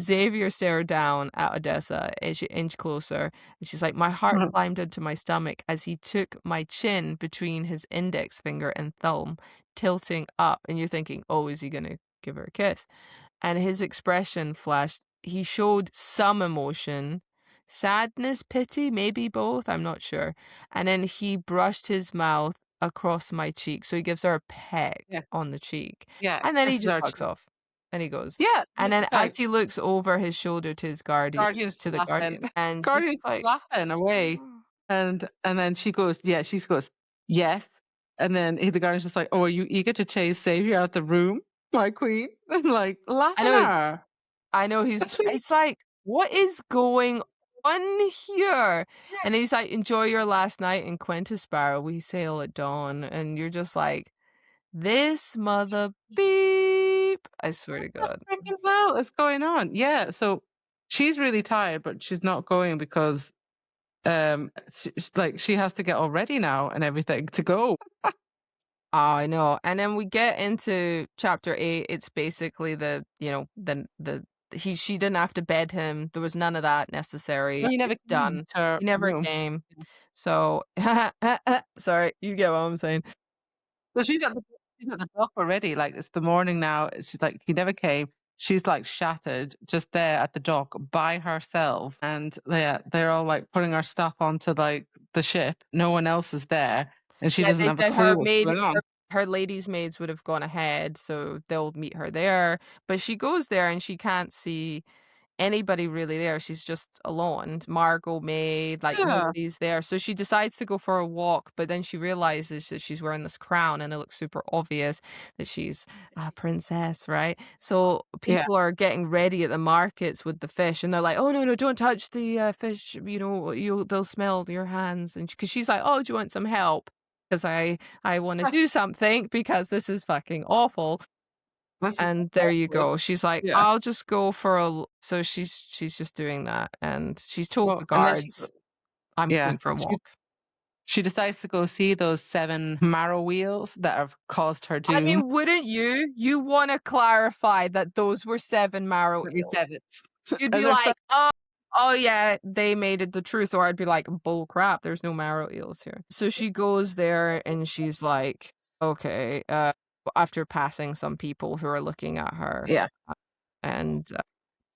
[SPEAKER 1] Xavier stared down at Odessa as she inched closer, and she's like, my heart
[SPEAKER 2] Mhm.
[SPEAKER 1] climbed into my stomach as he took my chin between his index finger and thumb, tilting up. And you're thinking, oh, is he gonna give her a kiss? And his expression flashed. He showed some emotion, sadness, pity, maybe both, I'm not sure. And then he brushed his mouth across my cheek. So he gives her a peck
[SPEAKER 2] Yeah.
[SPEAKER 1] on the cheek.
[SPEAKER 2] Yeah.
[SPEAKER 1] And then he
[SPEAKER 2] This is
[SPEAKER 1] just
[SPEAKER 2] our
[SPEAKER 1] fucks off. And he goes.
[SPEAKER 2] Yeah,
[SPEAKER 1] And
[SPEAKER 2] he's
[SPEAKER 1] then
[SPEAKER 2] just
[SPEAKER 1] as
[SPEAKER 2] like,
[SPEAKER 1] he looks over his shoulder to his guardian,
[SPEAKER 2] Guardian's
[SPEAKER 1] to the
[SPEAKER 2] laughing.
[SPEAKER 1] guardian, and you're
[SPEAKER 2] Guardian's
[SPEAKER 1] just like,
[SPEAKER 2] laughing away.
[SPEAKER 1] "Oh."
[SPEAKER 2] And then she goes, "Yes." And then the Guardian's just like, "Oh, are you eager to chase Savior out the room, my queen?" And like
[SPEAKER 1] I
[SPEAKER 2] laughing
[SPEAKER 1] know,
[SPEAKER 2] at her.
[SPEAKER 1] he's
[SPEAKER 2] That's really
[SPEAKER 1] it's like, what is going on here? And he's like, enjoy your last night in Quintus Sparrow. We sail at dawn. And you're just like, this mother beep. I swear to
[SPEAKER 2] what
[SPEAKER 1] God.
[SPEAKER 2] the freaking hell is going on? Yeah, so she's really tired, but she's not going because she has to get all ready now and everything to go.
[SPEAKER 1] Oh, I know. And then we get into chapter 8. It's basically she didn't have to bed him. There was none of that necessary.
[SPEAKER 2] He never
[SPEAKER 1] It's
[SPEAKER 2] came
[SPEAKER 1] done.
[SPEAKER 2] to her
[SPEAKER 1] He never
[SPEAKER 2] room.
[SPEAKER 1] came. So sorry, you get what I'm saying.
[SPEAKER 2] So she's at the dock already. Like it's the morning now. She's like he never came. She's like shattered, just there at the dock by herself, and they're all like putting her stuff onto like the ship. No one else is there, and she
[SPEAKER 1] Yeah,
[SPEAKER 2] doesn't
[SPEAKER 1] they
[SPEAKER 2] have a
[SPEAKER 1] said
[SPEAKER 2] clue what's going on.
[SPEAKER 1] her ladies' maids would have gone ahead, so they'll meet her there. But she goes there and she can't see anybody really there. She's just alone. Margot maid, like
[SPEAKER 2] Yeah,
[SPEAKER 1] nobody's there. So she decides to go for a walk, but then she realizes that she's wearing this crown and it looks super obvious that she's a princess, right? So
[SPEAKER 2] yeah.
[SPEAKER 1] people are getting ready at the markets with the fish and they're like, "Oh no, don't touch the fish, they'll smell your hands." And because she's like, "Oh, do you want some help?" Because I want to do something because this is fucking awful.
[SPEAKER 2] This is
[SPEAKER 1] And there you
[SPEAKER 2] awkward.
[SPEAKER 1] go. She's like,
[SPEAKER 2] Yeah.
[SPEAKER 1] "I'll just go for a l" so she's just doing that, and she's told
[SPEAKER 2] Well,
[SPEAKER 1] the
[SPEAKER 2] and then
[SPEAKER 1] guards, "I'm
[SPEAKER 2] yeah,
[SPEAKER 1] going for a walk."
[SPEAKER 2] she decides to go see those 7 Marroweels that have caused her
[SPEAKER 1] I
[SPEAKER 2] doom.
[SPEAKER 1] mean, wouldn't you? You wanna clarify that those were 7 marrow
[SPEAKER 2] Maybe
[SPEAKER 1] eels.
[SPEAKER 2] 7.
[SPEAKER 1] You'd
[SPEAKER 2] And
[SPEAKER 1] be
[SPEAKER 2] there's
[SPEAKER 1] like, "Oh, yeah, they made it the truth," or I'd be like, "Bull crap, there's no marrow eels here." So she goes there and she's like, "Okay," after passing some people who are looking at her,
[SPEAKER 2] yeah,
[SPEAKER 1] and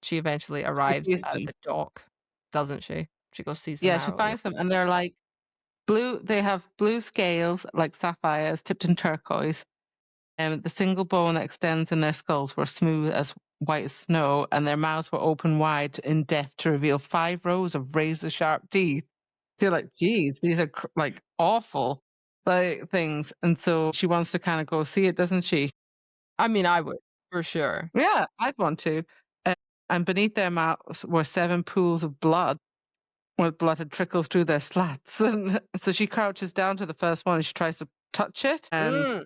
[SPEAKER 1] she eventually
[SPEAKER 2] she
[SPEAKER 1] arrives
[SPEAKER 2] sees
[SPEAKER 1] at
[SPEAKER 2] them.
[SPEAKER 1] the dock, doesn't she? She goes sees the
[SPEAKER 2] Yeah, she
[SPEAKER 1] marrow eel.
[SPEAKER 2] finds them and they're like blue. They have blue scales like sapphires tipped in turquoise. And the single bone that extends in their skulls were smooth as white as snow, and their mouths were open wide in depth to reveal 5 rows of razor sharp teeth. You're like, geez, these are like awful like things. And so she wants to kind of go see it, doesn't she?
[SPEAKER 1] I mean, I would, for sure.
[SPEAKER 2] Yeah, I'd want to. Uh, and beneath their mouths were 7 pools of blood, where blood had trickled through their slats. And so she crouches down to the first one and she tries to touch it, and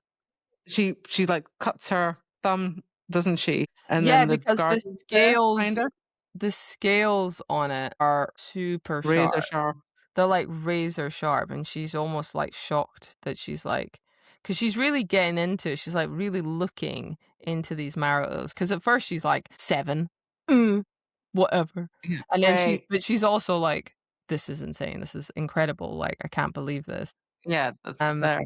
[SPEAKER 1] Mm.
[SPEAKER 2] she like cuts her thumb, doesn't she? And
[SPEAKER 1] Yeah,
[SPEAKER 2] then the
[SPEAKER 1] because
[SPEAKER 2] guardian's there behind her,
[SPEAKER 1] the scales on it are super
[SPEAKER 2] razor
[SPEAKER 1] sharp.
[SPEAKER 2] sharp.
[SPEAKER 1] They're like razor sharp, and she's almost like shocked that she's like, because she's really getting into it. She's like really looking into these marrows. Because at first she's like 7, whatever,
[SPEAKER 2] Yeah.
[SPEAKER 1] and then
[SPEAKER 2] Right.
[SPEAKER 1] she's also like, this is insane. This is incredible. Like I can't believe this.
[SPEAKER 2] Yeah, that's
[SPEAKER 1] Um,
[SPEAKER 2] there.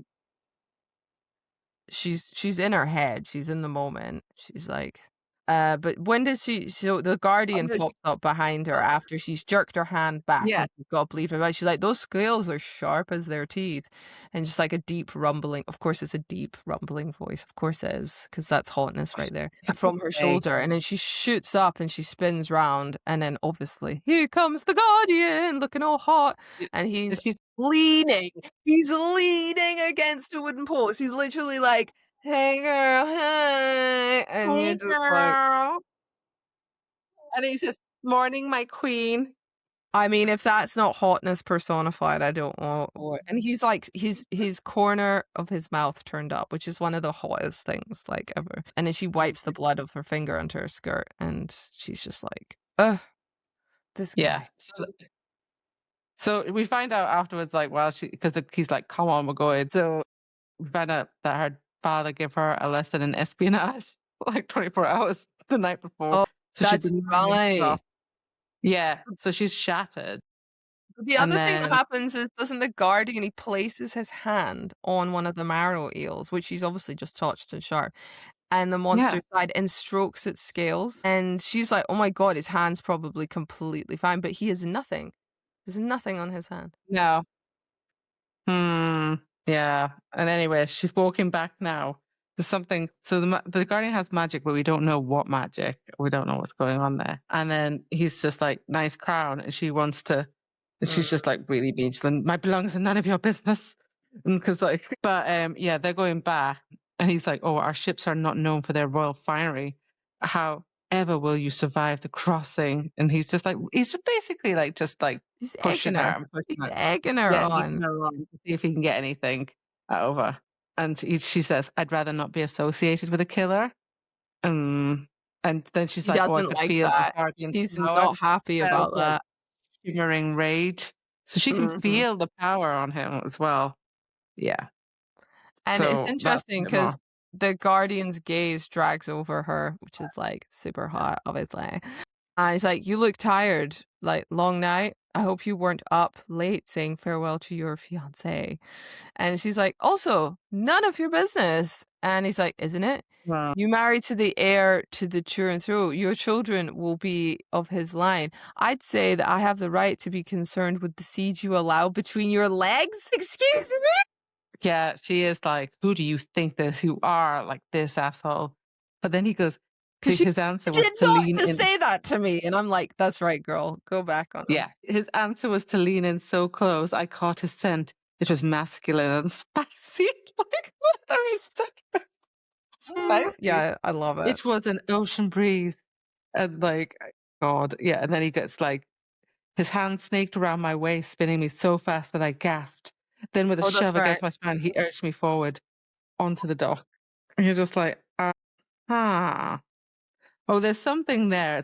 [SPEAKER 1] she's in her head. She's in the moment. She's like, but when does so the
[SPEAKER 2] Oh,
[SPEAKER 1] guardian
[SPEAKER 2] no,
[SPEAKER 1] pops up behind her after she's jerked her hand back
[SPEAKER 2] yeah,
[SPEAKER 1] and she's got bleed from her. She's like, those scales are sharp as their teeth. And just like a deep rumbling. Of course, it's a deep rumbling voice. Of course it is, because that's hotness right there. From her
[SPEAKER 2] hey.
[SPEAKER 1] shoulder. And then she shoots up and she spins round. And then obviously, here comes the guardian looking all hot. And
[SPEAKER 2] So
[SPEAKER 1] he's
[SPEAKER 2] she's
[SPEAKER 1] leaning. He's leaning against a wooden post. He's literally like hey girl, hey, and you're
[SPEAKER 2] Hey,
[SPEAKER 1] just like,
[SPEAKER 2] girl. And he says, morning, my queen.
[SPEAKER 1] I mean, if that's not hotness personified, I don't know what. And he's like, his corner of his mouth turned up, which is one of the hottest things like ever. And then she wipes the blood of her finger onto her skirt, and she's just like, ugh, this
[SPEAKER 2] Yeah.
[SPEAKER 1] guy.
[SPEAKER 2] So we find out afterwards, like, well, because he's like, come on, we're going. So we find out that her father gave her a lesson in espionage, like 24 hours the night before.
[SPEAKER 1] Oh,
[SPEAKER 2] So she's
[SPEAKER 1] that's
[SPEAKER 2] been learning
[SPEAKER 1] right.
[SPEAKER 2] stuff. Yeah. So she's shattered.
[SPEAKER 1] The
[SPEAKER 2] And
[SPEAKER 1] other thing that
[SPEAKER 2] then,
[SPEAKER 1] happens is, doesn't the guardian, he places his hand on one of the Marroweels, which he's obviously just touched and sharp, and the
[SPEAKER 2] yeah,
[SPEAKER 1] monster side, and strokes its scales. And she's like, oh my god, his hand's probably completely fine, but he has nothing. There's nothing on his hand.
[SPEAKER 2] no. Yeah. And anyway, she's walking back now. There's something. So the guardian has magic, but we don't know what magic. We don't know what's going on there. And then he's just like, nice crown, and she wants to. And she's just like really vigilant. My belongings are none of your business. Because yeah, they're going back, and he's like, oh, our ships are not known for their royal finery. However, will you survive the crossing? And he's just like, he's basically like just like
[SPEAKER 1] He's
[SPEAKER 2] pushing
[SPEAKER 1] egging
[SPEAKER 2] her
[SPEAKER 1] her.
[SPEAKER 2] and pushing
[SPEAKER 1] He's
[SPEAKER 2] her.
[SPEAKER 1] egging her
[SPEAKER 2] Yeah, egging
[SPEAKER 1] on.
[SPEAKER 2] her on to see if he can get anything out of her. And she says, I'd rather not be associated with a killer. And then she's
[SPEAKER 1] He
[SPEAKER 2] like, oh, I
[SPEAKER 1] doesn't
[SPEAKER 2] could
[SPEAKER 1] like
[SPEAKER 2] feel the
[SPEAKER 1] that.
[SPEAKER 2] guardian's
[SPEAKER 1] He's
[SPEAKER 2] power.
[SPEAKER 1] not happy
[SPEAKER 2] Felt
[SPEAKER 1] about
[SPEAKER 2] like
[SPEAKER 1] that.
[SPEAKER 2] shimmering rage. So she can
[SPEAKER 1] Mhm.
[SPEAKER 2] feel the power on him as well. Yeah.
[SPEAKER 1] And it's
[SPEAKER 2] So that's a
[SPEAKER 1] interesting
[SPEAKER 2] bit more.
[SPEAKER 1] because the guardian's gaze drags over her, which is like super hot, obviously. And he's like, you look tired, like long night. I hope you weren't up late saying farewell to your fiance. And she's like, also, none of your business. And he's like, isn't it?
[SPEAKER 2] Well,
[SPEAKER 1] You married to the heir to the true and through. Your children will be of his line. I'd say that I have the right to be concerned with the seed you allow between your legs. Excuse me?
[SPEAKER 2] yeah, she is like, who do you think this? You are like this asshole. But then he goes,
[SPEAKER 1] Because she
[SPEAKER 2] his answer was
[SPEAKER 1] did
[SPEAKER 2] to
[SPEAKER 1] not
[SPEAKER 2] lean
[SPEAKER 1] just
[SPEAKER 2] in.
[SPEAKER 1] say that to me. And I'm like, that's right, girl. Go back on him.
[SPEAKER 2] Yeah, his answer was to lean in so close. I caught his scent. It was masculine and spicy. Like, what are you talking about? Spicy.
[SPEAKER 1] Yeah, I love it.
[SPEAKER 2] It was an ocean breeze. And like, God, yeah. And then he gets like, his hand snaked around my waist, spinning me so fast that I gasped. Then with a
[SPEAKER 1] Oh, that's
[SPEAKER 2] shove
[SPEAKER 1] right.
[SPEAKER 2] against my spine, he urged me forward onto the dock. And you're just like, ah. Oh, there's something there.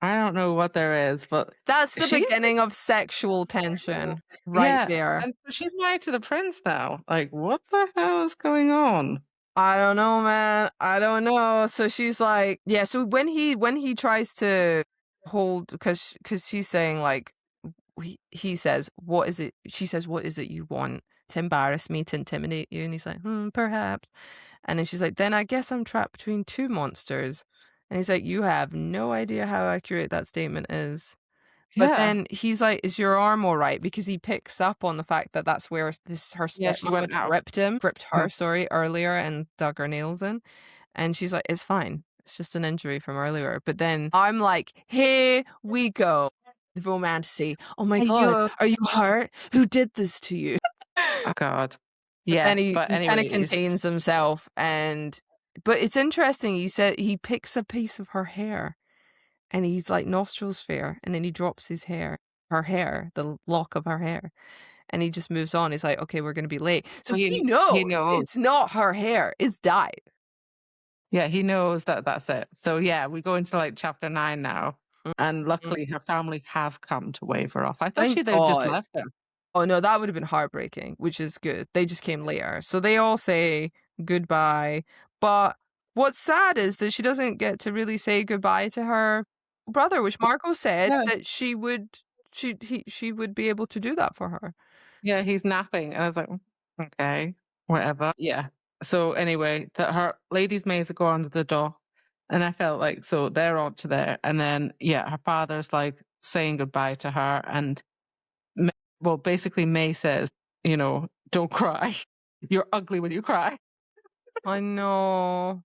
[SPEAKER 2] I don't know what there is, but
[SPEAKER 1] That's the
[SPEAKER 2] she's
[SPEAKER 1] beginning of sexual tension right
[SPEAKER 2] yeah,
[SPEAKER 1] there.
[SPEAKER 2] and she's married to the prince now. Like, what the hell is going on?
[SPEAKER 1] I don't know, man. I don't know. So she's like, yeah. So when he tries to hold, because she's saying like, he says, what is it? She says, what is it you want? To embarrass me, to intimidate you? And he's like, perhaps. And then she's like, then I guess I'm trapped between two monsters. And he's like, you have no idea how accurate that statement is. But
[SPEAKER 2] Yeah,
[SPEAKER 1] then he's like, "Is your arm all right?" Because he picks up on the fact that that's where her
[SPEAKER 2] yeah, she
[SPEAKER 1] stepmom
[SPEAKER 2] went
[SPEAKER 1] had
[SPEAKER 2] out.
[SPEAKER 1] gripped her, sorry, earlier and dug her nails in. And she's like, "It's fine. It's just an injury from earlier." But then I'm like, "Here we go. The romantasy. Oh my god,
[SPEAKER 2] Ayo.
[SPEAKER 1] are you hurt? Who did this to you?"
[SPEAKER 2] Oh God.
[SPEAKER 1] But
[SPEAKER 2] Yeah,
[SPEAKER 1] then he
[SPEAKER 2] but
[SPEAKER 1] he kind of
[SPEAKER 2] anyways,
[SPEAKER 1] contains himself, but it's interesting. He said he picks a piece of her hair and he's like nostrils fair, and then he drops her hair, the lock of her hair, and he just moves on. He's like, okay, we're gonna be late. So he
[SPEAKER 2] he
[SPEAKER 1] knows
[SPEAKER 2] knows.
[SPEAKER 1] it's not her hair, it's dyed.
[SPEAKER 2] Yeah, he knows that that's it. So yeah, we go into like chapter 9 now, and
[SPEAKER 1] Mhm.
[SPEAKER 2] luckily her family have come to wave her off. I thought
[SPEAKER 1] Thank
[SPEAKER 2] they'd just
[SPEAKER 1] God.
[SPEAKER 2] left her.
[SPEAKER 1] Oh no, that would have been heartbreaking, which is good. They just came later. So they all say goodbye. But what's sad is that she doesn't get to really say goodbye to her brother, which Marco said
[SPEAKER 2] Yeah,
[SPEAKER 1] that she would be able to do that for her.
[SPEAKER 2] yeah, he's napping, and I was like, okay, whatever. Yeah. So anyway, that her ladies' maids go onto the dock, and I felt like so they're on to there, and then yeah, her father's like saying goodbye to her, and well, basically May says, don't cry. You're ugly when you cry.
[SPEAKER 1] I know.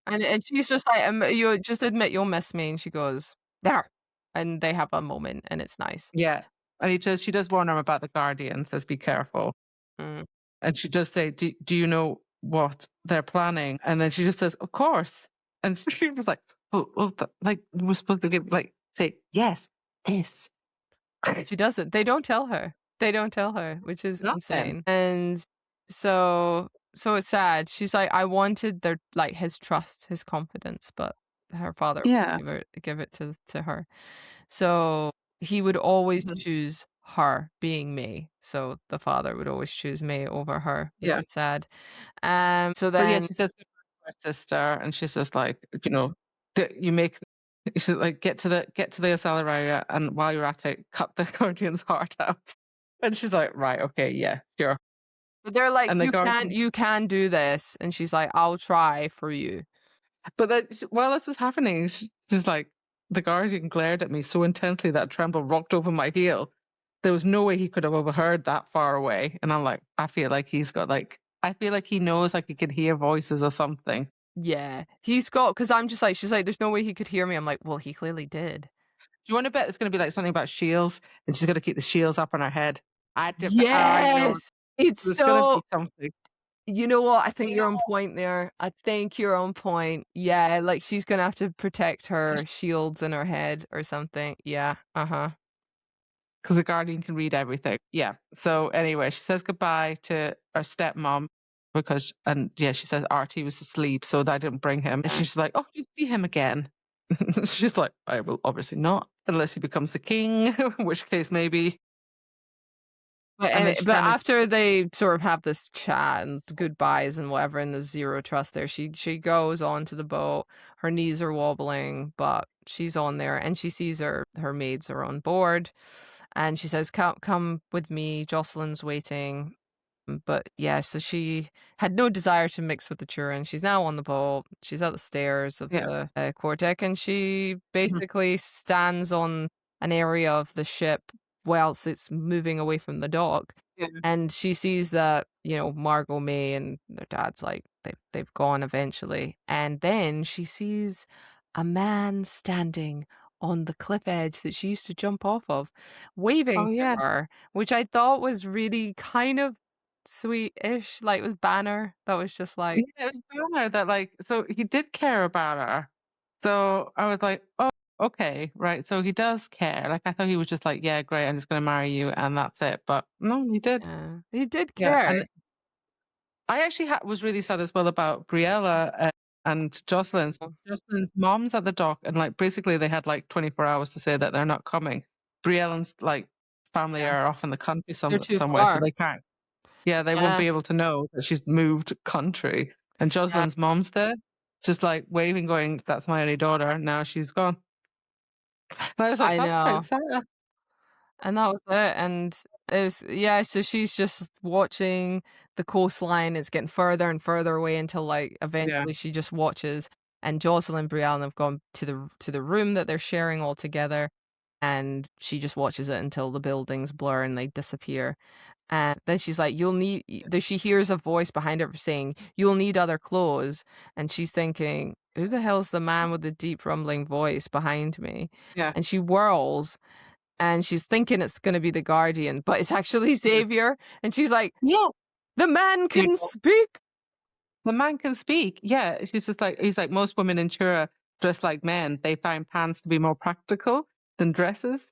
[SPEAKER 1] And she's just like, "You just admit you'll miss me," and she goes, "There," and they have a moment, and it's nice.
[SPEAKER 2] Yeah. And she does warn him about the guardian, says be careful.
[SPEAKER 1] Mm.
[SPEAKER 2] And she does say, do you know what they're planning? And then she just says, of course. And she was like, like, we're supposed to give, like, say, yes, this.
[SPEAKER 1] She doesn't. They don't tell her. They don't tell her, which is
[SPEAKER 2] Nothing.
[SPEAKER 1] insane. And so it's sad. She's like, I wanted their like his trust, his confidence, but her father
[SPEAKER 2] Yeah.
[SPEAKER 1] wouldn't give it to her. So he would always
[SPEAKER 2] Mhm.
[SPEAKER 1] choose her being May. So the father would always choose May over her, which
[SPEAKER 2] Yeah.
[SPEAKER 1] is sad. So
[SPEAKER 2] But yeah,
[SPEAKER 1] then
[SPEAKER 2] she says goodbye to her sister, and she's just like, you make, you should like get to the Asala area, and while you're at it, cut the Guardian's heart out. And she's like, right, okay, yeah, sure.
[SPEAKER 1] but they're like,
[SPEAKER 2] And the Guardian,
[SPEAKER 1] you can do this. And she's like, I'll try for you.
[SPEAKER 2] but then while this is happening, she's like, the Guardian glared at me so intensely that a tremble rocked over my heel. There was no way he could have overheard that far away. And I'm like, I feel like he's got like, I feel like he knows, like, he can hear voices or something.
[SPEAKER 1] Yeah. He's got, because I'm just like, she's like, there's no way he could hear me. I'm like, well, he clearly did.
[SPEAKER 2] Do you want to bet it's going to be like something about shields, and she's going to keep the shields up on her head? I know
[SPEAKER 1] Yes. It's
[SPEAKER 2] there's going to
[SPEAKER 1] so,
[SPEAKER 2] be something.
[SPEAKER 1] you know what? I think you're on point there. I think you're on point. Yeah. Like she's going to have to protect her shields in her head or something. Yeah. Uh-huh.
[SPEAKER 2] Because the Guardian can read everything. Yeah. So anyway, she says goodbye to her stepmom she says Artie was asleep, so that didn't bring him. And she's like, oh, you see him again. She's like, I will obviously not, unless he becomes the king, in which case maybe. And then she
[SPEAKER 1] But
[SPEAKER 2] kind of,
[SPEAKER 1] after they sort of have this chat and goodbyes and whatever, and there's zero trust there, she goes onto the boat. Her knees are wobbling, but she's on there, and she sees her maids are on board, and she says, "Come with me. Jocelyn's waiting." But yeah, so she had no desire to mix with the Turin. She's now on the boat. She's at the stairs of
[SPEAKER 2] yeah.
[SPEAKER 1] the quarterdeck, and she
[SPEAKER 2] Mhm.
[SPEAKER 1] basically stands on an area of the ship whilst it's moving away from the dock.
[SPEAKER 2] Yeah.
[SPEAKER 1] And she sees that, Margot May and their dad's like, they've gone eventually. And then she sees a man standing on the cliff edge that she used to jump off of,
[SPEAKER 2] Oh
[SPEAKER 1] waving to
[SPEAKER 2] yeah.
[SPEAKER 1] her, which I thought was really kind of sweet-ish, like, with Banner. That was just like,
[SPEAKER 2] Yeah, it was Banner that, like, so he did care about her. So I was like, oh, okay, right. So he does care. Like, I thought he was just like, yeah, great, I'm just going to marry you and that's it. But no, he did.
[SPEAKER 1] yeah, he did
[SPEAKER 2] Yeah.
[SPEAKER 1] care.
[SPEAKER 2] And I actually was really sad as well about Briella and Jocelyn. So Jocelyn's mom's at the dock, and like basically they had like 24 hours to say that they're not coming. Briellen's like family
[SPEAKER 1] Yeah,
[SPEAKER 2] are off in the country
[SPEAKER 1] they're too
[SPEAKER 2] somewhere, so
[SPEAKER 1] far.
[SPEAKER 2] they can't. Yeah, they won't
[SPEAKER 1] Yeah,
[SPEAKER 2] be able to know that she's moved country. And
[SPEAKER 1] yeah,
[SPEAKER 2] Jocelyn's mom's there, just like waving, going, "That's my only daughter. Now she's gone." And I was like,
[SPEAKER 1] I
[SPEAKER 2] "That's quite
[SPEAKER 1] know.
[SPEAKER 2] sad."
[SPEAKER 1] And that was it, and it was, yeah, so she's just watching the coastline. It's getting further and further away until, like,
[SPEAKER 2] Yeah,
[SPEAKER 1] eventually she just watches, and Jocelyn and Brielle have gone to the room that they're sharing all together, and she just watches it until the buildings blur and they disappear. And then she's like, she hears a voice behind her saying, "You'll need other clothes." And she's thinking, who the hell's the man with the deep rumbling voice behind me?
[SPEAKER 2] yeah,
[SPEAKER 1] And she whirls, and she's thinking it's going to be the Guardian, but it's actually Xavier. And she's like,
[SPEAKER 2] yeah.
[SPEAKER 1] the man
[SPEAKER 2] You
[SPEAKER 1] can
[SPEAKER 2] know,
[SPEAKER 1] speak.
[SPEAKER 2] the man can speak. Yeah, she's just like, he's like, most women in Chura dress like men. They find pants to be more practical than dresses.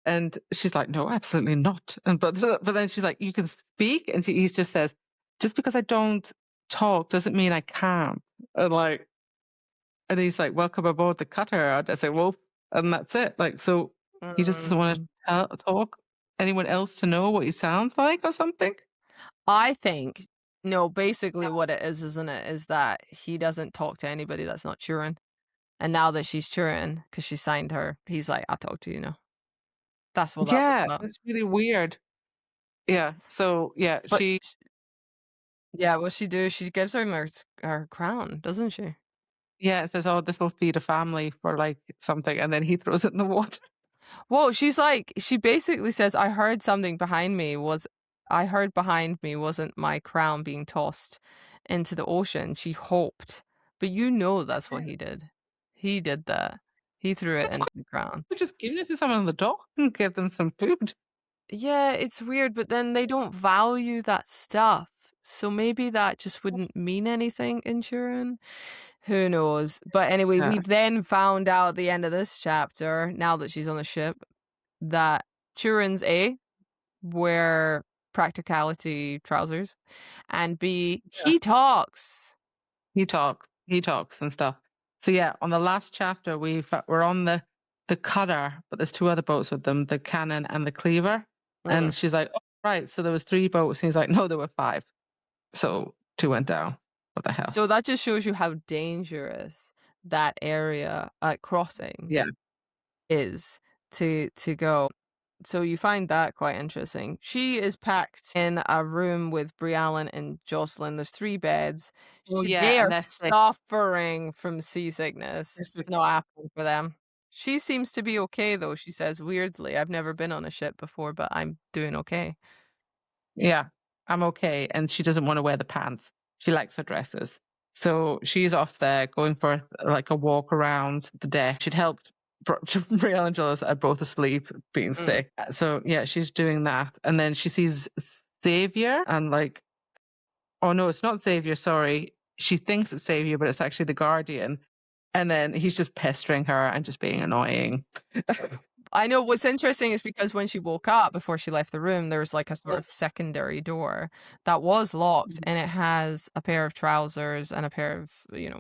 [SPEAKER 2] And she's like, no, absolutely not. And but then she's like, you can speak, and he just says, just because I don't talk doesn't mean I can't. And like, and he's like, welcome aboard the cutter. I say, well, and that's it. Like, so he just doesn't want
[SPEAKER 1] Mm,
[SPEAKER 2] to talk anyone else to know what he sounds like or something.
[SPEAKER 1] I think, no, basically what it is, isn't it, is that he doesn't talk to anybody that's not Turin. And now that she's Turin, because she signed her, he's like, I'll talk to you now. That's what that was
[SPEAKER 2] Yeah,
[SPEAKER 1] about.
[SPEAKER 2] it's really weird. Yeah. So yeah,
[SPEAKER 1] But yeah, what she do? She gives him her crown, doesn't she?
[SPEAKER 2] it says, oh, this will feed a family for like something, and then he throws it in the water.
[SPEAKER 1] Well, she basically says, I heard behind me wasn't my crown being tossed into the ocean. She hoped. But that's what he did. He did that. He threw it
[SPEAKER 2] That's
[SPEAKER 1] into
[SPEAKER 2] quite
[SPEAKER 1] the crown.
[SPEAKER 2] just giving it to someone on the dock and give them some food.
[SPEAKER 1] Yeah, it's weird, but then they don't value that stuff. So maybe that just wouldn't mean anything in Turin. Who knows? But anyway,
[SPEAKER 2] Yeah.
[SPEAKER 1] we've then found out at the end of this chapter, now that she's on the ship, that Turin's A, wear practicality trousers, and B,
[SPEAKER 2] Yeah.
[SPEAKER 1] he talks.
[SPEAKER 2] He talks and stuff. So yeah, on the last chapter, we're on the cutter, but there's two other boats with them, the cannon and the cleaver.
[SPEAKER 1] Mm.
[SPEAKER 2] And she's like, oh, right, so there was three boats. And he's like, no, there were five. So two went down. What the hell?
[SPEAKER 1] So that just shows you how dangerous that area at crossing
[SPEAKER 2] Yeah.
[SPEAKER 1] is to go. So you find that quite interesting. She is packed in a room with Briallen and Jocelyn. There's 3 beds.
[SPEAKER 2] Oh
[SPEAKER 1] They
[SPEAKER 2] yeah, and
[SPEAKER 1] are
[SPEAKER 2] they're sick.
[SPEAKER 1] suffering from seasickness.
[SPEAKER 2] They're sick.
[SPEAKER 1] It's not happening for them. She seems to be okay though, she says weirdly. I've never been on a ship before, but I'm doing okay.
[SPEAKER 2] Yeah, I'm okay. And she doesn't want to wear the pants. She likes her dresses. So she's off there going for like a walk around the deck. She'd helped Brielle and Jules are both asleep, being sick. So yeah, she's doing that. And then she sees Xavier and like, oh no, it's not Xavier, sorry. She thinks it's Xavier, but it's actually the Guardian. And then he's just pestering her and just being annoying.
[SPEAKER 1] I know what's interesting is because when she woke up before she left the room, there was like a sort of secondary door that was locked and it has a pair of trousers and a pair of,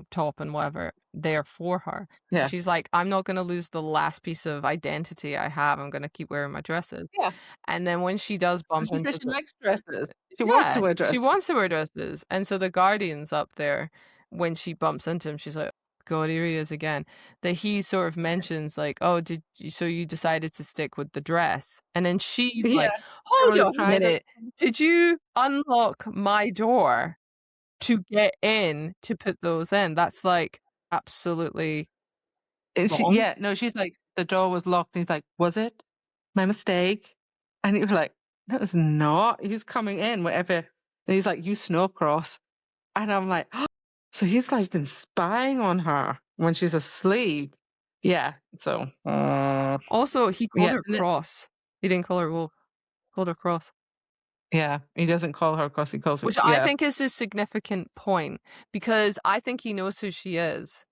[SPEAKER 1] top and whatever there for her.
[SPEAKER 2] Yeah.
[SPEAKER 1] She's like, I'm not going to lose the last piece of identity I have. I'm going to keep wearing my dresses.
[SPEAKER 2] Yeah.
[SPEAKER 1] And then when she does bump
[SPEAKER 2] She
[SPEAKER 1] into
[SPEAKER 2] says she likes dresses. She wants to wear dresses.
[SPEAKER 1] she wants to wear dresses. And so the Guardian's up there. When she bumps into him, she's like, God, here he is again. That he sort of mentions like, oh, so you decided to stick with the dress? And then she's like, hold on a minute. Did you unlock my door to get in to put those in? That's like absolutely wrong.
[SPEAKER 2] No, she's like, the door was locked. And he's like, was it my mistake? And he was like, no, it's not. He was coming in, whatever. And he's like, you Snowcross. And I'm like, oh, so he's like been spying on her when she's asleep. Yeah. So.
[SPEAKER 1] Also, he called her
[SPEAKER 2] then-
[SPEAKER 1] Cross. He didn't call her Wolf. Called her Cross.
[SPEAKER 2] Yeah. He doesn't call her Cross. He calls her.
[SPEAKER 1] Which I think is a significant point because I think he knows who she is.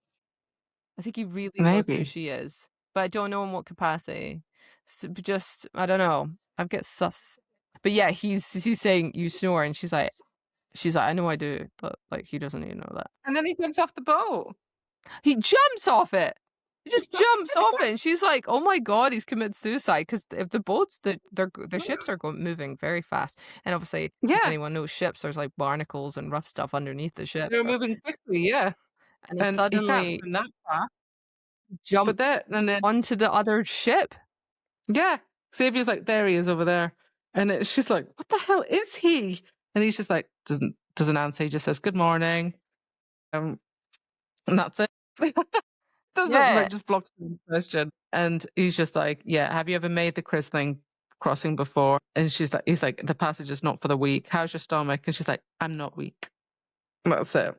[SPEAKER 1] I think he really knows who she is, but I don't know in what capacity. So just, I don't know. I get sus. But yeah, he's saying you snore, and she's like, I know I do, but like he doesn't even know that.
[SPEAKER 2] And then he jumps off the boat.
[SPEAKER 1] He jumps off it. He just jumps off it, and she's like, "Oh my god, he's committed suicide!" Because if the boats, the ships are moving very fast, and obviously, if anyone knows ships, there's like barnacles and rough stuff underneath the ship.
[SPEAKER 2] They're moving quickly, yeah.
[SPEAKER 1] And then suddenly
[SPEAKER 2] he can't swim that fast.
[SPEAKER 1] Jump
[SPEAKER 2] and then
[SPEAKER 1] onto the other ship.
[SPEAKER 2] Yeah, Xavier's like, there he is over there, and she's like, what the hell is he? And he's just like, doesn't answer. He just says good morning, and that's it. Just blocks the question. And he's just like, yeah, have you ever made the crossing before? And he's like, the passage is not for the weak. How's your stomach? And she's like, I'm not weak. And that's it.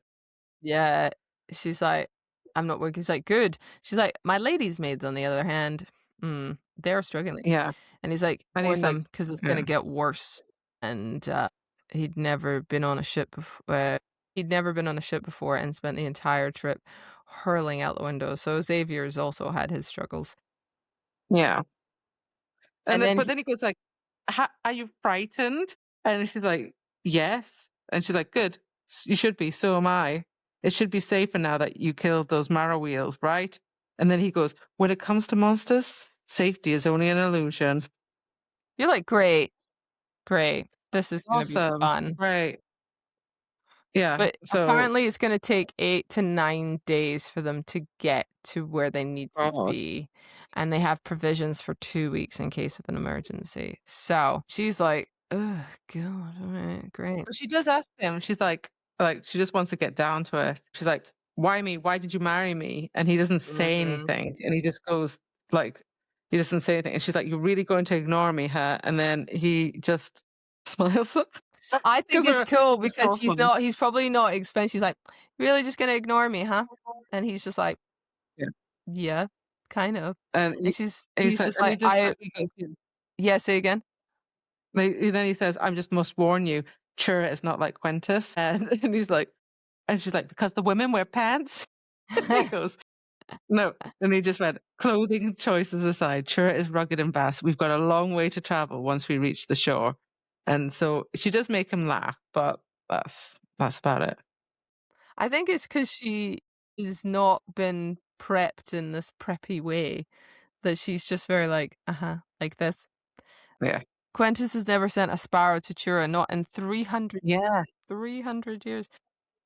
[SPEAKER 1] Yeah, she's like, I'm not weak. He's like, good. She's like, my lady's maids, on the other hand, they're struggling.
[SPEAKER 2] Yeah.
[SPEAKER 1] And he's like, warn them because it's going to get worse. And he'd never been on a ship before. He'd never been on a ship before and spent the entire trip hurling out the window. So Xavier's also had his struggles.
[SPEAKER 2] Yeah. But then he goes like, are you frightened? And she's like, yes. And she's like, good. You should be. So am I. It should be safer now that you killed those Marroweels, right? And then he goes, when it comes to monsters, safety is only an illusion.
[SPEAKER 1] You're like, great. This is going to be fun.
[SPEAKER 2] Right. Yeah.
[SPEAKER 1] But apparently it's going to take 8 to 9 days for them to get to where they need to be. And they have provisions for 2 weeks in case of an emergency. So she's like, oh, God, all right, great.
[SPEAKER 2] But she does ask him, she's like, she just wants to get down to it. She's like, why me? Why did you marry me? And he doesn't say anything. And he just goes, he doesn't say anything. And she's like, you're really going to ignore me, huh? And then he just smiles.
[SPEAKER 1] I think it's cool because he's probably not expensive. She's like, really just gonna ignore me, huh? And he's just like, yeah, kind of. And he's just like, yeah, say again.
[SPEAKER 2] Then he says, I just must warn you, Chura is not like Quintus. And he's like, and she's like, because the women wear pants. And he goes, no. And he just went, clothing choices aside, Chura is rugged and vast. We've got a long way to travel once we reach the shore. And so she does make him laugh, but that's about it.
[SPEAKER 1] I think it's because she has not been prepped in this preppy way that she's just very like, like this.
[SPEAKER 2] Yeah.
[SPEAKER 1] Quintus has never sent a sparrow to Chura, not in 300
[SPEAKER 2] Yeah.
[SPEAKER 1] years.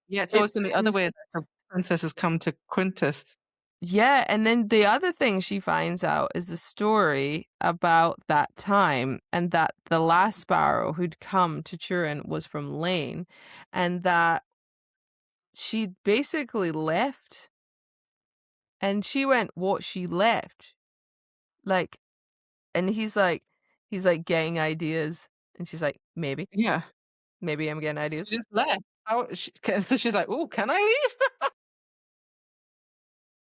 [SPEAKER 2] Yeah. It's always
[SPEAKER 1] It's
[SPEAKER 2] been the other way that the princess has come to Quintus.
[SPEAKER 1] Yeah, and then the other thing she finds out is the story about that time, and that the last sparrow who'd come to Turin was from Lane, and that she basically left, and she went, "What, she left?" Like, and he's like getting ideas, and she's like, "Maybe,
[SPEAKER 2] Yeah.
[SPEAKER 1] maybe I'm getting ideas."
[SPEAKER 2] She just left. So she's like, oh, can I leave?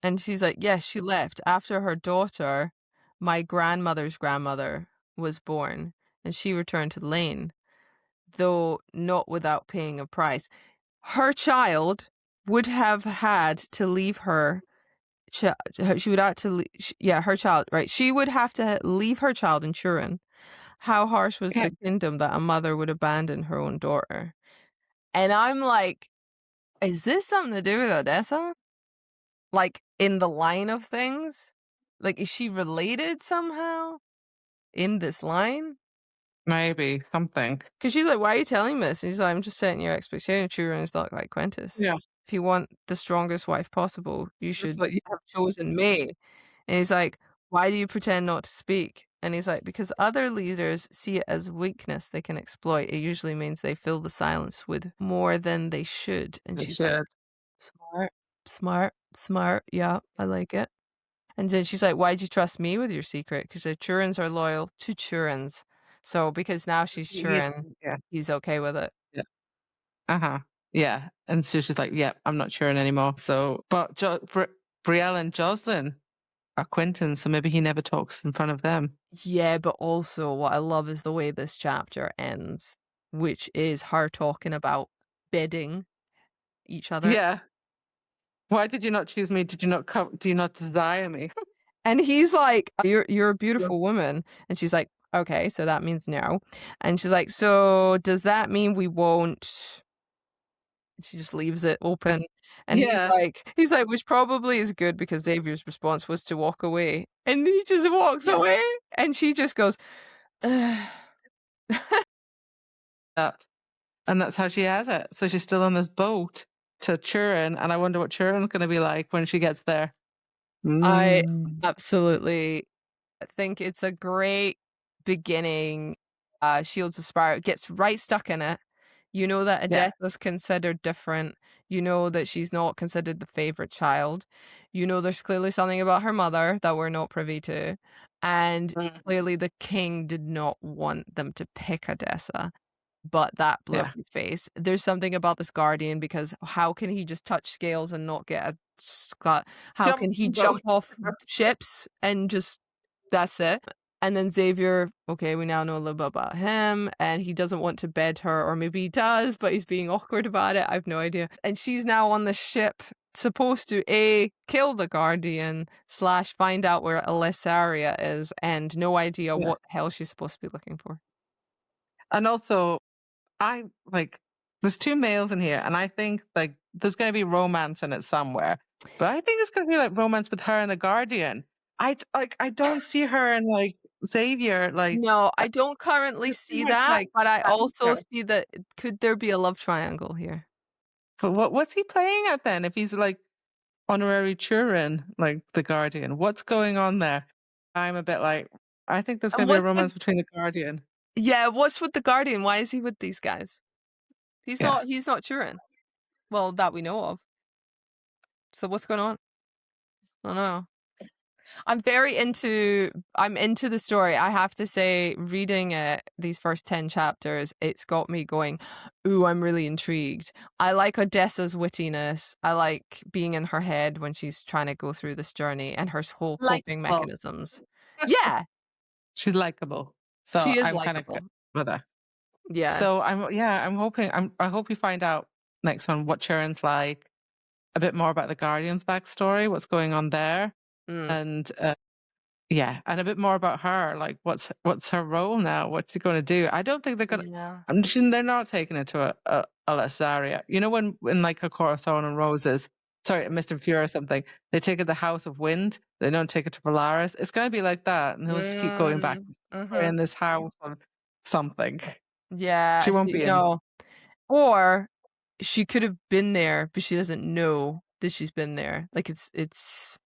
[SPEAKER 1] And she's like, yes, she left after her daughter, my grandmother's grandmother, was born, and she returned to Lane, though not without paying a price. Her child would have had to leave her. She would have to, her child, right? She would have to leave her child in Turin. How harsh was
[SPEAKER 2] Yeah.
[SPEAKER 1] the kingdom that a mother would abandon her own daughter? And I'm like, is this something to do with Odessa? Like, in the line of things? Like, is she related somehow in this line?
[SPEAKER 2] Maybe something.
[SPEAKER 1] Because she's like, why are you telling me this? And he's like, I'm just setting your expectation. Turin is not like Quintus.
[SPEAKER 2] Yeah.
[SPEAKER 1] If you want the strongest wife possible, you
[SPEAKER 2] It's
[SPEAKER 1] should
[SPEAKER 2] like, yeah,
[SPEAKER 1] have chosen me. And he's like, why do you pretend not to speak? And he's like, because other leaders see it as weakness they can exploit. It usually means they fill the silence with more than they should. And
[SPEAKER 2] they
[SPEAKER 1] she's like,
[SPEAKER 2] should.
[SPEAKER 1] smart, smart, smart. Yeah, I like it. And then she's like, why'd you trust me with your secret? Because the Turins are loyal to Turins. So because now she's
[SPEAKER 2] Yes.
[SPEAKER 1] Turin,
[SPEAKER 2] Yeah.
[SPEAKER 1] he's okay with it.
[SPEAKER 2] Yeah. Uh-huh. Yeah. And so she's like, yeah, I'm not sure anymore. So, but Brielle and Jocelyn are Quintans, so maybe he never talks in front of them.
[SPEAKER 1] Yeah, but also what I love is the way this chapter ends, which is her talking about bidding each other.
[SPEAKER 2] Yeah. Why did you not choose me? Did you not come? Do you not desire me?
[SPEAKER 1] And he's like, you're a beautiful woman. And she's like, okay, so that means no. And she's like, so does that mean we won't? She just leaves it open. And
[SPEAKER 2] Yeah.
[SPEAKER 1] he's like, which probably is good because Xavier's response was to walk away. And he just walks
[SPEAKER 2] Yeah.
[SPEAKER 1] away. And she just goes, ugh.
[SPEAKER 2] That. And that's how she has it. So she's still on this boat to Turin, and I wonder what Turin's going to be like when she gets there.
[SPEAKER 1] I
[SPEAKER 2] Mm.
[SPEAKER 1] absolutely think it's a great beginning. Shields of Sparrow gets right stuck in it. You know that
[SPEAKER 2] Yeah.
[SPEAKER 1] Odessa's considered different. You know that she's not considered the favorite child. You know there's clearly something about her mother that we're not privy to. And
[SPEAKER 2] Mm.
[SPEAKER 1] clearly the king did not want them to pick Odessa. But that blew up
[SPEAKER 2] Yeah.
[SPEAKER 1] his face. There's something about this guardian because how can he just touch scales and not get a Scott? How
[SPEAKER 2] Jump
[SPEAKER 1] can he
[SPEAKER 2] from boat.
[SPEAKER 1] jump off ships and just that's it? And then Xavier, okay, we now know a little bit about him, and he doesn't want to bed her, or maybe he does, but he's being awkward about it. I have no idea. And she's now on the ship, supposed to kill the guardian / find out where Alessaria is, and no idea
[SPEAKER 2] Yeah.
[SPEAKER 1] what the hell she's supposed to be looking for.
[SPEAKER 2] And also, I like there's two males in here, and I think like there's going to be romance in it somewhere. But I think it's going to be like romance with her and the Guardian. I don't see her and like Xavier like
[SPEAKER 1] No, I don't currently
[SPEAKER 2] just too
[SPEAKER 1] see
[SPEAKER 2] much
[SPEAKER 1] that,
[SPEAKER 2] like
[SPEAKER 1] but I also
[SPEAKER 2] banter.
[SPEAKER 1] see that could there be a love triangle here?
[SPEAKER 2] But what's he playing at then? If he's like honorary Turin, like the Guardian, what's going on there? I'm a bit like I think there's
[SPEAKER 1] And
[SPEAKER 2] going to be a
[SPEAKER 1] what's the
[SPEAKER 2] romance between the Guardian.
[SPEAKER 1] what's with the Guardian? Why is he with these guys?
[SPEAKER 2] Yeah.
[SPEAKER 1] He's not Turin. Well, that we know of. So what's going on? I don't know. I'm into the story. I have to say, reading it, these first 10 chapters, it's got me going, ooh, I'm really intrigued. I like Odessa's wittiness. I like being in her head when she's trying to go through this journey and her whole coping
[SPEAKER 2] Likeable.
[SPEAKER 1] mechanisms. Yeah,
[SPEAKER 2] She's likable. So
[SPEAKER 1] she is
[SPEAKER 2] I'm kind of
[SPEAKER 1] likable.
[SPEAKER 2] with her.
[SPEAKER 1] Yeah.
[SPEAKER 2] So I'm hoping I hope we find out next one what Sharon's like, a bit more about the Guardians backstory, what's going on there,
[SPEAKER 1] Mm.
[SPEAKER 2] and and a bit more about her, like what's her role now, what's she going to do. I don't think they're going to.
[SPEAKER 1] Yeah.
[SPEAKER 2] They're not taking it to a Lassaria. You know, when in like A Court of Thorn and Roses, sorry, Mr. Fury or something, they take it to the House of Wind. They don't take it to Polaris. It's going to be like that, and he'll just keep going back. We're
[SPEAKER 1] Mm-hmm.
[SPEAKER 2] in this house or something.
[SPEAKER 1] Yeah.
[SPEAKER 2] She won't be in.
[SPEAKER 1] No. Or she could have been there, but she doesn't know that she's been there. Like it's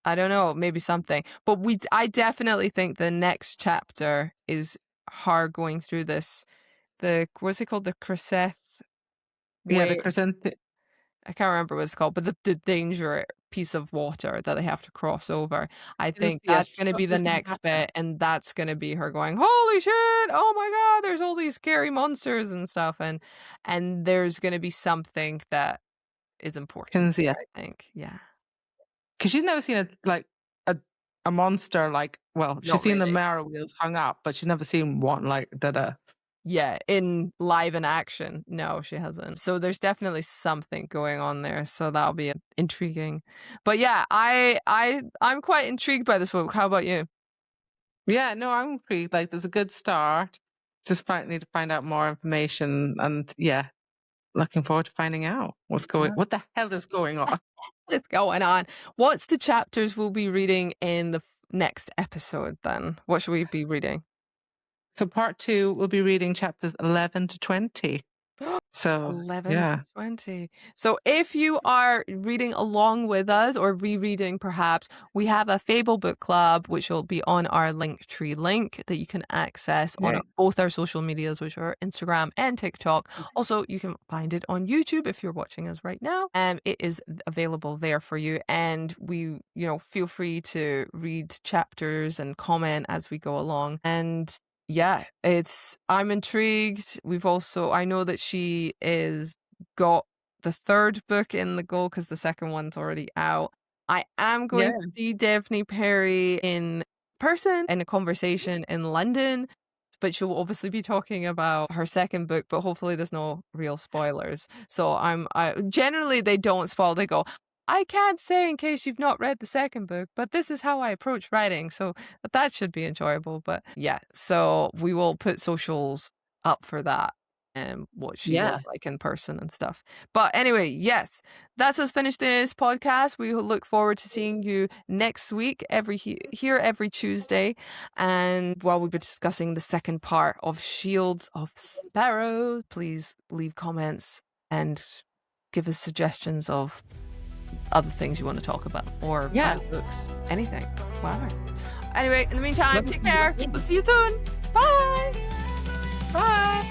[SPEAKER 1] I don't know, maybe something. But I definitely think the next chapter is her going through this, what's it called? The Cresceth
[SPEAKER 2] Yeah, the
[SPEAKER 1] way.
[SPEAKER 2] Crescent.
[SPEAKER 1] I can't remember what it's called, but the danger piece of water that they have to cross over. I think
[SPEAKER 2] Yes,
[SPEAKER 1] that's going to be the
[SPEAKER 2] this can
[SPEAKER 1] next
[SPEAKER 2] happen.
[SPEAKER 1] bit, and that's going to be her going, "Holy shit! Oh my god! There's all these scary monsters and stuff," and there's going to be something that is important there,
[SPEAKER 2] Yeah,
[SPEAKER 1] I think. Yeah,
[SPEAKER 2] because she's never seen a a monster like. Well, she's
[SPEAKER 1] not
[SPEAKER 2] seen the
[SPEAKER 1] really.
[SPEAKER 2] Marroweels hung up, but she's never seen one like that.
[SPEAKER 1] Yeah, in live in action, no, she hasn't. So there's definitely something going on there. So that'll be intriguing. But yeah, I'm quite intrigued by this book. How about you?
[SPEAKER 2] Yeah, no, I'm intrigued. Like, there's a good start. Just need to find out more information, and yeah, looking forward to finding out what the hell is going on.
[SPEAKER 1] What's going on? What's the chapters we'll be reading in the next episode then? What should we be reading?
[SPEAKER 2] So part 2, we'll be reading chapters 11 to 20. So
[SPEAKER 1] 11 to
[SPEAKER 2] yeah,
[SPEAKER 1] 20. So if you are reading along with us or rereading perhaps, we have a Fable book club which will be on our Linktree link that you can access on
[SPEAKER 2] yeah,
[SPEAKER 1] both our social medias, which are Instagram and TikTok. Also, you can find it on YouTube if you're watching us right now. It is available there for you, and we, feel free to read chapters and comment as we go along. And yeah, I'm intrigued. I know that she is got the third book in the goal because the second one's already out. I am going
[SPEAKER 2] yeah,
[SPEAKER 1] to see Devney Perry in person in a conversation in London, but she'll obviously be talking about her second book, but hopefully there's no real spoilers. So I generally they don't spoil. They go, I can't say in case you've not read the second book, but this is how I approach writing. So that should be enjoyable. But yeah, so we will put socials up for that and what she was
[SPEAKER 2] yeah,
[SPEAKER 1] like in person and stuff. But anyway, yes, that's us finished this podcast. We look forward to seeing you next week, here every Tuesday. And while we'll be discussing the second part of Shields of Sparrows, please leave comments and give us suggestions of other things you want to talk about or buy books, anything, whatever. Anyway, in the meantime, take care. We'll see you soon. Bye.
[SPEAKER 2] bye.